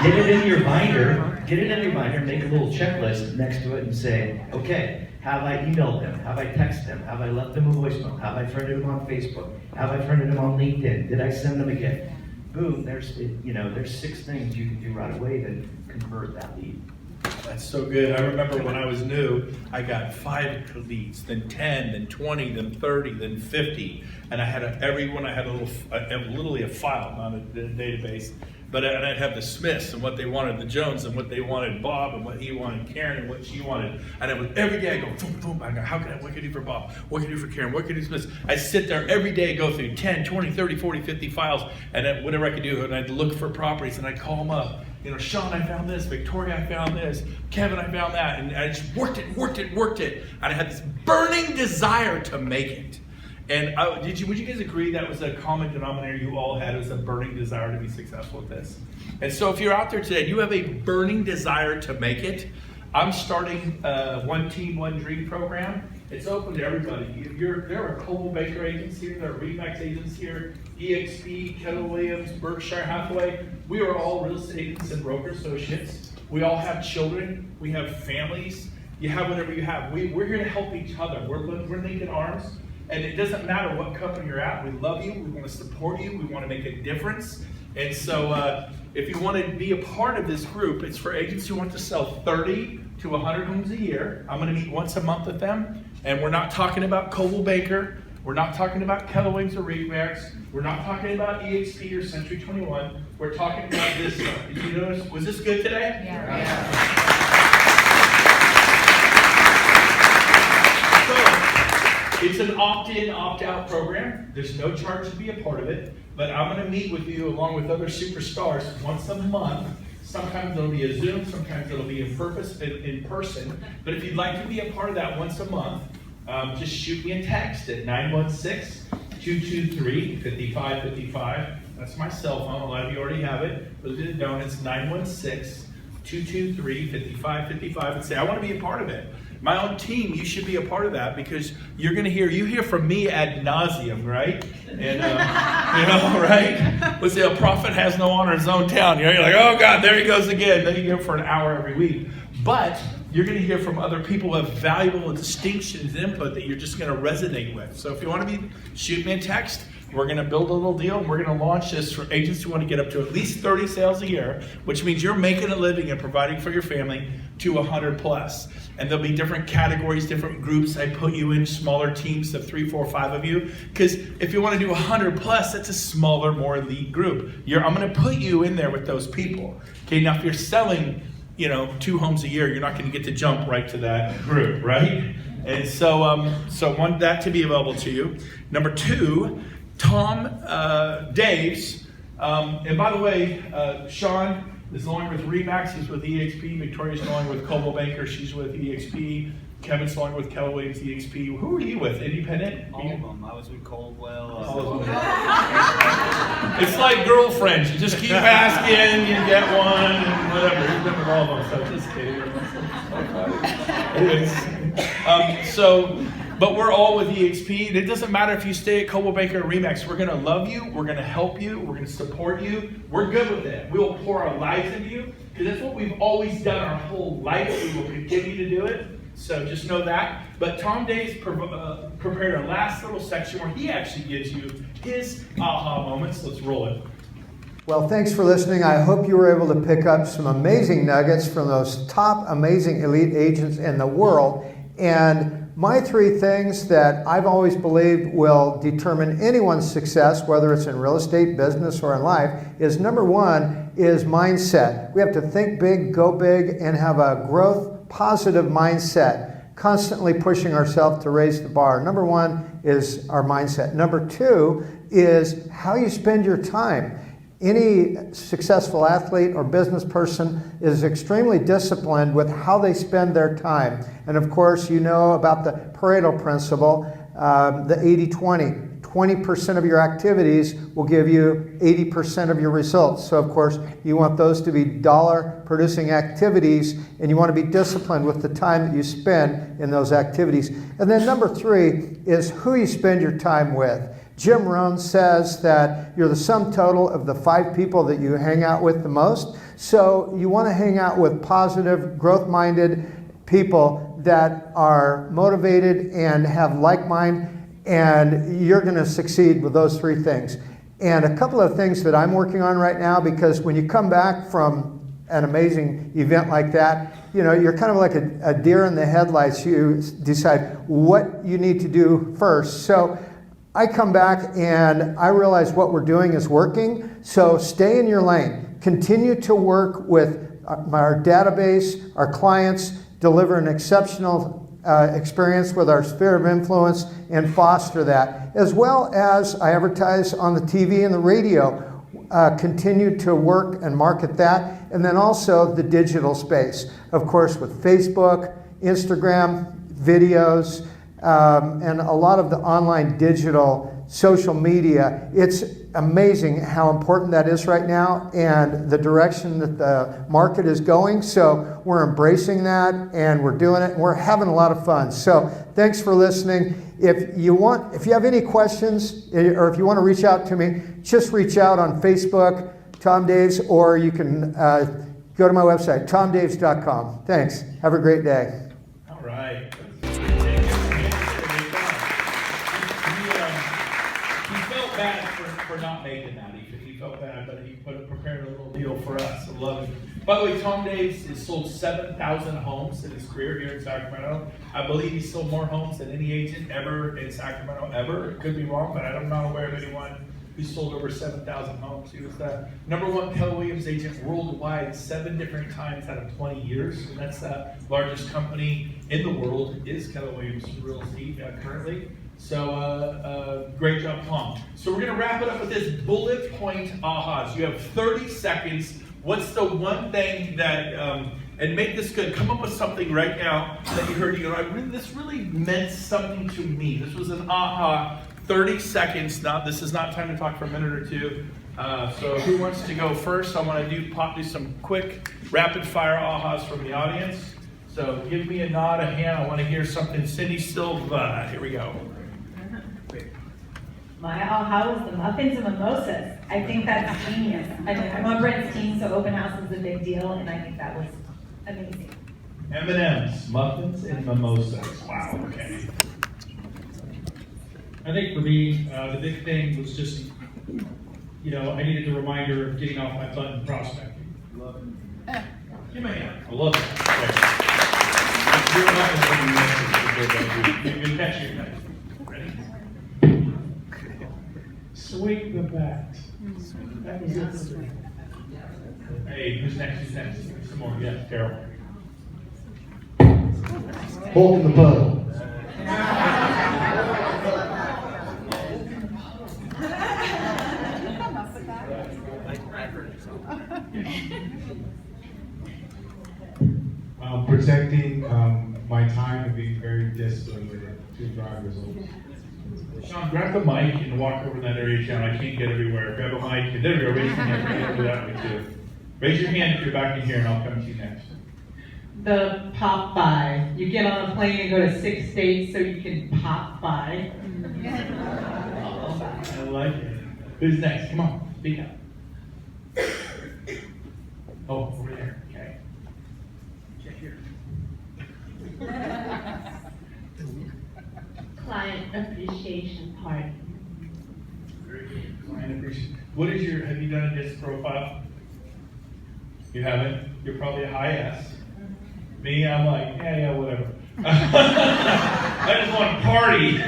Get it in your binder. Get it in your binder. Make a little checklist next to it and say, okay, have I emailed them? Have I texted them? Have I left them a voicemail? Have I friended them on Facebook? Have I friended them on LinkedIn? Did I send them a gift? Boom. There's 6 things you can do right away to convert that lead. That's so good. I remember when I was new, I got 5 leads, then 10, then 20, then 30, then 50. And I had everyone, I had literally a file, not a database. But I'd have the Smiths and what they wanted, the Jones and what they wanted, Bob and what he wanted, Karen and what she wanted. And every day I go, boom, boom, I go, what can I do for Bob? What can I do for Karen? What can I do for Smith? I sit there every day, go through 10, 20, 30, 40, 50 files, and then whatever I could do, and I'd look for properties, and I'd call them up. Sean, I found this. Victoria, I found this. Kevin, I found that. And I just worked it. And I had this burning desire to make it. And would you guys agree that was a common denominator you all had, was a burning desire to be successful at this? And so if you're out there today, you have a burning desire to make it. I'm starting a One Team, One Dream program. It's open to everybody. There are Coldwell Banker agents here, there are RE/MAX agents here, EXP, Keller Williams, Berkshire Hathaway. We are all real estate agents and broker associates. We all have children. We have families. You have whatever you have. We're here to help each other. We're linked arms. And it doesn't matter what company you're at. We love you. We want to support you. We want to make a difference. And so if you want to be a part of this group, it's for agents who want to sell 30 to 100 homes a year. I'm going to meet once a month with them, and we're not talking about Coldwell Banker. We're not talking about Keller Williams or Remax. We're not talking about EXP or Century 21. We're talking about this stuff. Did you notice? Was this good today? Yeah. So, it's an opt-in, opt-out program. There's no charge to be a part of it, but I'm going to meet with you along with other superstars once a month. Sometimes it'll be a Zoom, sometimes it'll be in person. But if you'd like to be a part of that once a month, just shoot me a text at 916-223-5555. That's my cell phone. A lot of you already have it. But if you don't, it's 916-223-5555 and say, I want to be a part of it. My own team, you should be a part of that because you're going to hear from me ad nauseum, right? And, right? Let's say a prophet has no honor in his own town. You're like, oh God, there he goes again. Then you hear for an hour every week. But you're going to hear from other people who have valuable distinctions and input that you're just going to resonate with. So if you want to shoot me a text. We're going to build a little deal, and we're going to launch this for agents who want to get up to at least 30 sales a year, which means you're making a living and providing for your family to 100 plus. And there'll be different categories, different groups. I put you in smaller teams of 3, 4, 5 of you, because if you want to do 100 plus, that's a smaller, more elite group. I'm going to put you in there with those people. Okay, now if you're selling 2 homes a year, you're not going to get to jump right to that group, right? And so I want that to be available to you. Number 2, Tom Daves, and by the way, Sean is no longer with Remax, he's with EXP. Victoria's no longer with Coldwell Banker, she's with EXP. Kevin's no longer with Keller Williams, EXP. Who are you with? Independent? All of them. I was with Coldwell. It's like girlfriends. You just keep asking, you get one, and whatever. You've been with all of them, so just kidding. Anyways, but we're all with EXP. And it doesn't matter if you stay at Coldwell Banker or Remax. We're going to love you. We're going to help you. We're going to support you. We're good with it. We will pour our lives into you because that's what we've always done our whole life. We will continue to do it. So just know that. But Tom Days prepared a last little section where he actually gives you his aha moments. Let's roll it. Well, thanks for listening. I hope you were able to pick up some amazing nuggets from those top amazing elite agents in the world. And my 3 things that I've always believed will determine anyone's success, whether it's in real estate, business, or in life, is number 1 is mindset. We have to think big, go big, and have a growth positive mindset, constantly pushing ourselves to raise the bar. Number 1 is our mindset. Number 2 is how you spend your time. Any successful athlete or business person is extremely disciplined with how they spend their time. And of course, you know about the Pareto principle, the 80-20. 20% of your activities will give you 80% of your results. So of course, you want those to be dollar-producing activities, and you want to be disciplined with the time that you spend in those activities. And then number 3 is who you spend your time with. Jim Rohn says that you're the sum total of the 5 people that you hang out with the most. So you want to hang out with positive, growth-minded people that are motivated and have like mind, and you're going to succeed with those 3 things. And a couple of things that I'm working on right now, because when you come back from an amazing event like that, you're kind of like a deer in the headlights. You decide what you need to do first. So I come back and I realize what we're doing is working. So stay in your lane. Continue to work with our database, our clients, deliver an exceptional experience with our sphere of influence, and foster that. As well as I advertise on the TV and the radio. Continue to work and market that. And then also the digital space. Of course, with Facebook, Instagram, videos, and a lot of the online digital social media. It's amazing how important that is right now and the direction that the market is going. So we're embracing that and we're doing it and we're having a lot of fun. So thanks for listening. If you have any questions or if you want to reach out to me, just reach out on Facebook, Tom Daves, or you can go to my website, tomdaves.com. Thanks. Have a great day. All right. He felt bad for not making that. He felt bad, but he prepared a little deal for us. I love it. By the way, Tom Daves has sold 7,000 homes in his career here in Sacramento. I believe he sold more homes than any agent ever in Sacramento, ever. It could be wrong, but I'm not aware of anyone who sold over 7,000 homes. He was the #1 Keller Williams agent worldwide 7 different times out of 20 years. And that's the largest company in the world is Keller Williams Real Estate currently. So great job, Tom. So we're gonna wrap it up with this bullet point ahas. You have 30 seconds. What's the one thing that, and make this good, come up with something right now that you heard, this really meant something to me. This was an aha. 30 seconds. This is not time to talk for a minute or two. So who wants to go first? I want to do some quick rapid fire ahas from the audience. So give me a nod, a hand. I want to hear something. Cindy Silva. Here we go. My aha was the muffins and mimosas. I think that's genius. I'm on Brent's team, so open house is a big deal, and I think that was amazing. M&M's, muffins and mimosas. Wow. Okay. I think for me, the big thing was just, I needed a reminder of getting off my butt and prospecting. Love it. Give me a hand. I love it. You catch your next. Ready? Sweep the bat. That was it. Hey, who's next? Some more. Yeah, Carol. Hulk in the puddle. Protecting my time and being very disciplined with it to drive results. Sean, grab the mic and walk over that area, Sean. I can't get everywhere. Grab a mic. And there we go. Raise your hand. Right over that way, too. Raise your hand if you're back in here, and I'll come to you next. The pop by. You get on a plane and go to 6 states so you can pop by. I like it. Who's next? Come on. Speak up. Oh, over there. Okay. Get here. Client appreciation party. Very good. Client appreciation. What is have you done a DISC profile? You haven't? You're probably a high S. Me, I'm like, yeah, whatever. I just want to party.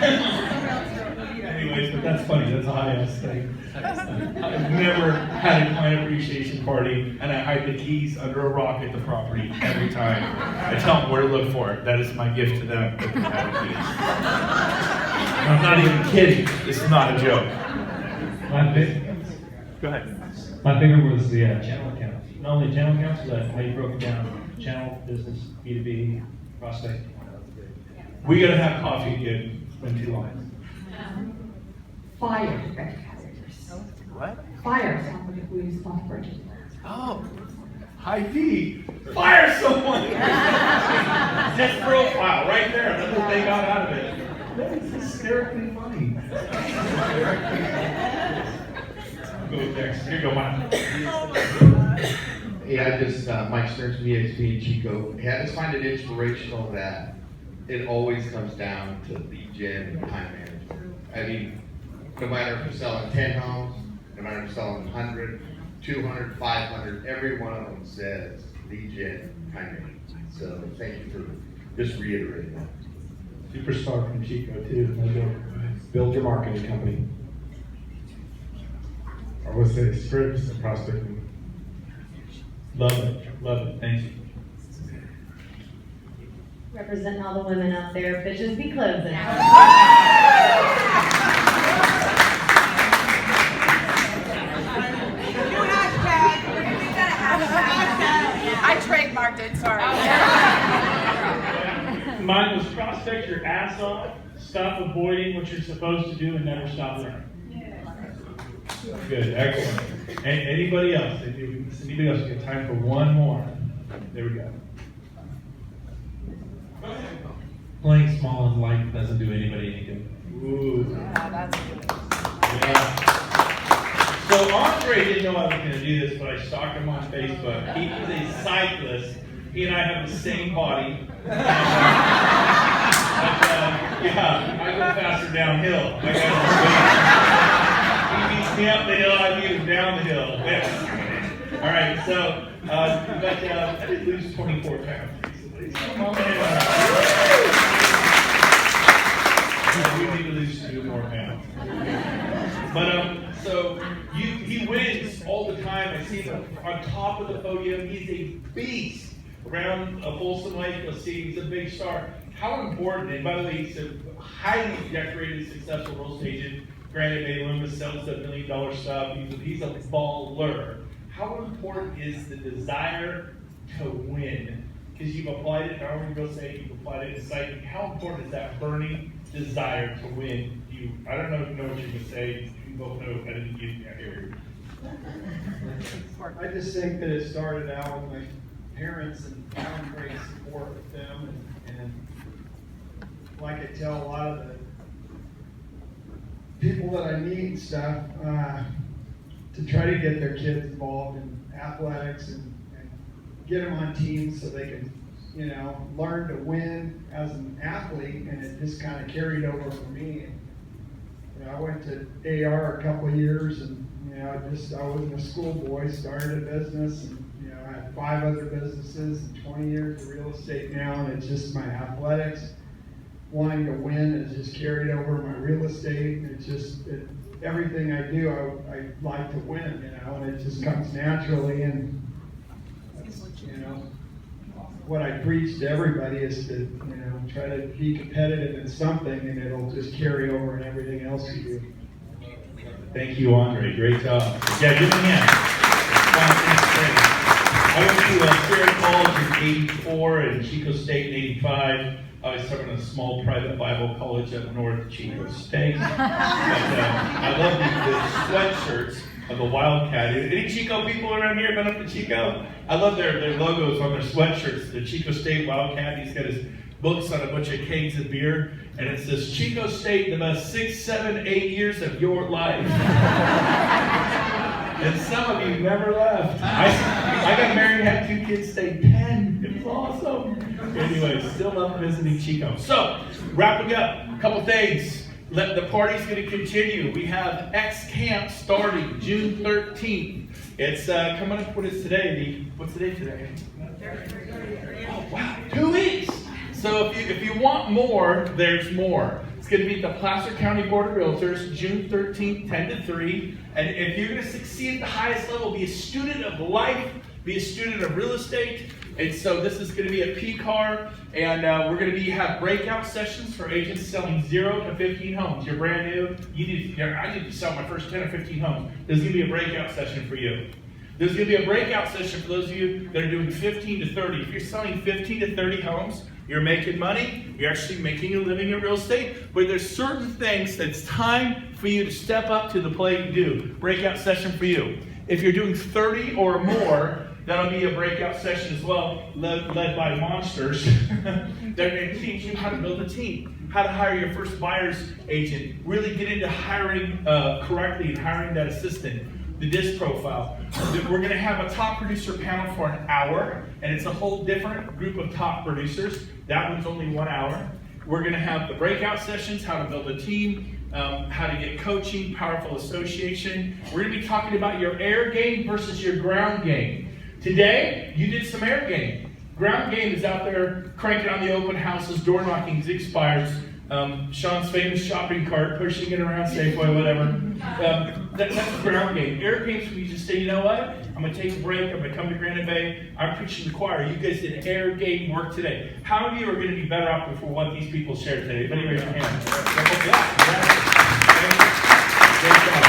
Anyways, but that's funny. That's a high S thing. I've never had a client appreciation party, and I hide the keys under a rock at the property every time. I tell them where to look for it. That is my gift to them. That they have the keys. I'm not even kidding. This is not a joke. Go ahead. My favorite was the channel accounts. Not only channel accounts, but how you broke it down. Channel, business, B2B, prospecting. We gotta have coffee again. It's been too long. Fire advertisers. What? Fire somebody who is not purchased. Oh, high D. Fire someone. This profile right there. That's what they got out of it. That is hysterically funny. Go next. Here you go, Mike. Yeah, my experience with EXP and Chico, I just find it inspirational that it always comes down to lead gen and time management. I mean, no matter if you're selling 10 homes, no matter if you're selling 100, 200, 500, every one of them says lead gen, time management. So thank you for just reiterating that. Superstar from Chico too. Build your marketing company. I would say scripts and prospecting. Love it. Love it. Thank you. Representing all the women out there, bitches be closing. I trademarked it, sorry. Mine was prospect your ass off, stop avoiding what you're supposed to do, and never stop learning. Good, excellent. And anybody else? Anybody else? We have time for one more. There we go. Playing small in life doesn't do anybody any good. Ooh. Yeah, that's good. Yeah. So Andre didn't know I was going to do this, but I stalked him on Facebook. He is a cyclist. He and I have the same body. Yeah, I go faster downhill. I got going up the hill, I mean down the hill. All right, so, but I did lose 24 pounds recently. We need to lose 2 more pounds. But so he wins all the time. I see him on top of the podium. He's a beast. Around a Folsom Lake, you'll see he's a big star. How important, and by the way, he's a highly decorated, successful real estate agent. Granted, Bay Loomis sells $1 million stuff. He's a baller. How important is the desire to win? Because you've applied it, not only real estate, you've applied it in psychic. How important is that burning desire to win? I don't know what you're going to say. You both know I didn't give you here. I just think that it started out with my parents and found great support with them, and like I tell a lot of the people that I meet and stuff, to try to get their kids involved in athletics and get them on teams so they can, learn to win as an athlete, and it just kind of carried over for me. I went to AR a couple of years, and I wasn't a schoolboy, started a business, and I had 5 other businesses and 20 years of real estate now, and it's just my athletics, wanting to win has just carried over my real estate. It's just everything I do, I like to win, and it just comes naturally. And what I preach to everybody is to try to be competitive in something, and it'll just carry over in everything else you do. Thank you, Andre. Great job. Yeah, give me a hand. I went to Sierra College in '84 and Chico State in '85. I was talking at a small private Bible college up north, Chico State. But I love the sweatshirts of the Wildcat. Any Chico people around here been up to Chico? I love their logos on their sweatshirts. The Chico State Wildcat. He's got his books on a bunch of kegs of beer, and it says Chico State, the best 6, 7, 8 years of your life. And some of you never left. I got married, had 2 kids, stayed 10. It was awesome. Anyway, still love visiting Chico. So, wrapping up, a couple things. The party's going to continue. We have X Camp starting June 13th. It's coming up. What is today? What's the date today? Oh wow, 2 weeks. So if you want more, there's more. It's going to be at the Placer County Board of Realtors, June 13th, 10 to 3. And if you're going to succeed at the highest level, be a student of life, be a student of real estate. And so this is going to be a PCAR, and we're going to have breakout sessions for agents selling 0 to 15 homes. You're brand new. I need to sell my first 10 or 15 homes. There's going to be a breakout session for you. There's going to be a breakout session for those of you that are doing 15 to 30. If you're selling 15 to 30 homes, you're making money, you're actually making a living in real estate, but there's certain things that's time for you to step up to the plate and do. Breakout session for you. If you're doing 30 or more, that'll be a breakout session as well, led by monsters. They're going to teach you how to build a team, how to hire your first buyer's agent, really get into hiring correctly and hiring that assistant, the disc profile. We're going to have a top producer panel for an hour, and it's a whole different group of top producers. That one's only 1 hour. We're going to have the breakout sessions, how to build a team, how to get coaching, powerful association. We're going to be talking about your air game versus your ground game. Today, you did some air game. Ground game is out there cranking on the open houses, door knocking, Zig Spires, Sean's famous shopping cart, pushing it around Safeway, whatever. That's ground game. Air game's when you just say, you know what? I'm going to take a break. I'm going to come to Granite Bay. I'm preaching the choir. You guys did air game work today. How many of you are going to be better off for what these people shared today? Anybody raise your hand? Great job.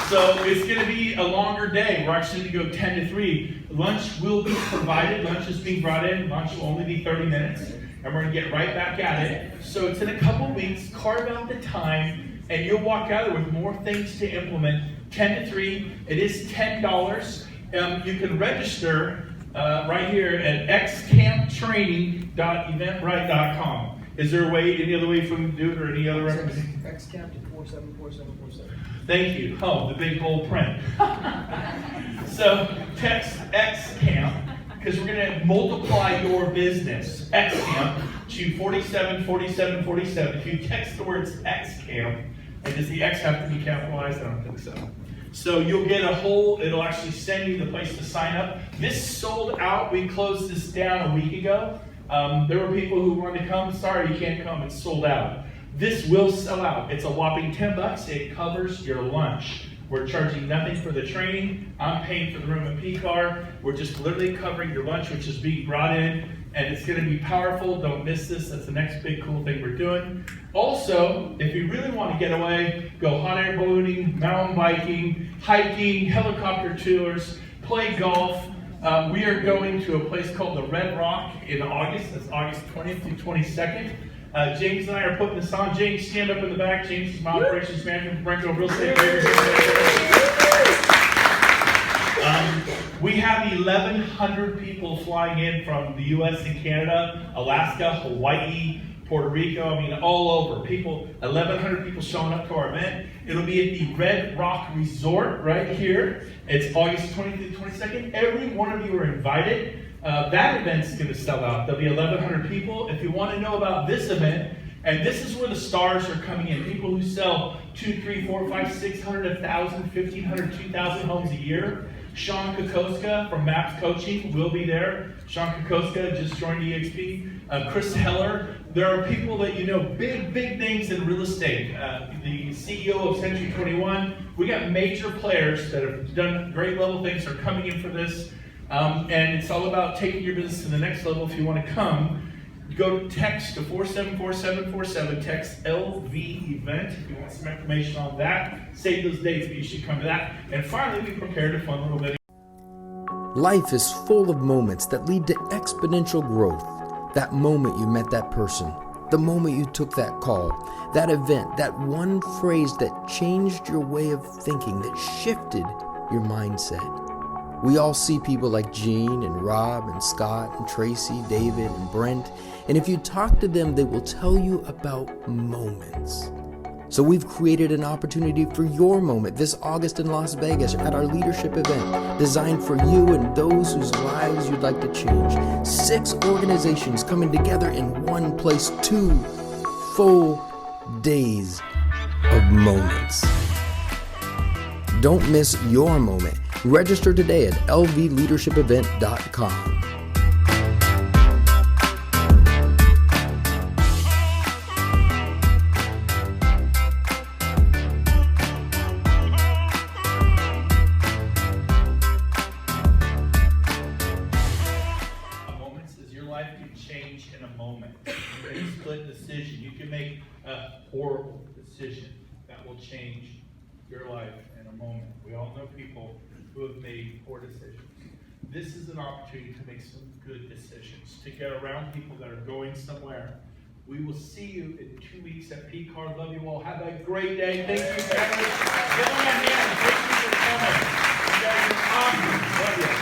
So it's going to be a longer day. We're actually going to go 10 to 3. Lunch will be provided. Lunch is being brought in. Lunch will only be 30 minutes. And we're going to get right back at it. So it's in a couple weeks. Carve out the time, and you'll walk out there with more things to implement. 10 to 3. It is $10. You can register right here at xcamptraining.eventbrite.com. Is there any other way for them to do it, or any other recommendation? XCamp to 474747. Thank you. Oh, the big bold print. So text XCamp, because we're going to multiply your business. XCamp to 474747. If you text the words XCamp, And does the X have to be capitalized? I don't think so. So you'll get it'll actually send you the place to sign up. This sold out. We closed this down a week ago. There were people who wanted to come. Sorry, you can't come. It's sold out. This will sell out. It's a whopping $10. It covers your lunch. We're charging nothing for the training. I'm paying for the room at PCAR. We're just literally covering your lunch, which is being brought in, and it's going to be powerful. Don't miss this. That's the next big cool thing we're doing. Also, if you really want to get away, go hot air ballooning, mountain biking, hiking, helicopter tours, play golf. We are going to a place called the Red Rock in August. That's August 20th through 22nd. James and I are putting this on. James, stand up in the back. James is my operations manager from Brentco Real Estate. We have 1,100 people flying in from the U.S. and Canada, Alaska, Hawaii, Puerto Rico. I mean, all over. 1,100 people showing up to our event. It'll be at the Red Rock Resort right here. It's August 20th to 22nd. Every one of you are invited. That event's going to sell out. There'll be 1,100 people. If you want to know about this event, and this is where the stars are coming in, people who sell 2, 3, 4, 5, 600, 1,000, 1,500, 2,000 homes a year. Sean Kokoska from MAPS Coaching will be there. Sean Kokoska just joined EXP. Chris Heller. There are people that you know, big names in real estate. The CEO of Century 21. We got major players that have done great level things are coming in for this. And it's all about taking your business to the next level. If you want to come, go text to 474747, text LV event if you want some information on that. Save those dates, but you should come to that. And finally, we prepared a fun little video. Life is full of moments that lead to exponential growth. That moment you met that person, the moment you took that call, that event, that one phrase that changed your way of thinking, that shifted your mindset. We all see people like Gene and Rob and Scott and Tracy, David and Brent, and if you talk to them, they will tell you about moments. So we've created an opportunity for your moment this August in Las Vegas at our leadership event, designed for you and those whose lives you'd like to change. 6 organizations coming together in one place, 2 full days of moments. Don't miss your moment. Register today at lvleadershipevent.com. Moments is your life can change in a moment. You can make a split decision. You can make a horrible decision that will change your life in a moment. We all know people who have made poor decisions. This is an opportunity to make some good decisions, to get around people that are going somewhere. We will see you in 2 weeks at PCAR. Love you all. Have a great day. Thank you, family. Give them a hand. Thank you for coming. You guys are awesome. Love you.